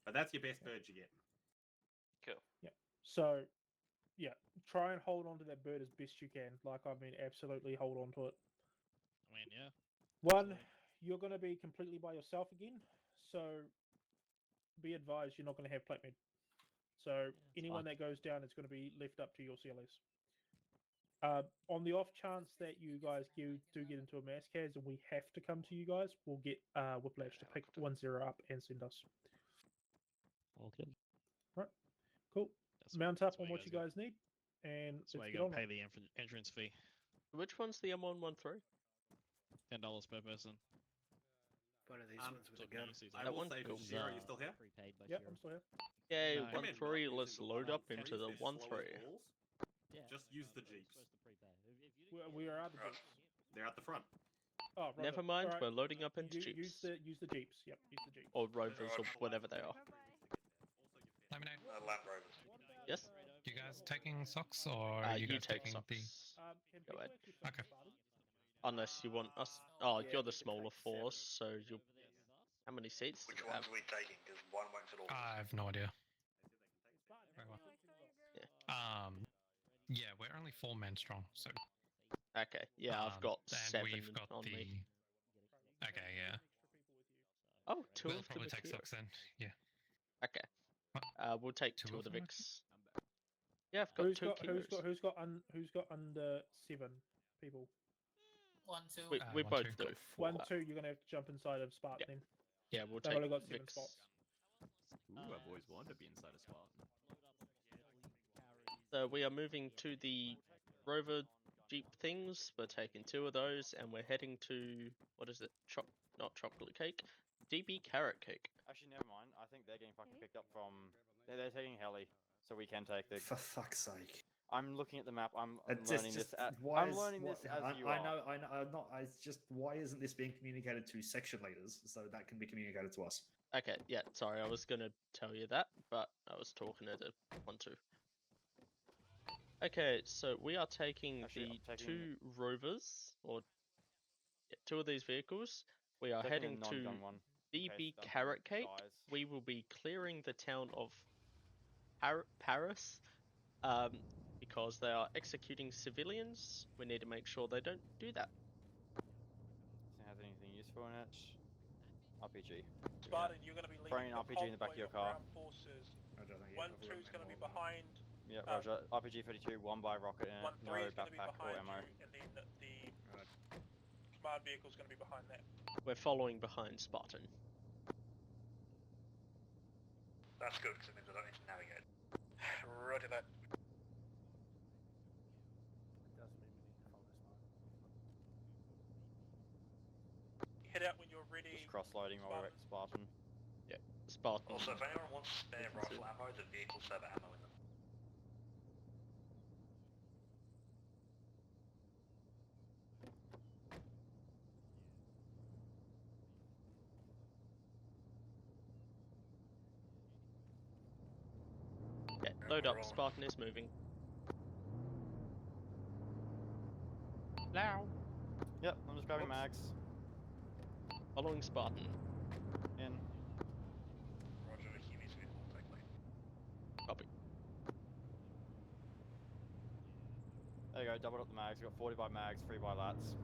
Speaker 1: But that's your best bird you get.
Speaker 17: Cool.
Speaker 2: Yeah. So, yeah, try and hold on to that bird as best you can. Like, I mean, absolutely hold on to it.
Speaker 18: I mean, yeah.
Speaker 2: One, you're going to be completely by yourself again, so be advised you're not going to have plate med. So anyone that goes down is going to be left up to your CLS. On the off chance that you guys do get into a mass cas and we have to come to you guys, we'll get Whiplash to pick 1-0 up and send us.
Speaker 7: Okay.
Speaker 2: Cool.
Speaker 9: That's
Speaker 2: Mount
Speaker 9: that's
Speaker 2: up on
Speaker 9: where
Speaker 2: what
Speaker 9: you
Speaker 2: you
Speaker 9: guys
Speaker 2: guys need, and
Speaker 9: That's why
Speaker 2: let's
Speaker 9: you
Speaker 2: get
Speaker 9: gotta
Speaker 2: on
Speaker 9: pay
Speaker 2: it.
Speaker 9: the entrance fee.
Speaker 3: Which one's the M113?
Speaker 9: $10 per person.
Speaker 15: One of these
Speaker 1: Um,
Speaker 15: ones with a
Speaker 9: Talking
Speaker 15: gun.
Speaker 9: about season.
Speaker 1: I
Speaker 3: That
Speaker 1: will
Speaker 3: one?
Speaker 1: say,
Speaker 3: Cool.
Speaker 1: Shiro, are you still here?
Speaker 7: Prepaid by
Speaker 2: Yep,
Speaker 7: Shiro.
Speaker 2: I'm still here.
Speaker 3: Yay,
Speaker 9: No.
Speaker 3: 1-3, let's load up into the 1-3.
Speaker 7: Yeah.
Speaker 1: Just use the jeeps.
Speaker 7: Supposed to prepay. If you didn't
Speaker 2: We
Speaker 7: get
Speaker 2: are
Speaker 7: it,
Speaker 2: at the
Speaker 11: Right.
Speaker 2: jeeps.
Speaker 1: They're at the front.
Speaker 2: Oh, roger.
Speaker 3: Never mind,
Speaker 2: Alright.
Speaker 3: we're loading up into
Speaker 2: Use
Speaker 3: jeeps.
Speaker 2: the jeeps. Yep, use the jeeps.
Speaker 3: Or rovers, or whatever they are.
Speaker 22: Lemonade.
Speaker 11: Land Rovers.
Speaker 3: Yes?
Speaker 22: You guys taking socks or are you
Speaker 3: You
Speaker 22: guys
Speaker 3: take
Speaker 22: taking the?
Speaker 3: socks.
Speaker 2: Can
Speaker 3: Go ahead.
Speaker 2: people actually
Speaker 22: Okay.
Speaker 2: Spartan?
Speaker 3: Unless you want us... Oh,
Speaker 15: Yeah,
Speaker 3: you're the
Speaker 15: we could
Speaker 3: smaller
Speaker 15: take 7.
Speaker 3: force, so you'll... How many seats do
Speaker 13: Which
Speaker 3: we
Speaker 13: ones
Speaker 3: have?
Speaker 13: are we taking? Because one won't fit all.
Speaker 22: I have no idea.
Speaker 2: Spartan,
Speaker 22: Very
Speaker 2: how
Speaker 22: well.
Speaker 2: do you like Tiger Girl?
Speaker 22: Yeah, we're only 4 men strong, so.
Speaker 3: Okay, yeah, I've got
Speaker 22: and
Speaker 3: 7
Speaker 22: we've got
Speaker 3: on
Speaker 22: the.
Speaker 3: me.
Speaker 22: Okay, yeah.
Speaker 3: Oh, 2
Speaker 22: We'll
Speaker 3: of the
Speaker 22: probably take
Speaker 3: material.
Speaker 22: socks then. Yeah.
Speaker 3: Okay. We'll take 2 of the
Speaker 22: them?
Speaker 3: Vicks. Yeah, I've got
Speaker 2: Who's
Speaker 3: 2
Speaker 2: got
Speaker 3: kilos.
Speaker 2: who's got under 7 people?
Speaker 5: 1, 2.
Speaker 3: We
Speaker 22: 1,
Speaker 3: both
Speaker 22: 2.
Speaker 3: do.
Speaker 2: 1, 2. You're gonna have to jump inside of Spartan. Then.
Speaker 3: Yeah, we'll
Speaker 2: They've
Speaker 3: take
Speaker 2: only got 7
Speaker 3: Vicks.
Speaker 2: spots.
Speaker 16: Ooh, I've always wanted to be inside a Spartan.
Speaker 3: So we are moving to the rover jeep things. We're taking 2 of those, and we're heading to... What is it? Not chocolate cake. DB carrot cake.
Speaker 6: Actually, never mind. I think they're getting fucking picked up from. They're taking heli, so we can take the.
Speaker 12: For fuck's sake.
Speaker 6: I'm looking at the map. I'm
Speaker 12: It's
Speaker 6: learning
Speaker 12: just,
Speaker 6: this. As,
Speaker 12: why
Speaker 6: I'm
Speaker 12: is-
Speaker 6: learning
Speaker 12: why-
Speaker 6: this as you
Speaker 12: I
Speaker 6: are.
Speaker 12: know. I'm not. It's just why isn't this being communicated to section leaders so that can be communicated to us?
Speaker 3: Okay, yeah, sorry, I was gonna tell you that, but I was talking at a 1-2. Okay, so we are taking
Speaker 6: Actually,
Speaker 3: the
Speaker 6: I'm taking
Speaker 3: 2 rovers, or 2 of these vehicles. We are
Speaker 6: taking a
Speaker 3: heading to
Speaker 6: non-gun one. in case
Speaker 3: DB
Speaker 6: that one
Speaker 3: Carrot Cake.
Speaker 6: dies.
Speaker 3: We will be clearing the town of Paris, because they are executing civilians. We need to make sure they don't do that.
Speaker 6: Doesn't have anything useful in it. RPG.
Speaker 11: Spartan, you're going to be leading
Speaker 6: Throwing an
Speaker 11: the
Speaker 6: RPG in the back of your
Speaker 11: convoy
Speaker 6: car.
Speaker 11: ground forces.
Speaker 12: Roger, thank you.
Speaker 11: 1, 2 is going to be behind.
Speaker 6: Yeah, Roger. RPG 32, 1 by rocket in
Speaker 11: 1,
Speaker 6: it.
Speaker 11: 3
Speaker 6: No
Speaker 11: is going to be
Speaker 6: backpack or
Speaker 11: behind
Speaker 6: ammo.
Speaker 11: you, and then the command vehicle is going to be behind that.
Speaker 3: We're following behind Spartan.
Speaker 11: That's good because it means I don't need to navigate. Roger that.
Speaker 10: It does mean we need to follow Spartan.
Speaker 11: Head out when you're ready.
Speaker 6: Just cross-loading while we're at Spartan.
Speaker 3: Yeah, Spartan.
Speaker 20: Also, if anyone wants spare rifle ammo, the vehicles have ammo in them.
Speaker 3: Okay, load up. Spartan is moving. Now.
Speaker 6: Yep, I'm just grabbing
Speaker 3: Whoops.
Speaker 6: mags.
Speaker 3: Following Spartan.
Speaker 6: In.
Speaker 20: Roger, Kiwi's vehicle, take lead.
Speaker 3: Copy.
Speaker 6: There you go, doubled up the mags. We've got 45 mags, 3 by lats.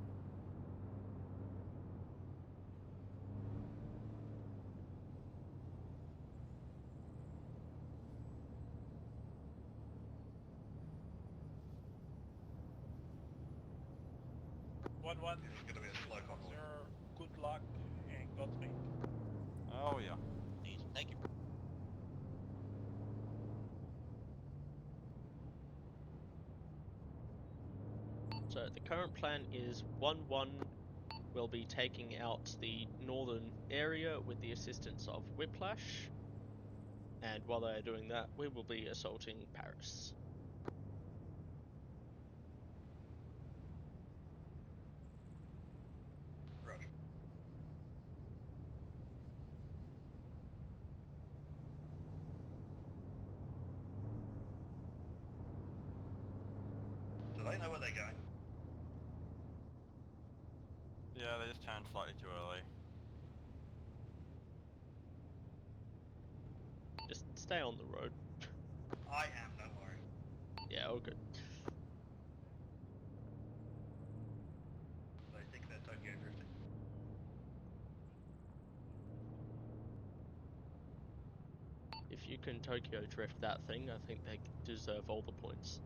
Speaker 11: One.
Speaker 20: This is going to be a slow convoy.
Speaker 11: Good luck and Godspeed.
Speaker 6: Oh yeah.
Speaker 20: Thank you.
Speaker 3: So the current plan is 1-1 will be taking out the northern area with the assistance of Whiplash, and while they are doing that, we will be assaulting Paris.
Speaker 13: Roger.
Speaker 20: Do they know where they're going?
Speaker 6: Yeah, they just turned slightly too early.
Speaker 3: Just stay on the road.
Speaker 20: I am, don't worry.
Speaker 3: Yeah, all good.
Speaker 20: They think they're Tokyo drifting.
Speaker 3: If you can Tokyo drift that thing, I think they deserve all the points.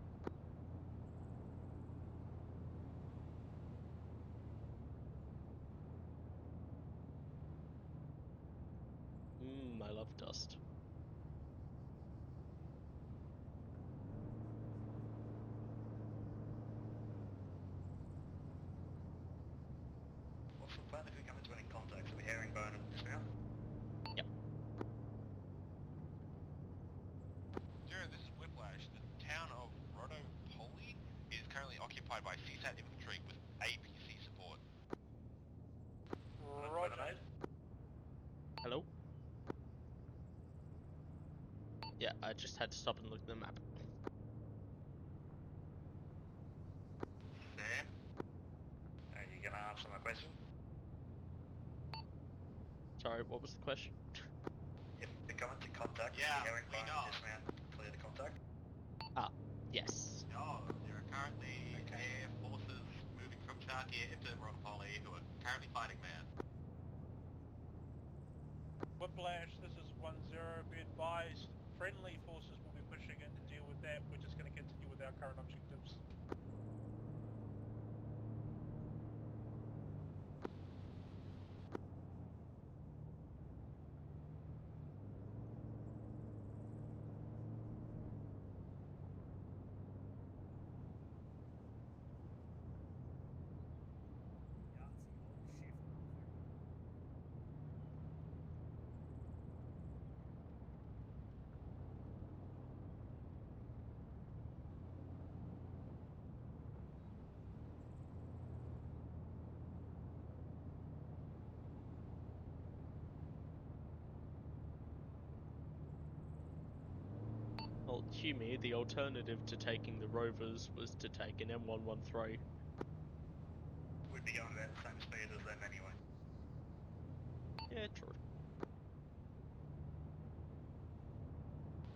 Speaker 3: I love dust.
Speaker 13: Plan if we come into any contact, so we're herringbone and dismount.
Speaker 3: Yep.
Speaker 17: Jared, this is Whiplash. The town of Rodopoli is currently occupied by CSAT infantry with APC support.
Speaker 11: Roger.
Speaker 3: Hello? Yeah, I just had to stop and look at the map.
Speaker 11: Sam? Are you gonna answer my question?
Speaker 3: Sorry, what was the question?
Speaker 13: If we come into contact,
Speaker 17: Yeah,
Speaker 13: herringbone
Speaker 17: we know.
Speaker 13: and dismount, clear the contact.
Speaker 3: Ah, yes.
Speaker 17: No, there are currently air forces moving from Sharkia into Rodopoli who are currently fighting man.
Speaker 11: Whiplash, this is 1-0, be advised. Friendly forces will be pushing in to deal with that. We're just going to continue with our current objectives.
Speaker 3: Well, Humi, the alternative to taking the Rovers was to take an M113.
Speaker 13: We'd be going about the same speed as them anyway.
Speaker 3: Yeah, true.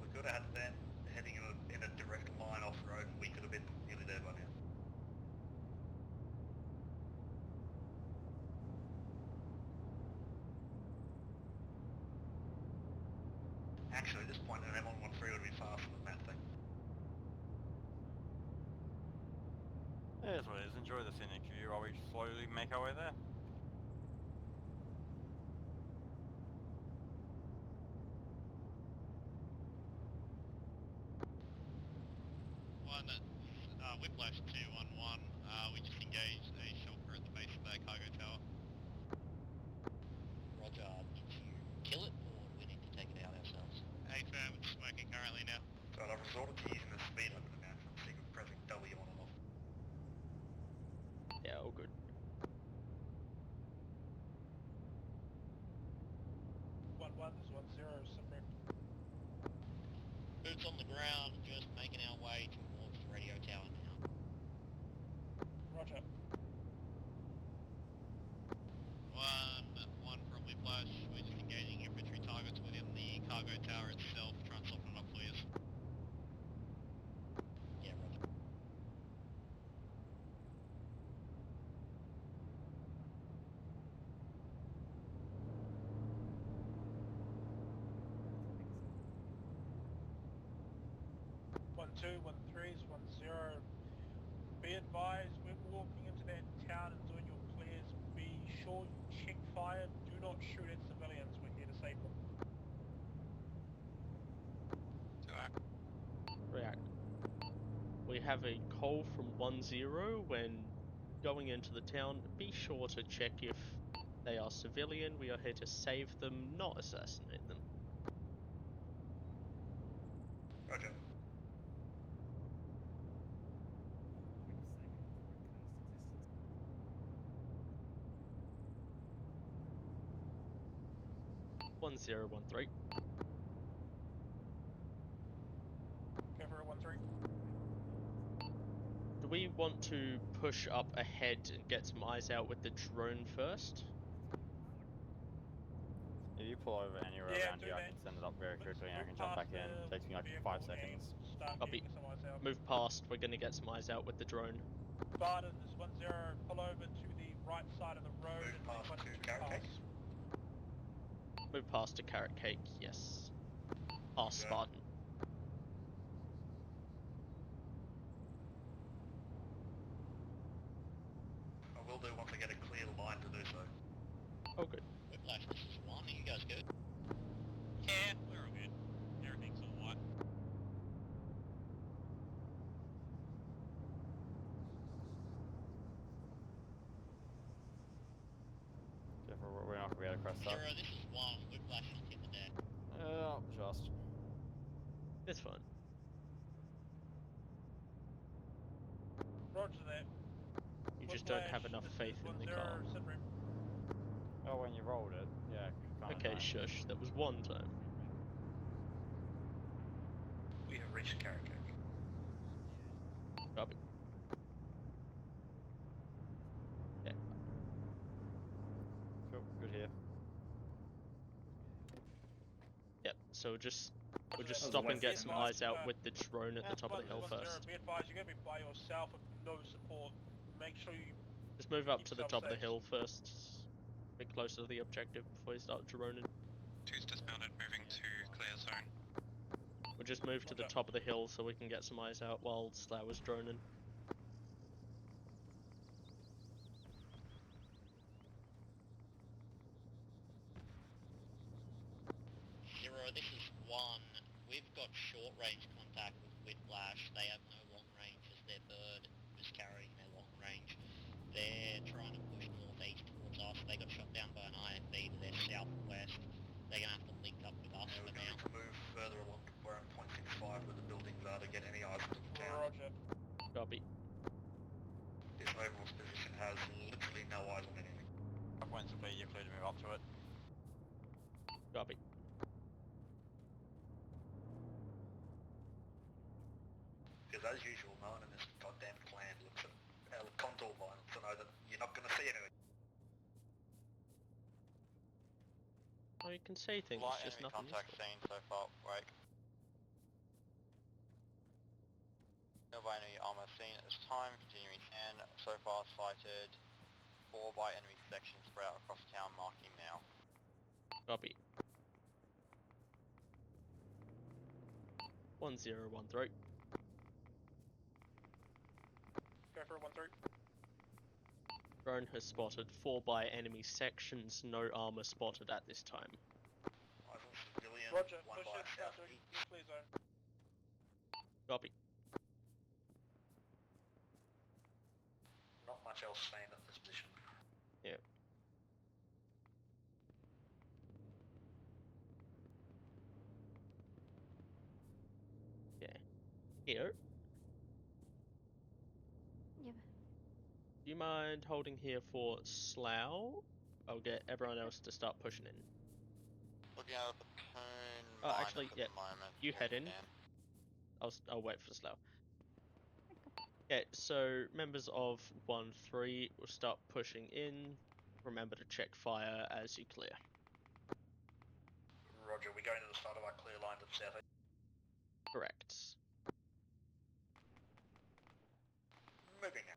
Speaker 13: We could have had them heading in a direct line off road and we could have been nearly there by now. Actually, at this point, an M113 would be faster than that thing.
Speaker 6: It is what it is. Enjoy the scenic view while we slowly make our way there.
Speaker 14: Whiplash 211, we just engaged a shulker at the base of that cargo tower.
Speaker 13: Roger, did you kill it or do we need to take it out ourselves?
Speaker 14: A firm, it's smoking currently now.
Speaker 13: So I've resorted to using the speed limit amount for the sake of pressing W on and off.
Speaker 3: Yeah, all good.
Speaker 11: 1-1, this is 1-0, subject.
Speaker 14: Boots on the ground, just making our way towards the radio tower now.
Speaker 11: Roger.
Speaker 14: 1-1 from Whiplash, we're just engaging infantry targets within the cargo tower itself, trying to soften it up, please.
Speaker 13: Yeah, roger.
Speaker 11: One two, 1-3, 1-0. Be advised, when walking into that town and doing your clears, be sure you check fire. Do not shoot at civilians. We're here to save them.
Speaker 3: React. We have a call from 1-0 when going into the town. Be sure to check if they are civilian. We are here to save them, not assassinate them.
Speaker 13: Roger.
Speaker 3: One 013.
Speaker 11: Go for a 1-3.
Speaker 3: Do we want to push up ahead and get some eyes out with the drone first?
Speaker 6: If you pull over anywhere around here, I can send it up very quickly and I can jump back in. Takes me like 5 seconds.
Speaker 3: Copy. Move past. We're going to get some eyes out with the drone.
Speaker 11: Barton, this is 1-0. Pull over to the right side of the road.
Speaker 13: Move
Speaker 11: and
Speaker 13: past
Speaker 11: 1
Speaker 13: to
Speaker 11: 2
Speaker 13: Carrot Cake.
Speaker 11: pass.
Speaker 3: Move past to Carrot Cake, yes. Past
Speaker 13: Okay.
Speaker 3: Spartan.
Speaker 13: I will do once I get a clear line to do so.
Speaker 3: Oh, good.
Speaker 14: Whiplash, this is 1, are you guys good? Yeah, we're all good. Everything's alright.
Speaker 6: messed up.
Speaker 14: Zero, this is 1. Whiplash just hit the deck.
Speaker 6: Just.
Speaker 3: It's fine.
Speaker 11: Roger that.
Speaker 3: You just don't have enough
Speaker 11: Whiplash,
Speaker 3: faith
Speaker 11: this
Speaker 3: in
Speaker 11: is
Speaker 3: the car.
Speaker 11: 10, sit rep.
Speaker 6: Oh, when you rolled it, yeah.
Speaker 3: Okay,
Speaker 6: nice.
Speaker 3: shush. That was one time.
Speaker 20: We have reached Carrick.
Speaker 3: Copy. Yeah.
Speaker 6: Cool, good here.
Speaker 3: Yep. So we'll just
Speaker 11: That was
Speaker 3: stop and
Speaker 11: west
Speaker 3: get
Speaker 11: end.
Speaker 3: some eyes out with the drone at the top of the hill
Speaker 11: 10,
Speaker 3: first.
Speaker 11: be advised, you're going to be by yourself with no support. Make sure you
Speaker 3: Just move up
Speaker 11: keep
Speaker 3: to the
Speaker 11: yourself
Speaker 3: top of the
Speaker 11: safe.
Speaker 3: hill first. A bit closer to the objective before you start droning.
Speaker 22: 2's dismounted, moving to clear zone.
Speaker 3: We'll just move to the top of the hill so we can get some eyes out while Slough is droning.
Speaker 14: Zero, this is 1. We've got short range contact with Whiplash. They have no long range as their bird is carrying their long range. They're trying to push northeast towards us. They got shot down by an IFV to their southwest. They're going to have to link up with us
Speaker 13: We're
Speaker 14: for
Speaker 13: going to
Speaker 14: now.
Speaker 13: need to move further along around 0.65 where the buildings are to get any eyes into the town.
Speaker 11: Roger.
Speaker 3: Copy.
Speaker 13: This overall position has literally no eyes on anything.
Speaker 6: Points will be you're clear to move up to it.
Speaker 3: Copy.
Speaker 13: Because as usual, no one in this goddamn clan looks at contour lines to know that you're not going to see anything.
Speaker 3: Well, you can say things,
Speaker 6: Light
Speaker 3: just
Speaker 6: enemy
Speaker 3: nothing
Speaker 6: contact
Speaker 3: useful.
Speaker 6: seen so far, wake. No by enemy armor seen at this time, continuing scan. So far sighted 4 by enemy sections spread out across town, marking now.
Speaker 3: Copy. 1013.
Speaker 11: Go for it, 1-3.
Speaker 3: Drone has spotted 4 by enemy sections, no armor spotted at this time.
Speaker 13: Eyes on civilian,
Speaker 11: Roger,
Speaker 13: one
Speaker 11: push
Speaker 13: by
Speaker 11: it,
Speaker 13: south
Speaker 11: Roger,
Speaker 13: east.
Speaker 11: clear zone.
Speaker 3: Copy.
Speaker 20: Not much else seen at this position.
Speaker 3: Yep. Okay. Here.
Speaker 8: Yep.
Speaker 3: Do you mind holding here for Slough? I'll get everyone else to start pushing in.
Speaker 6: Looking at the cone
Speaker 3: Oh,
Speaker 6: minus
Speaker 3: actually,
Speaker 6: at
Speaker 3: yeah.
Speaker 6: the moment.
Speaker 3: You head in. I'll wait for Slough. Okay, so members of 1-3 will start pushing in. Remember to check fire as you clear.
Speaker 20: Roger, we going to the start of our clear line to the south.
Speaker 3: Correct.
Speaker 13: Moving now.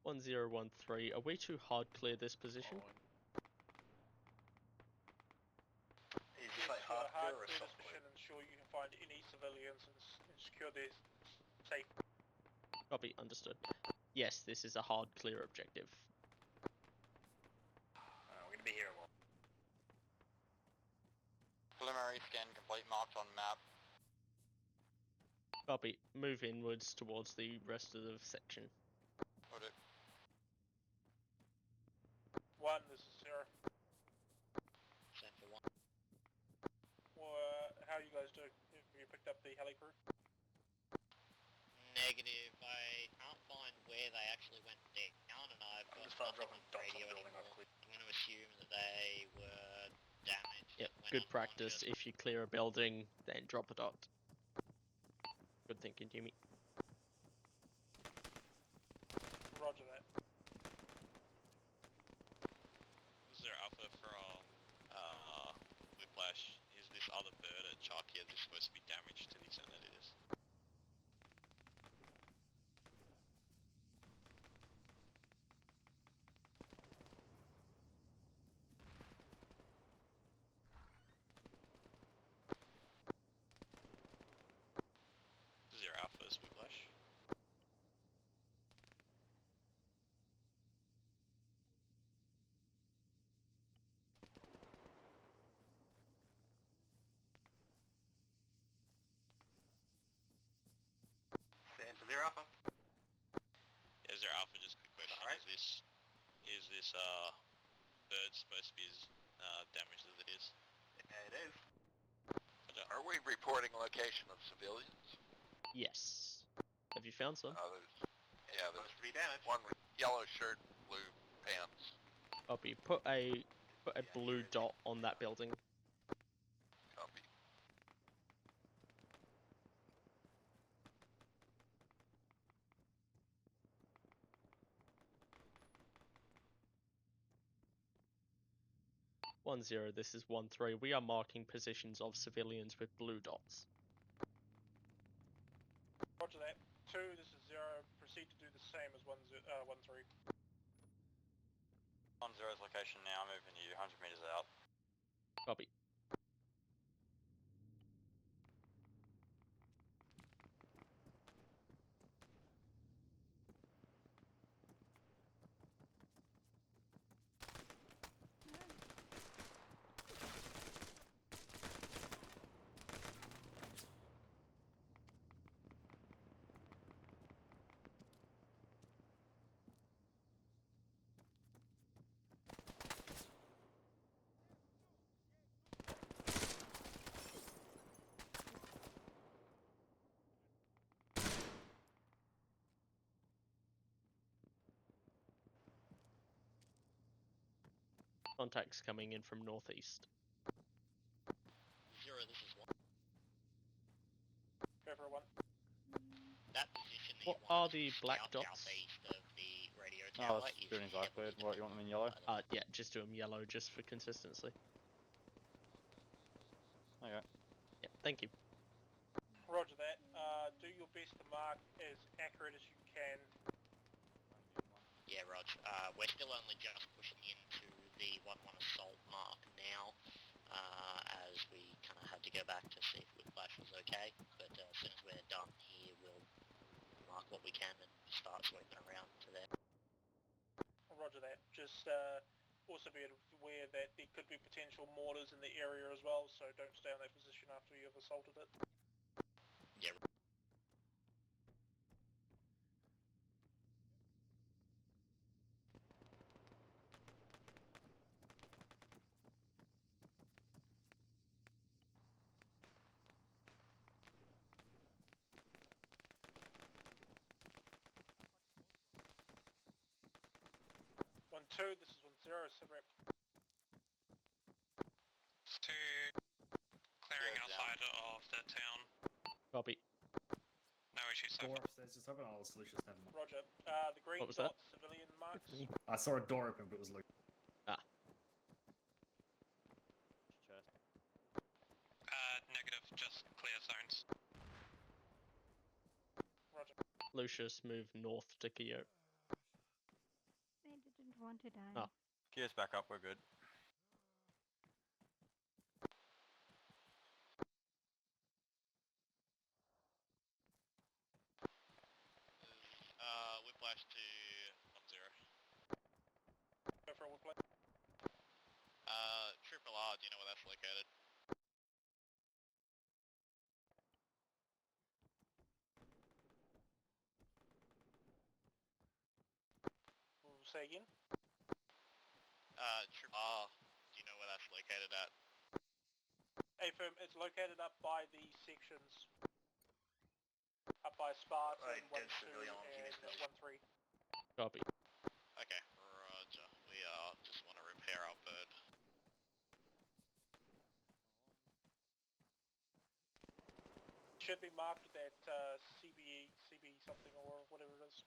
Speaker 3: 1013. Are we to hard clear this position?
Speaker 13: Is this a hard clear or a
Speaker 11: clear
Speaker 13: soft
Speaker 11: this
Speaker 13: clear?
Speaker 11: mission, ensure you can find any civilians and secure their safe.
Speaker 3: Copy, understood. Yes, this is a hard clear objective.
Speaker 20: We're going to be here a while.
Speaker 6: Preliminary scan complete, marked on map.
Speaker 3: Copy. Move inwards towards the rest of the section.
Speaker 6: Would it?
Speaker 11: 1, this is 0.
Speaker 14: Send for 1.
Speaker 11: How you guys do? Have you picked up the heli crew?
Speaker 14: Negative. I can't find where they actually went down, and I've got nothing on radio anymore. I'm going to assume that they were damaged.
Speaker 3: Yep,
Speaker 14: went
Speaker 3: good practice.
Speaker 14: unconscious.
Speaker 3: If you clear a building, then drop a dot. Good thinking, Jimmy.
Speaker 11: Roger that.
Speaker 17: Is there Alpha from Whiplash? Is this other bird at Chalky, is this supposed to be damaged to the extent that it is? Is there Alpha as Whiplash?
Speaker 13: Stand for their alpha.
Speaker 17: Is there Alpha? Just a quick question.
Speaker 13: Alright.
Speaker 17: Is this
Speaker 22: bird's supposed to be as damaged as it is.
Speaker 13: It is. Are we reporting location of civilians?
Speaker 3: Yes. Have you found some?
Speaker 13: There's one with yellow shirt, blue pants.
Speaker 3: Copy. Put a blue dot on that building.
Speaker 13: Copy.
Speaker 3: One zero. This is 1-3. We are marking positions of civilians with blue dots.
Speaker 11: Roger that. 2, this is 0. Proceed to do the same as 1-3.
Speaker 6: 1-0's location now, moving you 100 meters out.
Speaker 3: Copy. Contacts coming in from northeast.
Speaker 14: 0, this is 1.
Speaker 11: Go for a 1.
Speaker 14: That position that
Speaker 3: What
Speaker 14: you want
Speaker 3: are the black dots?
Speaker 14: southeast of the radio
Speaker 6: Oh,
Speaker 14: tower
Speaker 6: this
Speaker 14: is
Speaker 6: building's isolated. What, you want them in yellow?
Speaker 3: Yeah, just do them yellow just for consistency.
Speaker 6: Okay.
Speaker 3: Yeah, thank you.
Speaker 11: Roger that. Do your best to mark as accurate as you can.
Speaker 14: Yeah, Rog. We're still only just pushing into the 1-1 assault mark now, as we kind of had to go back to see if Whiplash was okay. But as soon as we're done here, we'll mark what we can and start sweeping around to there.
Speaker 11: Roger that. Just also be aware that there could be potential mortars in the area as well, so don't stay on that position after you've assaulted it.
Speaker 14: Yeah.
Speaker 11: One two. This is 1-0. Separate.
Speaker 22: It's 2 clearing outside of the town.
Speaker 3: Copy.
Speaker 22: No issues so
Speaker 12: Door
Speaker 22: far.
Speaker 12: upstairs just open. Oh, it's Lucius. Never mind.
Speaker 11: Roger. The green
Speaker 3: What was that?
Speaker 11: dot civilian marks.
Speaker 12: I saw a door open, but it was Lucius.
Speaker 22: Negative, just clear zones.
Speaker 11: Roger.
Speaker 3: Lucius, move north to Kyo.
Speaker 8: They didn't want to die.
Speaker 3: Oh.
Speaker 6: Gears back up, we're good.
Speaker 14: Whiplash to 1-0.
Speaker 11: Go for a whiplash.
Speaker 14: Triple R, do you know where that's located?
Speaker 11: Say again.
Speaker 14: Triple R, do you know where that's located at?
Speaker 11: Affirm, it's located up by the sections. Up by Spartan,
Speaker 14: Right,
Speaker 11: 1-2
Speaker 14: civilian arms in this
Speaker 11: and
Speaker 14: position.
Speaker 11: 1-3.
Speaker 3: Copy.
Speaker 14: Okay, roger. We just want to repair our bird.
Speaker 11: Should be marked with that CB something or whatever it is.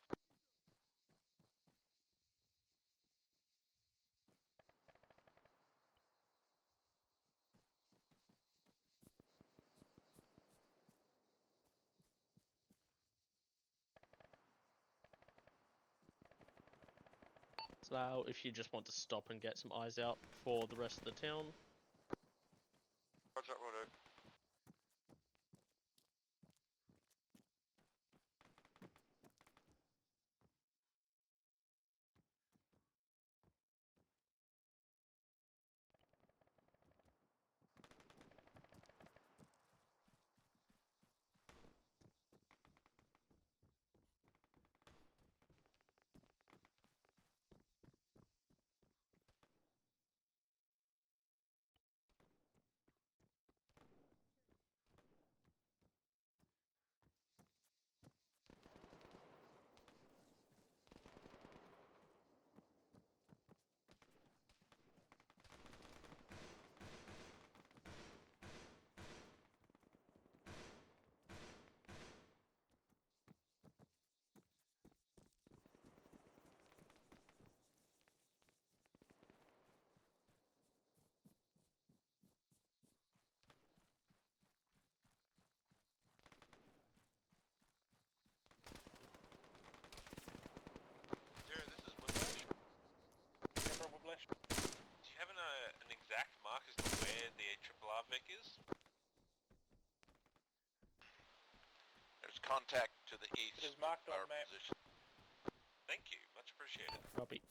Speaker 3: So if you just want to stop and get some eyes out for the rest of the town.
Speaker 13: Roger, will do.
Speaker 17: Vic is? There's contact to the east.
Speaker 11: It is marked on
Speaker 17: our
Speaker 11: map.
Speaker 17: position. Thank you, much appreciated.
Speaker 3: Copy.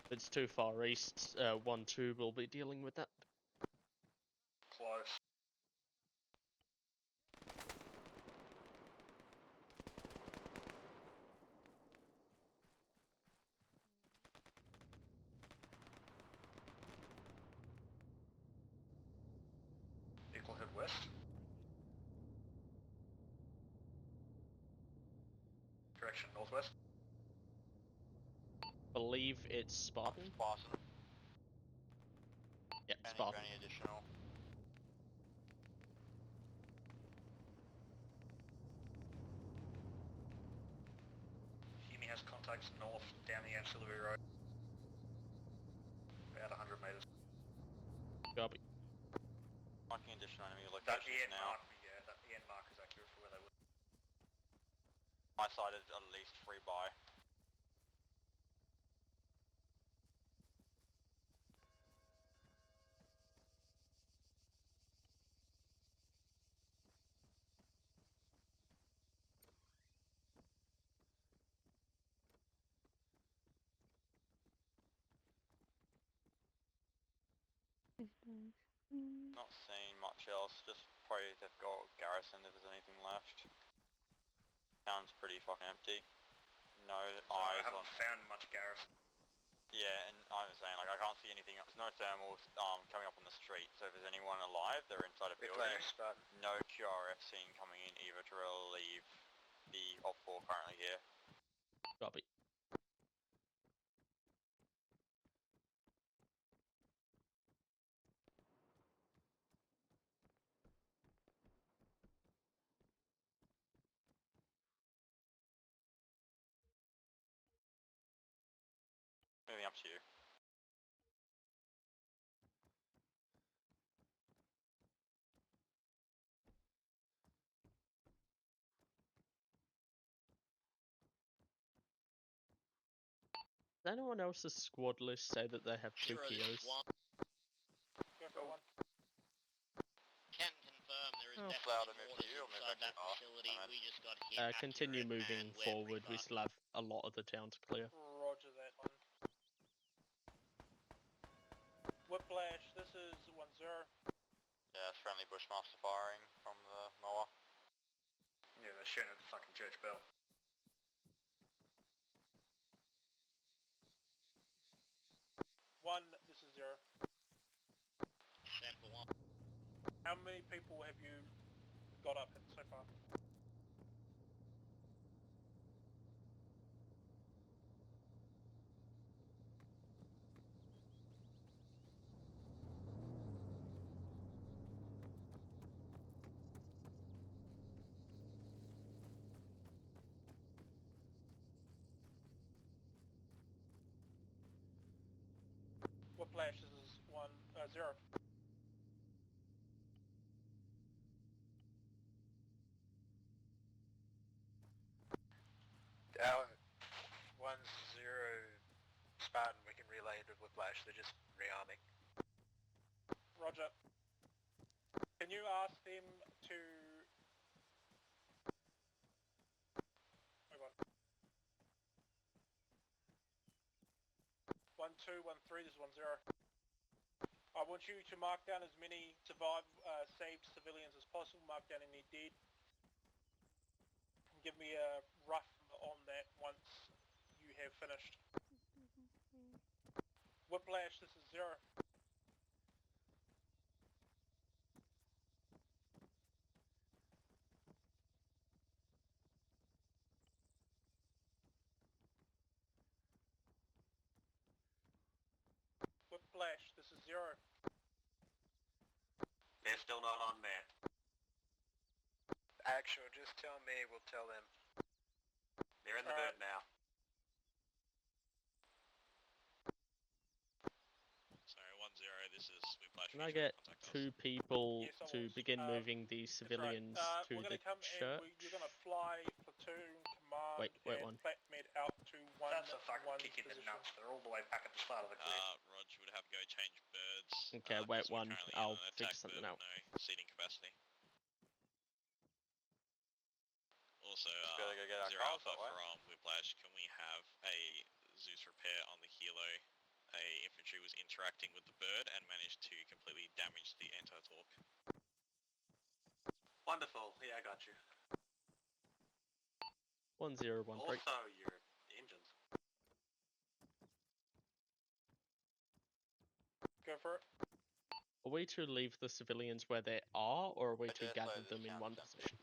Speaker 3: If it's too far east, 1-2 will be dealing with that.
Speaker 12: Close. Equal head west. Direction northwest.
Speaker 3: Believe it's Spartan.
Speaker 6: Spartan.
Speaker 3: Yeah, Spartan.
Speaker 6: Any additional?
Speaker 12: Hume has contacts north down the ancillary road. About 100 meters.
Speaker 3: Copy.
Speaker 6: Marking additional enemy
Speaker 12: That
Speaker 6: locations
Speaker 12: EN
Speaker 6: now.
Speaker 12: mark, yeah, that EN mark is accurate for where they would.
Speaker 6: My side is at least 3 by. Not seeing much else, just probably they've got garrison if there's anything left. Town's pretty fucking empty. No
Speaker 12: I
Speaker 6: eyes
Speaker 12: haven't
Speaker 6: on...
Speaker 12: found much garrison.
Speaker 6: Yeah, and I'm saying, like, I can't see anything. There's no thermals coming up on the street, so if there's anyone alive, they're inside a building. No QRF scene coming in either to relieve the Op 4 currently here.
Speaker 3: Copy.
Speaker 6: Moving up to you.
Speaker 3: Does anyone else's squad list say that they have 2 POs?
Speaker 11: Go for one.
Speaker 14: Can confirm there is
Speaker 3: Oh.
Speaker 14: definitely mortars inside that facility. We just got hit.
Speaker 3: Continue
Speaker 14: accurate,
Speaker 3: moving
Speaker 14: and we're
Speaker 3: forward. We
Speaker 14: pre-fire.
Speaker 3: still have a lot of the town to clear.
Speaker 11: Roger that one. Whiplash, this is 1-0.
Speaker 6: Yeah, it's friendly Bushmaster firing from the mower.
Speaker 12: Yeah, they're shooting at the fucking church bell.
Speaker 11: One, this is 0.
Speaker 14: Sample 1.
Speaker 11: How many people have you got up so far? Whiplash, this is 0.
Speaker 15: Our 1-0 Spartan, we can relay it with Whiplash, they're just rearming.
Speaker 11: Roger. Can you ask them to... Hold on. 1-2, 1-3, this is 1-0. I want you to mark down as many saved civilians as possible, mark down any dead. And give me a rough on that once you have finished. Whiplash, this is 0. Whiplash, this is 0.
Speaker 20: They're still not on map.
Speaker 15: Actual, just tell me, we'll tell them.
Speaker 20: They're in the bird now.
Speaker 22: Sorry, 1-0, this is
Speaker 17: Whiplash.
Speaker 3: Can I get 2 people to begin moving the civilians to
Speaker 11: we're
Speaker 3: the
Speaker 11: going to come
Speaker 3: church?
Speaker 11: in. You're going to fly platoon command
Speaker 3: Wait
Speaker 11: and
Speaker 3: one.
Speaker 11: flat med out to one.
Speaker 12: That's a fucking
Speaker 11: one
Speaker 12: kick in the
Speaker 11: position.
Speaker 12: nuts. They're all the way back at the start of the clear.
Speaker 17: Roger would have to go change birds.
Speaker 3: Okay, wait
Speaker 17: because we're
Speaker 3: one.
Speaker 17: currently in
Speaker 3: I'll
Speaker 17: an
Speaker 3: figure
Speaker 17: attack
Speaker 3: something
Speaker 17: bird
Speaker 3: out.
Speaker 17: with no seating capacity. Also,
Speaker 6: Gotta go get our
Speaker 17: Zero
Speaker 6: cars
Speaker 17: Alpha
Speaker 6: that way.
Speaker 17: from Whiplash, can we have a Zeus repair on the helo? A infantry was interacting with the bird and managed to completely damage the anti-torque.
Speaker 20: Wonderful. Yeah, I got you.
Speaker 3: 1013.
Speaker 20: Also, your engines.
Speaker 11: Go for it.
Speaker 3: Are we to leave the civilians where they are, or are we to
Speaker 6: Okay,
Speaker 3: gather
Speaker 6: so
Speaker 3: them in one position?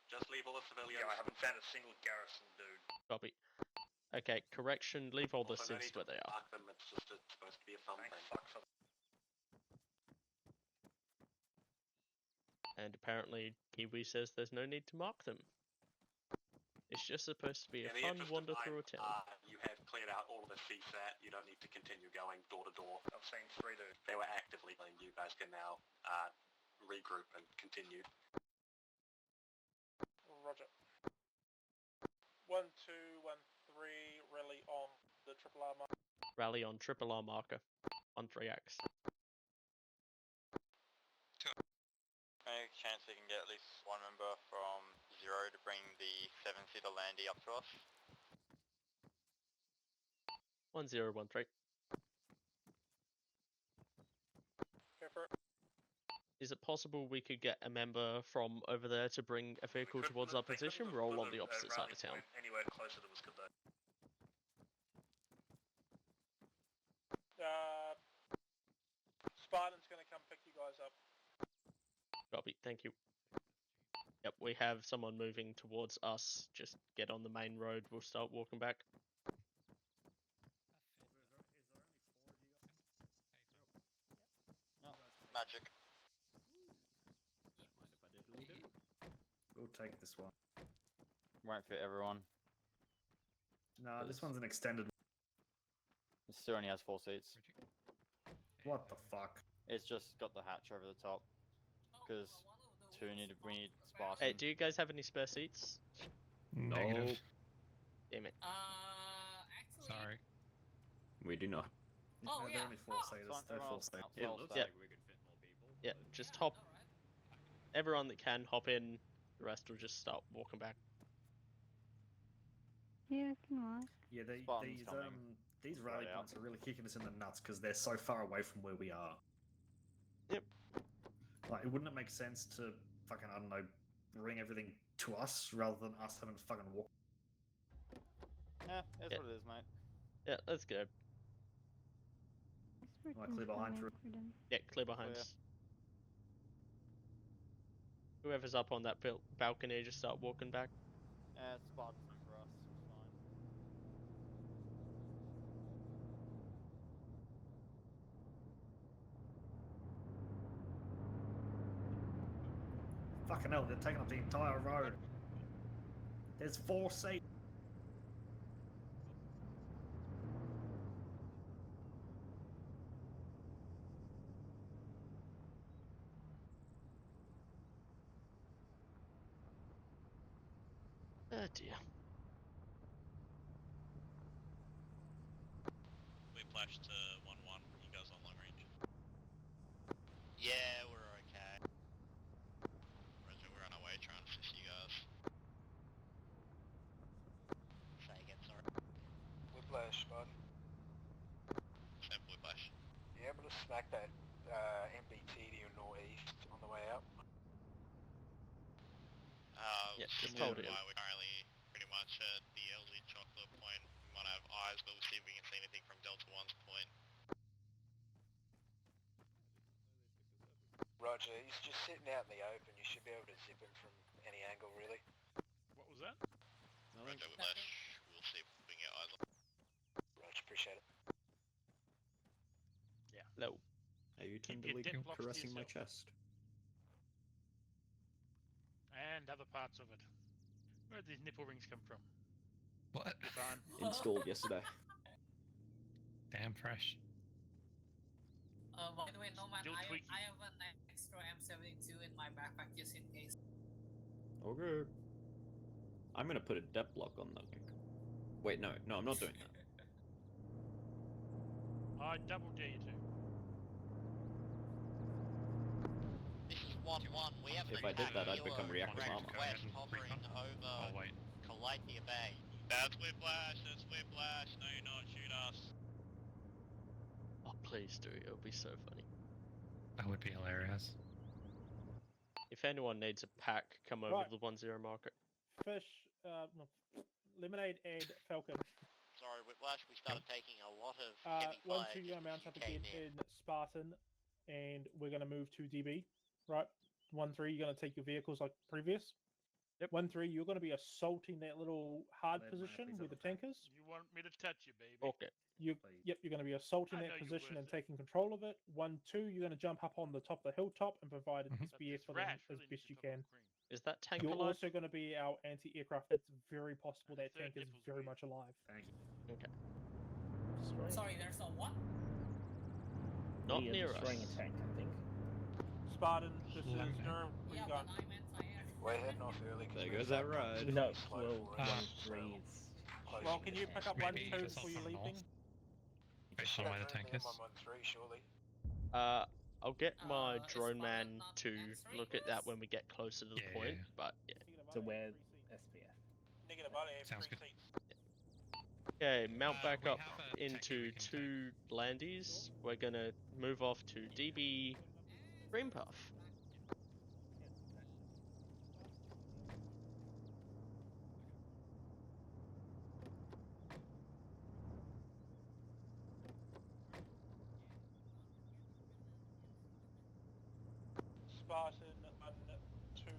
Speaker 20: Just leave all the civilians.
Speaker 12: Yeah, I haven't found a single garrison, dude.
Speaker 3: Copy. Okay, correction. Leave all the
Speaker 20: Also, no
Speaker 3: civs
Speaker 20: need
Speaker 3: where
Speaker 20: to
Speaker 3: they are.
Speaker 20: mark them. It's just supposed to be a fun thing.
Speaker 3: And apparently, Kiwi says there's no need to mark them. It's just supposed to be a
Speaker 20: In the
Speaker 3: fun
Speaker 20: interest
Speaker 3: wander
Speaker 20: of
Speaker 3: through a
Speaker 20: time,
Speaker 3: town.
Speaker 20: you have cleared out all of the CSAT. You don't need to continue going door to door.
Speaker 12: I've seen 3 dude.
Speaker 20: They were actively playing. You guys can now regroup and continue.
Speaker 11: Roger. 1213 rally on the triple R mark.
Speaker 3: Rally on triple R marker. 13X.
Speaker 6: Any chance we can get at least one member from Zero to bring the 7-seater Landy up to us?
Speaker 3: 1013.
Speaker 11: Go for it.
Speaker 3: Is it possible we could get a member from over there to bring a vehicle towards our position? We're all on the opposite side of town.
Speaker 12: Anywhere closer to us, could they?
Speaker 11: Spartan's going to come pick you guys up.
Speaker 3: Copy, thank you. Yep, we have someone moving towards us. Just get on the main road. We'll start walking back.
Speaker 6: No, magic.
Speaker 12: We'll take this one.
Speaker 6: Won't fit everyone.
Speaker 12: No, this one's an extended.
Speaker 6: It still only has 4 seats.
Speaker 12: What the fuck?
Speaker 6: It's just got the hatch over the top. Because we need Spartan.
Speaker 3: Hey, do you guys have any spare seats?
Speaker 16: Negative.
Speaker 3: Damn it.
Speaker 5: Actually.
Speaker 16: Sorry. We do not.
Speaker 5: Oh,
Speaker 12: They're
Speaker 5: yeah.
Speaker 12: only 4 seaters. They're 4 seaters.
Speaker 16: It looks
Speaker 3: Yeah.
Speaker 16: like we could fit more people.
Speaker 3: Yeah, just hop. Everyone that can, hop in. The rest will just start walking back.
Speaker 8: Yeah, it can work.
Speaker 12: Yeah,
Speaker 6: Spartan's coming.
Speaker 12: these rally
Speaker 6: Right out.
Speaker 12: points are really kicking us in the nuts because they're so far away from where we are.
Speaker 3: Yep.
Speaker 12: Like, wouldn't it make sense to fucking, I don't know, bring everything to us rather than us having to fucking walk?
Speaker 6: Yeah, that's
Speaker 3: Yeah.
Speaker 6: what it is, mate.
Speaker 3: Yeah, let's go.
Speaker 12: Like, clear behind for
Speaker 3: Yeah, clear behind
Speaker 6: Clear.
Speaker 3: us. Whoever's up on that balcony, just start walking back.
Speaker 6: Yeah, it's Spartan for us. It's fine.
Speaker 12: Fucking hell, they're taking up the entire road. There's 4 seats.
Speaker 3: Oh dear.
Speaker 17: We flashed to 1-1. You guys on long range?
Speaker 14: Yeah, we're okay.
Speaker 17: Roger, we're on our way trying to assist you guys.
Speaker 14: Say again, sorry.
Speaker 13: Whiplash, bud.
Speaker 17: Same Whiplash.
Speaker 13: You able to smack that MBT to your northeast on the way out?
Speaker 3: Yeah, just hold it.
Speaker 17: We're currently pretty much at the LZ chocolate point. We might have eyes, but we'll see if we can see anything from Delta 1's point.
Speaker 13: Roger, he's just sitting out in the open. You should be able to zip him from any angle, really.
Speaker 16: What was that?
Speaker 17: Roger, Whiplash. We'll see if we can get eyes on.
Speaker 13: Roger, appreciate it.
Speaker 3: Yeah. Low.
Speaker 16: Are you
Speaker 22: Keep your
Speaker 16: tenderly
Speaker 22: dip blocks to
Speaker 16: caressing my
Speaker 22: yourself.
Speaker 16: chest?
Speaker 22: And other parts of it. Where did these nipple rings come from?
Speaker 9: What?
Speaker 16: Installed yesterday.
Speaker 9: Damn fresh.
Speaker 5: By the way, Nomad,
Speaker 18: Still tweaking.
Speaker 5: I have an extra M72 in my backpack just in case.
Speaker 16: Okay. I'm gonna put a depth block on the link. Wait, no, I'm not doing that.
Speaker 18: I double dare you to.
Speaker 14: This is 1-1. We have
Speaker 16: If
Speaker 14: the
Speaker 16: I did that, I'd
Speaker 14: Kilo
Speaker 16: become reactive armor.
Speaker 14: West hovering over Calathea Bay.
Speaker 22: That's Whiplash, no you're not, shoot us.
Speaker 3: Oh, please do. It'll be so funny.
Speaker 22: That would be hilarious.
Speaker 3: If anyone needs a pack, come over
Speaker 2: Right.
Speaker 3: to the 1-0 market.
Speaker 2: Fish, no, Lemonade and Falcon.
Speaker 14: Sorry, Whiplash, we started taking a lot of heavy fire.
Speaker 2: 1-2, you're going to mount up
Speaker 14: just as you
Speaker 2: again
Speaker 14: came in.
Speaker 2: in Spartan, and we're going to move to DB, right? 1-3, you're going to take your vehicles like previous.
Speaker 3: Yep.
Speaker 2: 1-3, you're going to be assaulting that little hard
Speaker 22: Lead
Speaker 2: position
Speaker 22: mana,
Speaker 2: with the
Speaker 22: please,
Speaker 2: tankers.
Speaker 18: You want me to touch you, baby?
Speaker 3: Okay.
Speaker 2: Yep, you're going to be assaulting
Speaker 18: I
Speaker 2: that
Speaker 18: know you're
Speaker 2: position
Speaker 18: worth
Speaker 2: and
Speaker 18: it.
Speaker 2: taking control of it. 1-2, you're going to jump up on the top of the hilltop and provide an SBF for them
Speaker 18: Rash
Speaker 2: as
Speaker 18: really needs
Speaker 2: best
Speaker 18: to
Speaker 2: you
Speaker 18: top
Speaker 2: can.
Speaker 18: up cream.
Speaker 3: Is that tank
Speaker 2: You're
Speaker 3: alive?
Speaker 2: also going to be our anti-aircraft. It's very possible that
Speaker 18: Third
Speaker 2: tank is
Speaker 18: nipple's
Speaker 2: very
Speaker 18: weird.
Speaker 2: much alive.
Speaker 12: Thank you.
Speaker 3: Okay.
Speaker 5: Sorry, there's a what?
Speaker 3: Not
Speaker 12: We are
Speaker 3: near
Speaker 12: destroying
Speaker 3: us.
Speaker 12: a tank, I think.
Speaker 11: Spartan, this is
Speaker 22: Lemon.
Speaker 11: Durham. Where
Speaker 5: Yeah,
Speaker 11: you
Speaker 5: but
Speaker 11: going?
Speaker 5: I meant fire.
Speaker 13: We're heading off early because
Speaker 16: There goes that ride.
Speaker 12: No,
Speaker 13: slow
Speaker 12: well,
Speaker 13: for us,
Speaker 12: 1-3 is...
Speaker 13: closing
Speaker 11: Well, can
Speaker 13: this
Speaker 11: you pick up
Speaker 12: Maybe
Speaker 11: 1-2
Speaker 12: just
Speaker 11: before you're
Speaker 12: from
Speaker 11: leaving?
Speaker 22: Based on where the tank is.
Speaker 13: 1-3, surely.
Speaker 3: I'll get my
Speaker 5: Is
Speaker 3: drone
Speaker 5: Spartan
Speaker 3: man
Speaker 5: not
Speaker 3: to
Speaker 5: answering
Speaker 3: look at
Speaker 5: us?
Speaker 3: that when we get closer to the
Speaker 22: Yeah,
Speaker 3: point,
Speaker 22: yeah.
Speaker 3: but yeah.
Speaker 12: So where SPF?
Speaker 11: Negative, I have
Speaker 22: Sounds
Speaker 11: 3
Speaker 22: good.
Speaker 11: seats.
Speaker 3: Okay, mount back
Speaker 22: we
Speaker 3: up
Speaker 22: have a tank
Speaker 3: into
Speaker 22: we can
Speaker 3: 2 landies. We're gonna move off to DB Green Puff.
Speaker 11: Spartan 1-2.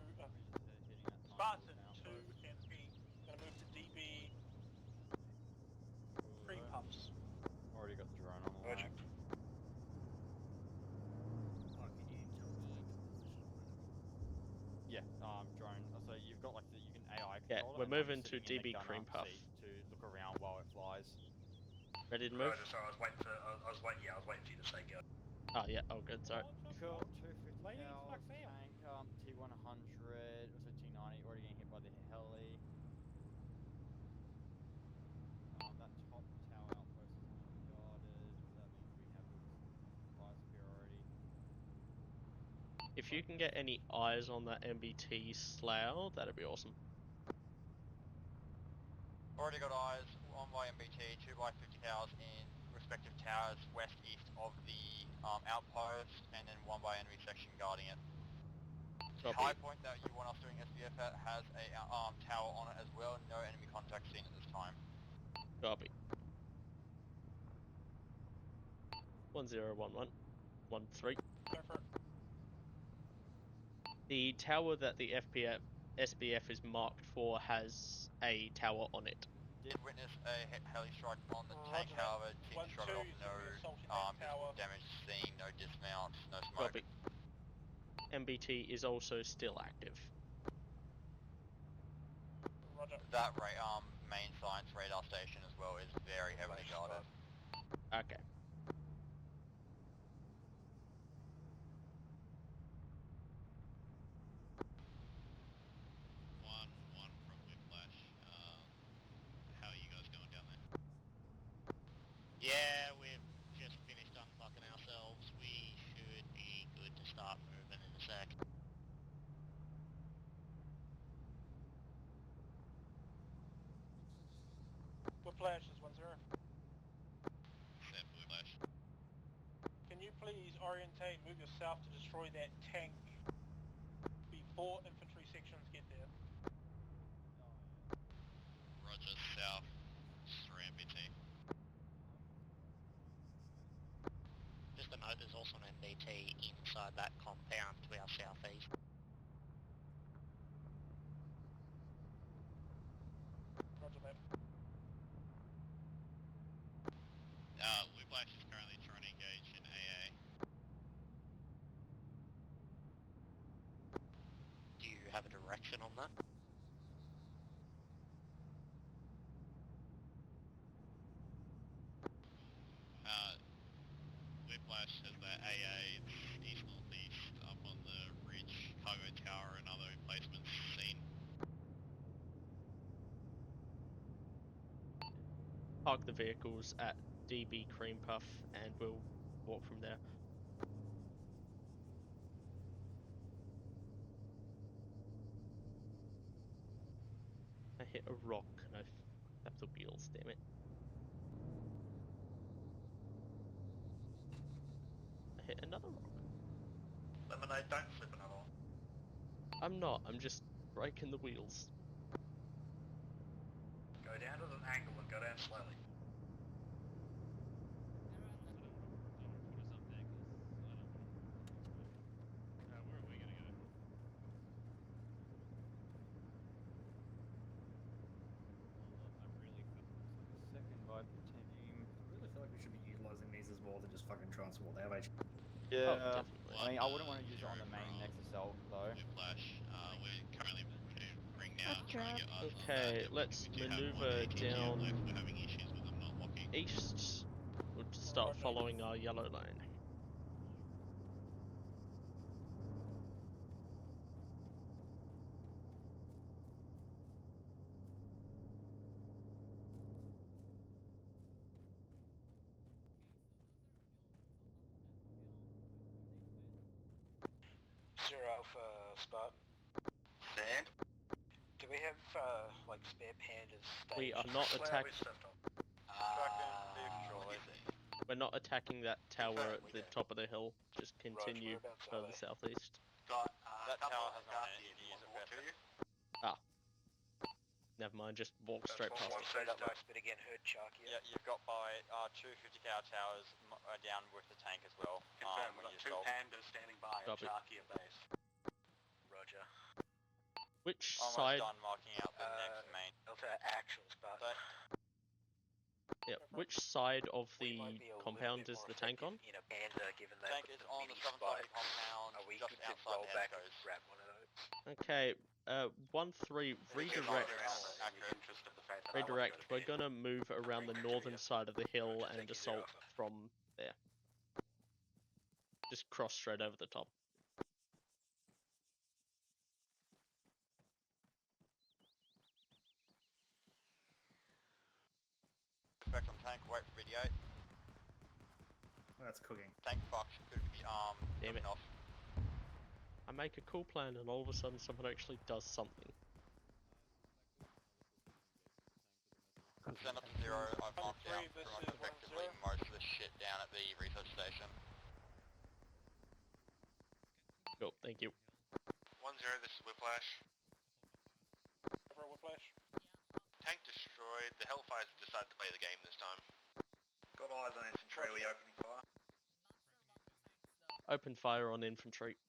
Speaker 11: Spartan 2 and B. Gonna move to DB. Cream puffs.
Speaker 6: Already got the drone on the
Speaker 13: Roger.
Speaker 6: line. Yeah, drone. So you've got like you can AI
Speaker 3: Yeah,
Speaker 6: control it.
Speaker 3: we're
Speaker 6: and I'm
Speaker 3: moving to
Speaker 6: sitting in the
Speaker 3: DB Cream
Speaker 6: gunner
Speaker 3: Puff.
Speaker 6: seat to look around while it flies.
Speaker 3: Ready to move?
Speaker 13: Roger, sorry, I was waiting for you to say go.
Speaker 3: Oh yeah, oh good, sorry.
Speaker 6: Cool, 250
Speaker 2: Lady,
Speaker 6: cows,
Speaker 2: fuck them.
Speaker 6: tank, T100, also T90, already getting hit by the heli. That top tower outpost is unguarded, that means we have fire superiority.
Speaker 3: If you can get any eyes on that MBT Slough, that'd be awesome.
Speaker 14: Already got eyes on my MBT, 2x50 towers in respective towers west-east of the outpost, and then 1 by enemy section guarding it. The
Speaker 3: Copy.
Speaker 14: high point that you want us doing SBF at has a tower on it as well, no enemy contact seen at this time.
Speaker 3: Copy. 1011 13.
Speaker 11: Go for it.
Speaker 3: The tower that the SBF is marked for has a tower on it.
Speaker 14: Did witness a heli strike on the tank,
Speaker 11: Roger that.
Speaker 14: however, team to shrug it off,
Speaker 11: 1-2,
Speaker 14: no
Speaker 11: assaulting that
Speaker 14: visible
Speaker 11: tower.
Speaker 14: damage seen, no dismounts, no smoke.
Speaker 3: Copy. MBT is also still active.
Speaker 11: Roger.
Speaker 14: That main science radar station as well is very heavily guarded.
Speaker 3: Okay.
Speaker 22: One from Whiplash. How are you guys going down there?
Speaker 14: Yeah, we've just finished unfucking ourselves. We should be good to start moving in a sec.
Speaker 11: Whiplash is 1-0.
Speaker 22: Set Whiplash.
Speaker 11: Can you please orientate, move yourself to destroy that tank before infantry sections get there?
Speaker 22: Roger, south. 3 MBT.
Speaker 14: Just a note, there's also an MBT inside that compound to our southeast.
Speaker 11: Roger that.
Speaker 22: Whiplash is currently trying to engage in AA.
Speaker 14: Do you have a direction on that?
Speaker 22: Whiplash has their AA
Speaker 3: park the vehicles at DB Cream Puff, and we'll walk from there. I hit a rock and I fucked up the wheels, damn it. I hit another rock.
Speaker 13: Lemonade, don't flip another one.
Speaker 3: I'm not, I'm just breaking the wheels.
Speaker 13: Go down at an angle and go down slowly.
Speaker 9: Where are we gonna go?
Speaker 6: Second by the team.
Speaker 12: I really feel like we should be utilising these as more than just fucking transport. They have HQ.
Speaker 6: Yeah,
Speaker 3: definitely.
Speaker 6: I mean, I wouldn't want to use it on the main next assault though.
Speaker 17: Whiplash. We're currently maneuvering now,
Speaker 8: Let's
Speaker 17: trying to get eyes on
Speaker 3: Okay,
Speaker 17: that.
Speaker 3: let's
Speaker 17: We do have one
Speaker 3: maneuver
Speaker 17: ATGM
Speaker 3: down
Speaker 17: left. We're having issues with them not locking.
Speaker 3: east. We'll start following our yellow line.
Speaker 15: Zero Alpha Spartan.
Speaker 13: Stand.
Speaker 15: Do we have like spare pandas?
Speaker 3: We are not attacking. We're not attacking that tower at the top of the hill. Just continue further southeast.
Speaker 13: Got
Speaker 6: That tower has not any EVs at best.
Speaker 3: Ah. Never mind, just walk straight past it.
Speaker 15: Straight up, but again, heard Sharky.
Speaker 6: Yeah, you've got by two 50-cal towers down with the tank as well.
Speaker 20: Confirm, we've
Speaker 6: when
Speaker 20: got
Speaker 6: you
Speaker 20: two
Speaker 6: stop.
Speaker 20: pandas standing by at
Speaker 3: Copy.
Speaker 20: Sharkia base.
Speaker 15: Roger.
Speaker 3: Which
Speaker 6: Almost
Speaker 3: side?
Speaker 6: done marking out the next main.
Speaker 15: Delta actual Spartan.
Speaker 3: Yeah, which side of the compound is the tank on?
Speaker 15: In a panda, given that
Speaker 6: Tank is on the southern side of the compound,
Speaker 15: are we
Speaker 6: just
Speaker 15: good to
Speaker 6: outside
Speaker 15: roll
Speaker 6: the
Speaker 15: back and
Speaker 6: headquarters.
Speaker 15: grab one of those?
Speaker 3: Okay, 1-3, redirect. Redirect. We're gonna move around the northern side of the hill and assault from there. Just cross straight over the top.
Speaker 6: Back on tank, wait for video.
Speaker 12: That's cooking.
Speaker 6: Tank box could be
Speaker 3: Damn it.
Speaker 6: off.
Speaker 3: I make a cool plan and all of a sudden someone actually does something.
Speaker 6: Send up to 0, I've marked down pretty much effectively most of the shit down at the research station.
Speaker 3: Cool, thank you.
Speaker 17: 1-0, this is Whiplash.
Speaker 11: Whiplash.
Speaker 17: Tank destroyed. The Hellfires decided to play the game this time.
Speaker 13: Got eyes on infantry, are we opening fire?
Speaker 3: Open fire on infantry.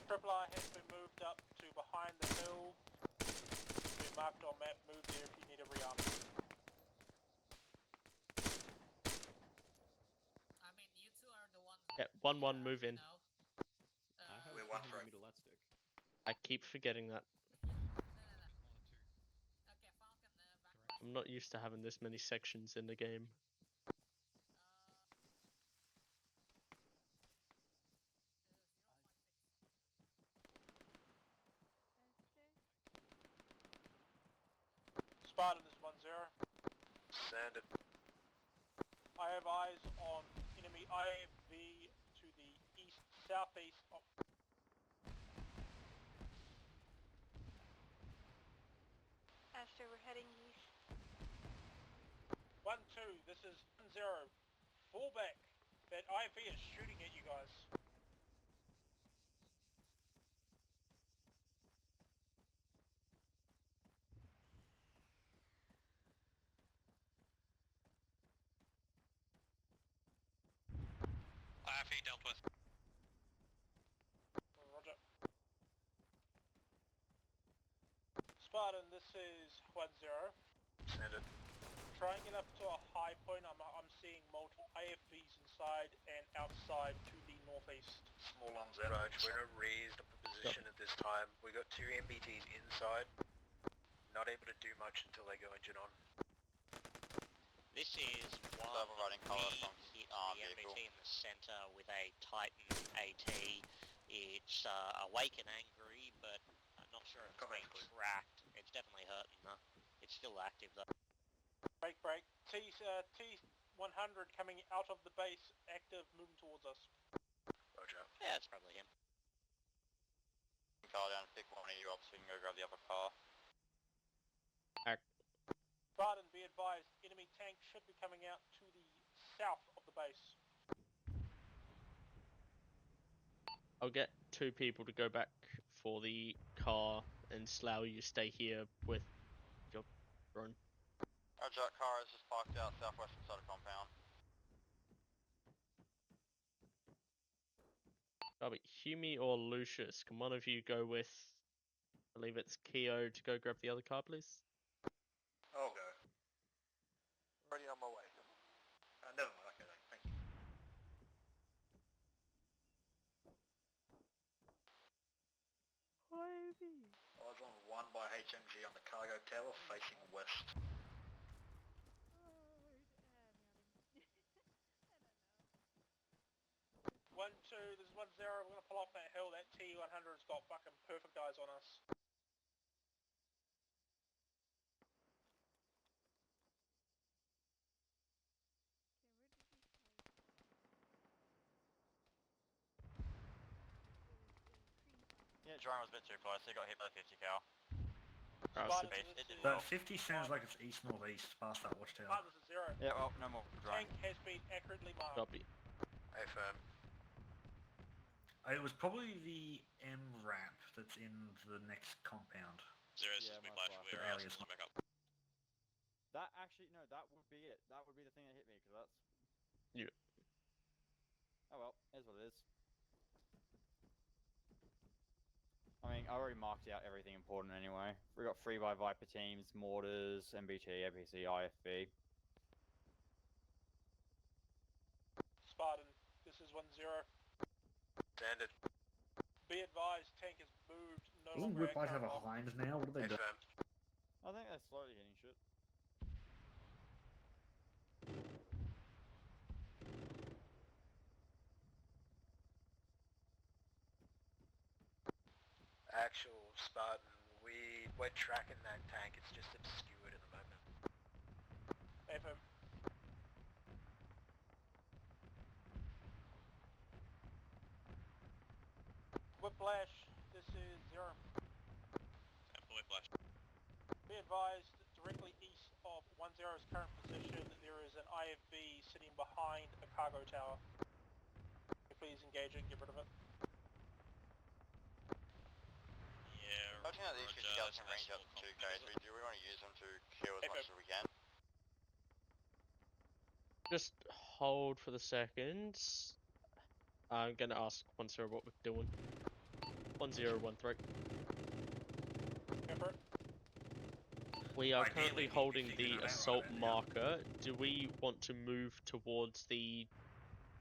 Speaker 11: Triple R has been moved up to behind the hill. Been marked on map. Move there if you need a rearm.
Speaker 5: I mean, you two are the ones.
Speaker 3: Yeah, 1-1, move in.
Speaker 13: We're one through.
Speaker 3: I keep forgetting that. I'm not used to having this many sections in the game.
Speaker 11: Spartan is 1-0.
Speaker 15: Standard.
Speaker 11: I have eyes on enemy IFV to the east, southeast.
Speaker 8: Aster, we're heading east.
Speaker 11: 1-2, this is 1-0. Fall back. That IFV is shooting at you guys.
Speaker 22: IFE dealt with.
Speaker 11: Roger. Spartan, this is 1-0.
Speaker 15: Standard.
Speaker 11: Try and get up to a high point. I'm seeing multiple AFVs inside and outside to the northeast.
Speaker 15: Small on Z. Roger, we're in a raised position at this time. We got two MBTs inside. Not able to do much until they go engine on.
Speaker 14: This is one.
Speaker 6: Overriding colour from
Speaker 14: hit the
Speaker 6: vehicle.
Speaker 14: MBT in the centre with a Titan AT. It's awake and angry, but I'm not sure if it's been tracked. It's definitely hurting though. It's still active though.
Speaker 11: Break. T100 coming out of the base, active, moving towards us.
Speaker 13: Roger.
Speaker 14: Yeah, it's probably him.
Speaker 6: Car down, pick one of you up so we can go grab the other car.
Speaker 11: Spartan, be advised, enemy tank should be coming out to the south of the base.
Speaker 3: I'll get 2 people to go back for the car, and Slough, you stay here with your drone.
Speaker 6: Roger, car is just parked out southwestern side of compound.
Speaker 3: Hume or Lucius, can one of you go with, I believe it's Keo, to go grab the other car, please?
Speaker 13: I'll go. Already on my way. Never mind, okay, thank you. I was on 1 by HMG on the cargo tower facing west.
Speaker 11: 1-2, this is 1-0, we're going to pull off that hill. That T100's got fucking perfect eyes on us.
Speaker 6: Yeah, drone was a bit too close, he got hit by the 50 cal.
Speaker 12: That 50 sounds like it's east-northeast, past that watchtower.
Speaker 11: This is 0.
Speaker 6: Yeah, well, no more drone.
Speaker 11: Tank has been accurately marked.
Speaker 3: Copy.
Speaker 13: Hey, firm.
Speaker 12: It was probably the M ramp that's in the next compound.
Speaker 17: Zero, this is Whiplash. We're back up.
Speaker 6: That actually, no, that would be it. That would be the thing that hit me, because that's...
Speaker 3: Yeah.
Speaker 6: Oh well, here's what it is. I mean, I already marked out everything important anyway. We got 3 by Viper teams, mortars, MBT, APC, IFB.
Speaker 11: Spartan, this is 1-0.
Speaker 13: Standard.
Speaker 11: Be advised, tank has moved. No
Speaker 12: Doesn't
Speaker 11: longer
Speaker 12: Whiplash have a
Speaker 11: active.
Speaker 12: hind now? What do they do?
Speaker 6: I think they're slowly hitting shit.
Speaker 13: Actual Spartan, we're tracking that tank, it's just obscured at the moment.
Speaker 11: FM. Whiplash, this is 0.
Speaker 17: Whiplash.
Speaker 11: Be advised, directly east of 1-0's current position, there is an IFV sitting behind a cargo tower. Please engage it, get rid of it.
Speaker 17: Yeah,
Speaker 6: I think that these 50 cals can range up to 2 Ks. Do we want to use them to kill as much as we can?
Speaker 3: Just hold for the seconds. I'm gonna ask 1-0 what we're doing. 1-0-1-3. We are currently holding the assault marker. Do we want to move towards the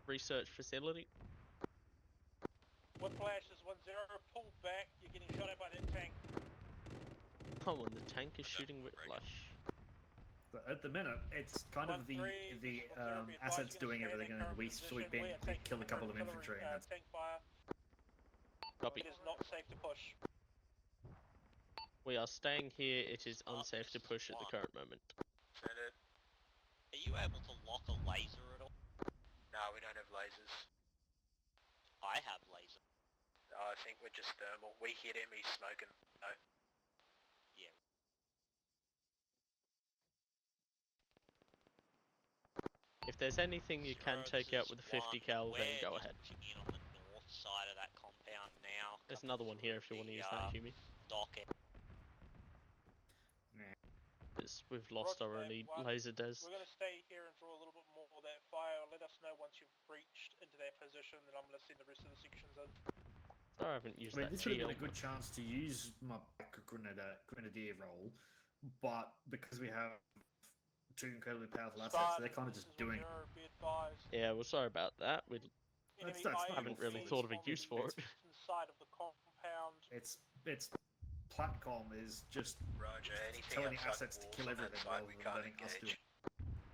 Speaker 3: research facility?
Speaker 11: Whiplash is 1-0, pull back, you're getting shot at by that tank.
Speaker 3: Oh, and the tank is shooting Whiplash.
Speaker 12: But at the minute, it's kind of the assets doing everything, and then we sweep in, we kill a couple of infantry, and that's...
Speaker 11: Tank fire.
Speaker 3: Copy.
Speaker 11: It is not safe to push.
Speaker 3: We are staying here. It is unsafe to push at the current moment.
Speaker 13: Standard.
Speaker 14: Are you able to lock a laser at all?
Speaker 13: No, we don't have lasers.
Speaker 14: I have laser.
Speaker 13: I think we're just thermal. We hit him, he's smoking. No.
Speaker 14: Yeah.
Speaker 3: If there's anything you can take out with a 50 cal, then go ahead.
Speaker 14: In on the north side of that compound now.
Speaker 3: There's another one here if you want to use that, Hume.
Speaker 14: Docket.
Speaker 3: Because we've lost our only laser des.
Speaker 11: We're going to stay here and draw a little bit more of that fire. Let us know once you've breached into that position, then I'm going to send the rest of the sections in.
Speaker 3: Sorry, I haven't used that.
Speaker 12: This would have been a good chance to use my grenadier role, but because we have 2 incredibly powerful assets, they're kind of just doing.
Speaker 3: Yeah, well, sorry about that. We haven't really thought of a use for it.
Speaker 11: Inside of the compound.
Speaker 12: It's Platcom is just
Speaker 13: Roger,
Speaker 12: telling the assets to kill everything rather than letting us do it.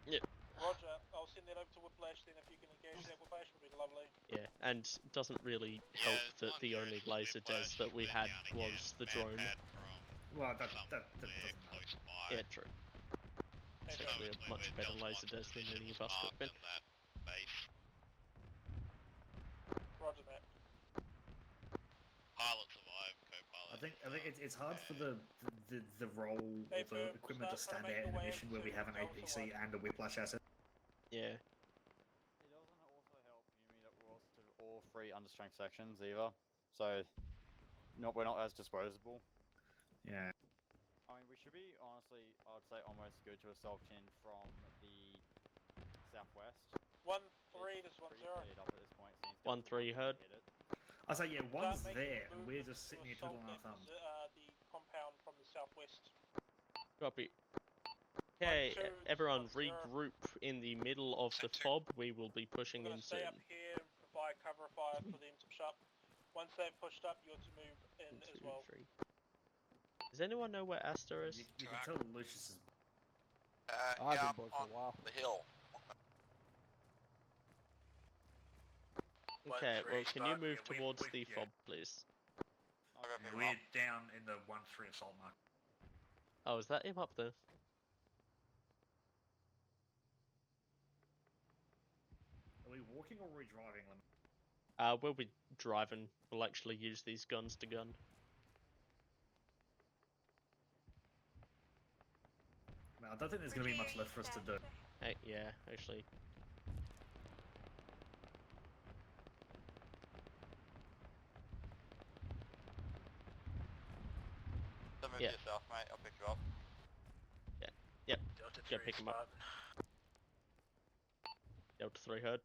Speaker 3: Yeah.
Speaker 11: Roger, I'll send that over to Whiplash then. If you can engage that Whiplash, would be lovely.
Speaker 3: Yeah, and it doesn't really help that the only laser des that we had was the drone.
Speaker 12: Well, that doesn't matter.
Speaker 3: Yeah, true. It's actually a much better laser disc than any of us could have been.
Speaker 11: Roger that.
Speaker 17: Pilot survived, co-pilot.
Speaker 12: I think it's hard for the role or the equipment to stand out in a mission where we have an APC and a whiplash asset.
Speaker 3: Yeah.
Speaker 6: It doesn't also help Yumi that we're also all 3 understrength sections either, so we're not as disposable.
Speaker 12: Yeah.
Speaker 6: I mean, we should be honestly, I'd say, almost good to assault in from the southwest.
Speaker 11: 1-3, this 1-0.
Speaker 6: Up at this point,
Speaker 3: 1-3 heard.
Speaker 12: I say yeah, one's
Speaker 11: Start
Speaker 12: there,
Speaker 11: making
Speaker 12: and we're
Speaker 11: movements
Speaker 12: just
Speaker 11: to
Speaker 12: sitting here twiddling our
Speaker 11: assault
Speaker 12: thumbs.
Speaker 11: the compound from the southwest.
Speaker 3: Copy. Okay,
Speaker 11: 1-2,
Speaker 3: everyone
Speaker 11: 1-0.
Speaker 3: regroup in the middle of the fob. We will be pushing
Speaker 11: We're
Speaker 3: in
Speaker 11: going to stay
Speaker 3: soon.
Speaker 11: up here and provide cover fire for them to push up. Once they've pushed up, you're to move in as well.
Speaker 3: Does anyone know where Asta is?
Speaker 12: You can tell Lucius is.
Speaker 10: I've
Speaker 17: Yeah,
Speaker 10: been bored
Speaker 17: on
Speaker 10: for a while.
Speaker 17: the hill.
Speaker 3: Okay, well, can you
Speaker 15: Spartan,
Speaker 3: move
Speaker 15: yeah,
Speaker 3: towards
Speaker 15: we-
Speaker 3: the
Speaker 15: yeah.
Speaker 3: fob, please?
Speaker 12: We're down in the 1-3 assault mark.
Speaker 3: Oh, is that him up there?
Speaker 12: Are we walking or are we driving them?
Speaker 3: We'll be driving. We'll actually use these guns to gun.
Speaker 12: No, I don't think there's going to be much left for us to do.
Speaker 3: Yeah, actually.
Speaker 17: So move
Speaker 3: Yeah.
Speaker 17: to yourself, mate. I'll pick you up.
Speaker 3: Yep.
Speaker 15: Delta
Speaker 3: Go
Speaker 15: 3
Speaker 3: pick him up.
Speaker 15: Spartan.
Speaker 3: Delta 3 heard.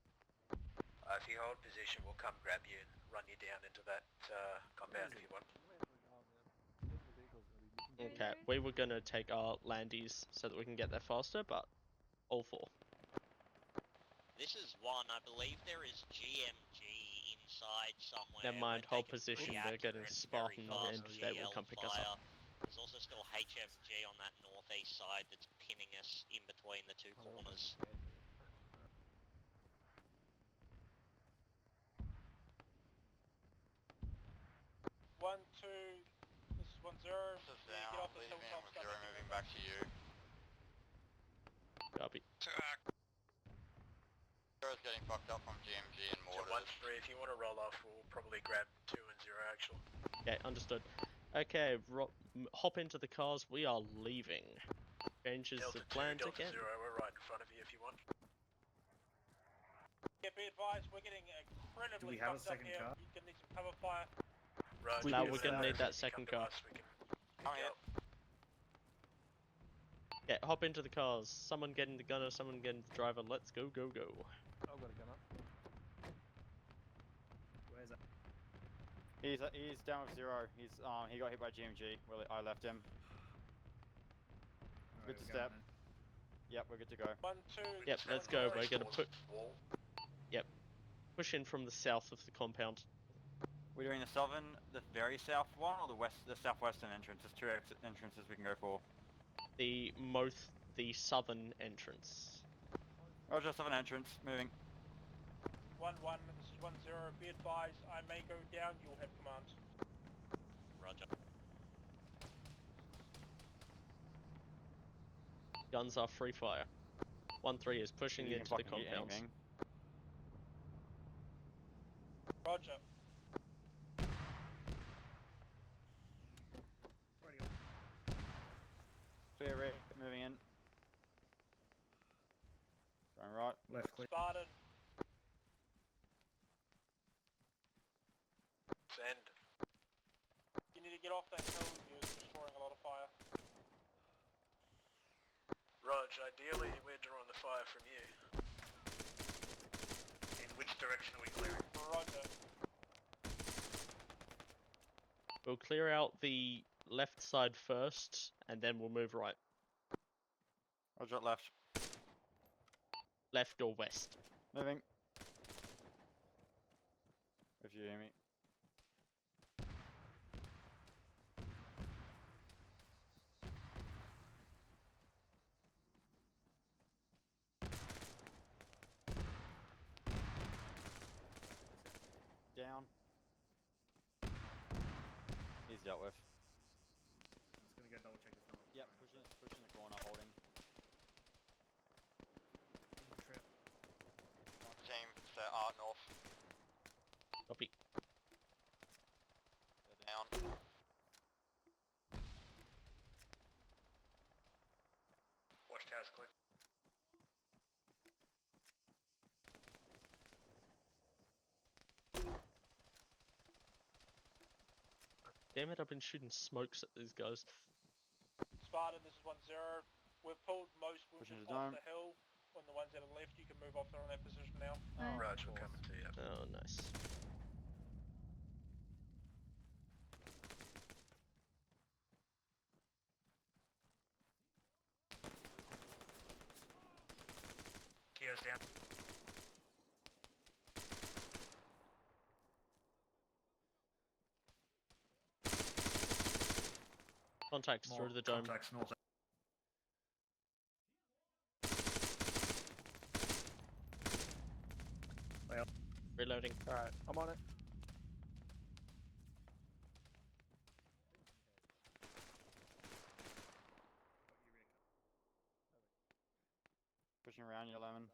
Speaker 15: If you hold position, we'll come grab you and run you down into that compound if you want.
Speaker 3: Okay, we were gonna take our landies so that we can get there faster, but all 4.
Speaker 14: This is 1. I believe there is GMG inside somewhere.
Speaker 3: Never mind,
Speaker 14: We're
Speaker 3: hold
Speaker 14: taking
Speaker 3: position.
Speaker 14: pretty
Speaker 3: They're getting
Speaker 14: accurate,
Speaker 3: Spartan
Speaker 14: very
Speaker 3: and
Speaker 14: fast
Speaker 3: they will
Speaker 14: GL
Speaker 3: come pick us
Speaker 14: fire.
Speaker 3: up.
Speaker 14: There's also still HMG on that northeast side that's pinning us in between the 2 corners.
Speaker 11: One, two, this is 1-0.
Speaker 17: This is
Speaker 11: Get
Speaker 17: down,
Speaker 11: off the
Speaker 17: leaving,
Speaker 11: hilltop,
Speaker 17: with
Speaker 11: start
Speaker 17: 0
Speaker 11: making
Speaker 17: moving back to you.
Speaker 3: Copy.
Speaker 17: 0's getting fucked up from GMG and
Speaker 15: So
Speaker 17: mortars.
Speaker 15: 1-3, if you want to roll off, we'll probably grab 2 and 0 actually.
Speaker 3: Okay, understood. Okay, hop into the cars. We are leaving. Changes
Speaker 15: Delta
Speaker 3: of plans
Speaker 15: 2, Delta
Speaker 3: again.
Speaker 15: 0, we're right in front of you if you want.
Speaker 11: Yeah, be advised, we're getting incredibly
Speaker 12: Do we have a
Speaker 11: fucked up
Speaker 12: second
Speaker 11: here.
Speaker 12: car?
Speaker 11: You're gonna need some cover fire.
Speaker 15: Right,
Speaker 3: No,
Speaker 12: do.
Speaker 3: we're gonna need that
Speaker 15: If you
Speaker 3: second
Speaker 15: come to
Speaker 3: car.
Speaker 15: us, we can
Speaker 17: Oh,
Speaker 15: pick you
Speaker 17: yeah.
Speaker 15: up.
Speaker 3: Yeah, hop into the cars. Someone getting the gunner, someone getting the driver. Let's go, go, go.
Speaker 10: I've got a gunner.
Speaker 12: Where's that?
Speaker 6: He's down with 0. He got hit by GMG. Well, I left him. Good to step. Yep, we're good to go.
Speaker 11: 1, 2.
Speaker 3: Yep,
Speaker 11: this
Speaker 3: let's
Speaker 11: 1-0.
Speaker 3: go. We're gonna put.
Speaker 15: Wall.
Speaker 3: Yep, push in from the south of the compound.
Speaker 6: We're doing the very south one, or the southwestern entrance? There's 2 entrances we can go for.
Speaker 3: The southern entrance.
Speaker 6: Roger, southern entrance, moving.
Speaker 11: 1-1, this is 1-0. Be advised, I may go down, you'll have command.
Speaker 14: Roger.
Speaker 3: Guns are free fire. 1-3 is pushing
Speaker 6: You can
Speaker 3: into the
Speaker 6: fucking hit
Speaker 3: compounds.
Speaker 6: anything.
Speaker 11: Roger.
Speaker 6: Clear red, moving in. Going right.
Speaker 12: Left click.
Speaker 11: Spartan.
Speaker 15: Send.
Speaker 11: You need to get off that hill, you're destroying a lot of fire.
Speaker 15: Rog, ideally we're drawing the fire from you. In which direction are we clearing?
Speaker 11: Roger.
Speaker 3: We'll clear out the left side first, and then we'll move right.
Speaker 6: Roger, left.
Speaker 3: Left or west.
Speaker 6: Moving. If you hear me. Down. He's dealt with.
Speaker 12: Just gonna go double check this number.
Speaker 6: Yep, pushing the corner, holding.
Speaker 3: Copy.
Speaker 6: They're down.
Speaker 15: Watch towers clear.
Speaker 3: Damn it, I've been shooting smokes at these guys.
Speaker 11: Spartan, this is 1-0. We've pulled most
Speaker 6: Pushing
Speaker 11: wounded
Speaker 6: the
Speaker 11: off
Speaker 6: dome.
Speaker 11: the hill. On the ones that are left, you can move off there on that position now.
Speaker 8: Nice.
Speaker 15: Roger, we're coming to you.
Speaker 3: Oh, nice.
Speaker 15: Kio's down.
Speaker 3: Contacts
Speaker 12: More
Speaker 3: through the dome.
Speaker 12: contacts north.
Speaker 3: Reloading.
Speaker 10: Alright, I'm on it.
Speaker 6: Pushing around you, Lemon.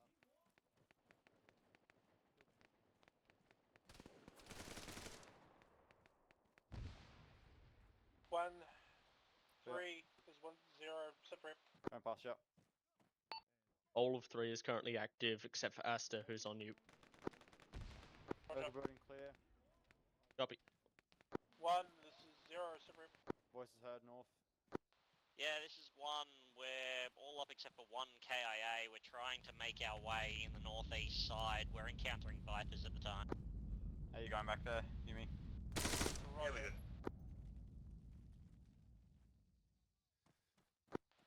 Speaker 11: One, 3 is 1-0. Sit rep.
Speaker 6: Going past you.
Speaker 3: All of 3 is currently active except for Asta, who's on you.
Speaker 6: Roger, building clear.
Speaker 3: Copy.
Speaker 11: 1, this is 0. Sit rep.
Speaker 6: Voices heard north.
Speaker 14: Yeah, this is one where all up except for one KIA. We're trying to make our way in the northeast side. We're encountering Vipers at the time.
Speaker 6: Are you going back there, Yumi?
Speaker 15: Yeah, we're good.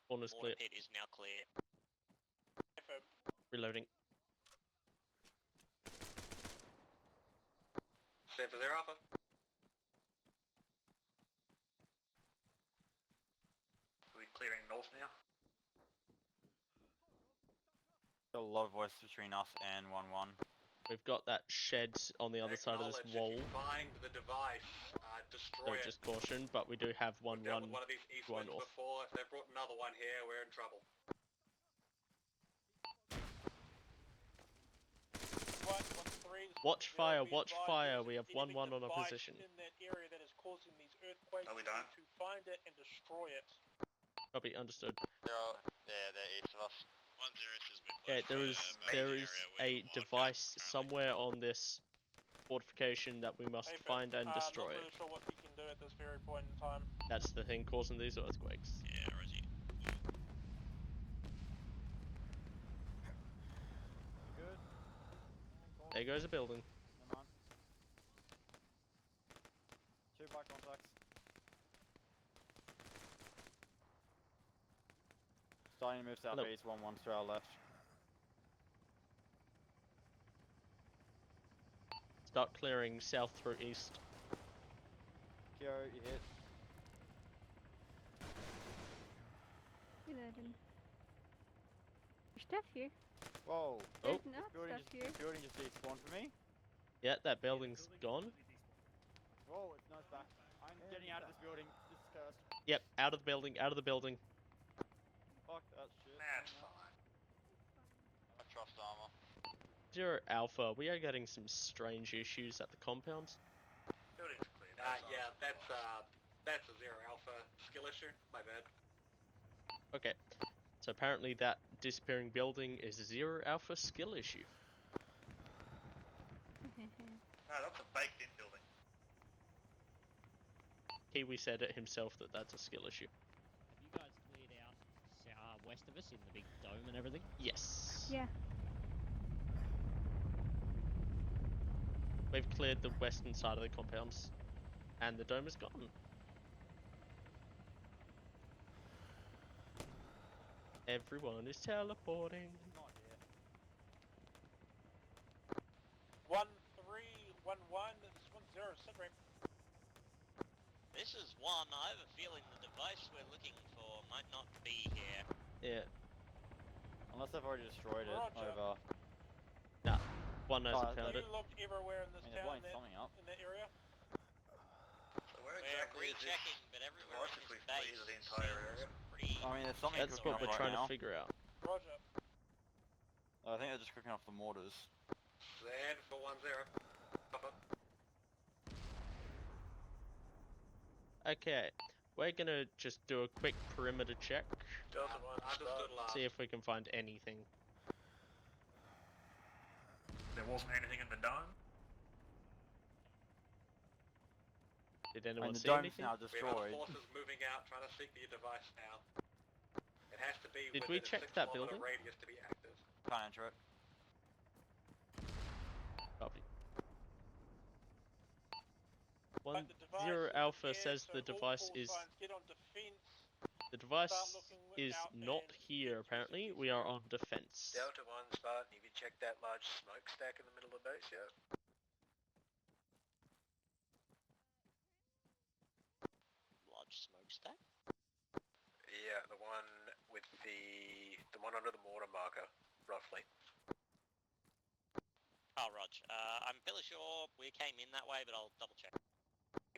Speaker 3: Corner's clear.
Speaker 14: Mortar pit is now clear.
Speaker 11: Affirm.
Speaker 3: Reloading.
Speaker 15: Stand for there, Alpha. Are we clearing north now?
Speaker 6: Got a lot of voices between us and 1-1.
Speaker 3: We've got that shed on the other side of this wall,
Speaker 20: If you find the device,
Speaker 3: so
Speaker 20: destroy it.
Speaker 3: just caution, but we do have
Speaker 20: We've
Speaker 3: 1-1
Speaker 20: dealt with one of these east
Speaker 3: to our
Speaker 20: winds
Speaker 3: north.
Speaker 20: before. If they've brought another one here, we're in trouble.
Speaker 3: Watch fire, watch fire. We have 1-1 on our position.
Speaker 11: In that area that is causing these earthquakes,
Speaker 15: No, we
Speaker 11: you
Speaker 15: don't.
Speaker 11: need to find it and destroy it.
Speaker 3: Copy, understood.
Speaker 6: They're east of us.
Speaker 17: 1-0 is
Speaker 3: Yeah, there is a device somewhere on this fortification that we must find and destroy.
Speaker 11: I'm not really sure what we can do at this very point in time.
Speaker 3: That's the thing causing these earthquakes.
Speaker 17: Yeah, Rosie.
Speaker 6: Good.
Speaker 3: There goes a building.
Speaker 6: Never mind. 2 by contacts. Starting to move southeast, 1-1 to our left.
Speaker 3: Start clearing south through east.
Speaker 6: Kyo, you hit.
Speaker 8: Reloading. There's stuff here.
Speaker 6: Whoa.
Speaker 8: There's
Speaker 3: Oh.
Speaker 8: not
Speaker 6: Building
Speaker 8: stuff here.
Speaker 6: this building just despawned for me.
Speaker 3: Yeah, that building's gone.
Speaker 6: Whoa, it's nice back. I'm getting out of this building. This is cursed.
Speaker 3: Yep, out of the building, out of the building.
Speaker 6: Fuck that shit.
Speaker 15: That's fine.
Speaker 6: I trust armor.
Speaker 3: 0 Alpha, we are getting some strange issues at the compound.
Speaker 15: Building's clear.
Speaker 20: Yeah, that's a 0 Alpha skill issue. My bad.
Speaker 3: Okay, so apparently that disappearing building is a 0 Alpha skill issue.
Speaker 15: No, that's a baked-in building.
Speaker 3: Kiwi said it himself that that's a skill issue.
Speaker 7: Have you guys cleared out west of us in the big dome and everything?
Speaker 3: Yes.
Speaker 8: Yeah.
Speaker 3: We've cleared the western side of the compounds, and the dome is gone. Everyone is teleporting.
Speaker 6: Not here.
Speaker 11: 1-3-1-1. This is 1-0. Sit rep.
Speaker 14: This is one. I have a feeling the device we're looking for might not be here.
Speaker 3: Yeah.
Speaker 6: Unless they've already destroyed it
Speaker 11: Roger.
Speaker 6: over.
Speaker 3: Nah. One hasn't found
Speaker 11: You
Speaker 3: it.
Speaker 11: looked everywhere in this
Speaker 6: they're
Speaker 11: town,
Speaker 6: blowing something up.
Speaker 11: in that area.
Speaker 15: So where
Speaker 14: We're
Speaker 15: exactly is this
Speaker 14: rechecking, but everywhere
Speaker 15: device
Speaker 14: in
Speaker 15: if
Speaker 14: this
Speaker 15: we've
Speaker 14: base
Speaker 15: cleared the entire area?
Speaker 14: pretty...
Speaker 6: I mean, there's something
Speaker 3: That's
Speaker 6: cooking
Speaker 3: what
Speaker 6: up
Speaker 3: we're
Speaker 6: right
Speaker 3: trying
Speaker 6: now.
Speaker 3: to figure out.
Speaker 11: Roger.
Speaker 6: I think they're just cooking off the mortars.
Speaker 20: Stand for 1-0. Papa.
Speaker 3: Okay, we're gonna just do a quick perimeter check.
Speaker 11: Delta 1, understood last.
Speaker 3: See if we can find anything.
Speaker 12: There wasn't anything in the dome.
Speaker 3: Did anyone
Speaker 6: the
Speaker 3: see
Speaker 6: dome's
Speaker 3: anything?
Speaker 6: now
Speaker 11: We have
Speaker 6: destroyed.
Speaker 11: forces moving out trying to seek your device now. It has to be
Speaker 3: Did
Speaker 11: within
Speaker 3: we
Speaker 11: a
Speaker 3: check
Speaker 11: 6
Speaker 3: that
Speaker 11: kilometer
Speaker 3: building?
Speaker 11: radius to be active.
Speaker 6: Can't enter it.
Speaker 3: Copy.
Speaker 11: But the device
Speaker 3: 10
Speaker 11: is
Speaker 3: Alpha
Speaker 11: there,
Speaker 3: says
Speaker 11: so
Speaker 3: the
Speaker 11: all
Speaker 3: device
Speaker 11: call
Speaker 3: is
Speaker 11: signs get on defense.
Speaker 3: the device
Speaker 11: looking
Speaker 3: is
Speaker 11: out
Speaker 3: not
Speaker 11: and
Speaker 3: here. Apparently, we are on defense.
Speaker 13: Delta 1, Spartan, have you checked that large smokestack in the middle of the base yet?
Speaker 14: Large smokestack?
Speaker 13: Yeah, the one with the one under the mortar marker, roughly.
Speaker 14: Oh, Rog. I'm fairly sure we came in that way, but I'll double check.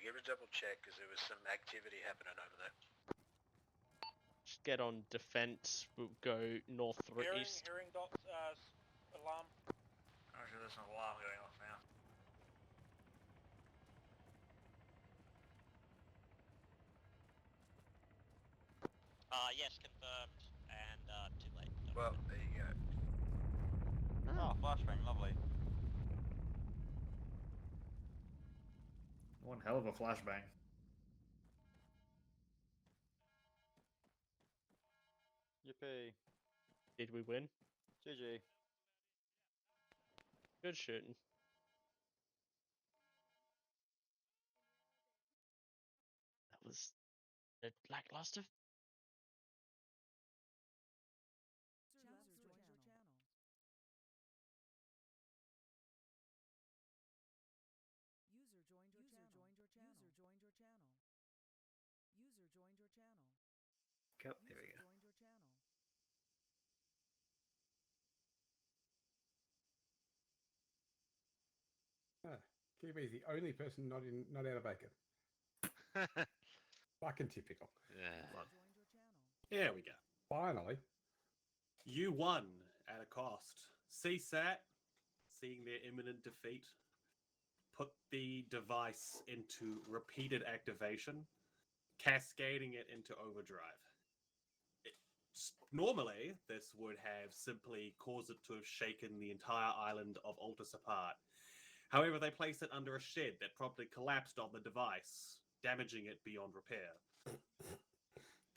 Speaker 13: Give it a double check because there was some activity happening over there.
Speaker 3: Just get on defense. We'll go northeast.
Speaker 11: Hearing dots, alarm.
Speaker 12: Actually, there's an alarm going off now.
Speaker 14: Yes, confirmed, and too late.
Speaker 13: Well, there you go.
Speaker 6: Oh, flashbang, lovely.
Speaker 12: One hell of a flashbang.
Speaker 6: Yippee.
Speaker 3: Did we win?
Speaker 6: GG.
Speaker 3: Good shooting. That was a lackluster.
Speaker 12: Go, there we go.
Speaker 4: Kiwi's the only person not out of bacon. Fucking typical.
Speaker 18: Yeah.
Speaker 1: There we go.
Speaker 4: Finally.
Speaker 1: You won at a cost. CSAT, seeing their imminent defeat, put the device into repeated activation, cascading it into overdrive. Normally, this would have simply caused it to have shaken the entire island of Altus apart. However, they placed it under a shed that promptly collapsed on the device, damaging it beyond repair.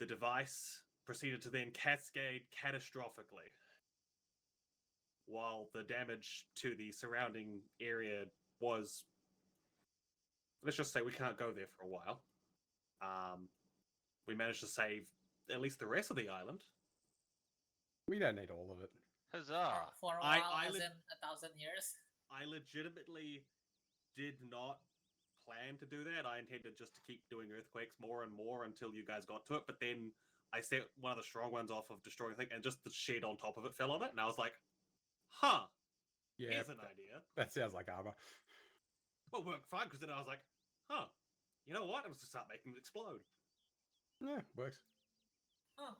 Speaker 1: The device proceeded to then cascade catastrophically, while the damage to the surrounding area was, let's just say we can't go there for a while. We managed to save at least the rest of the island.
Speaker 4: We don't need all of it.
Speaker 18: Huzzah!
Speaker 5: For a while, as in 1,000 years.
Speaker 1: I legitimately did not plan to do that. I intended just to keep doing earthquakes more and more until you guys got to it, but then I set one of the strong ones off of destroying things, and just the shed on top of it fell on it, and I was like, huh,
Speaker 4: Yeah,
Speaker 1: here's an idea.
Speaker 4: That sounds like armor.
Speaker 1: Well, it worked fine, because then I was like, huh, you know what? I'm just start making it explode.
Speaker 4: Yeah, works.
Speaker 5: Oh,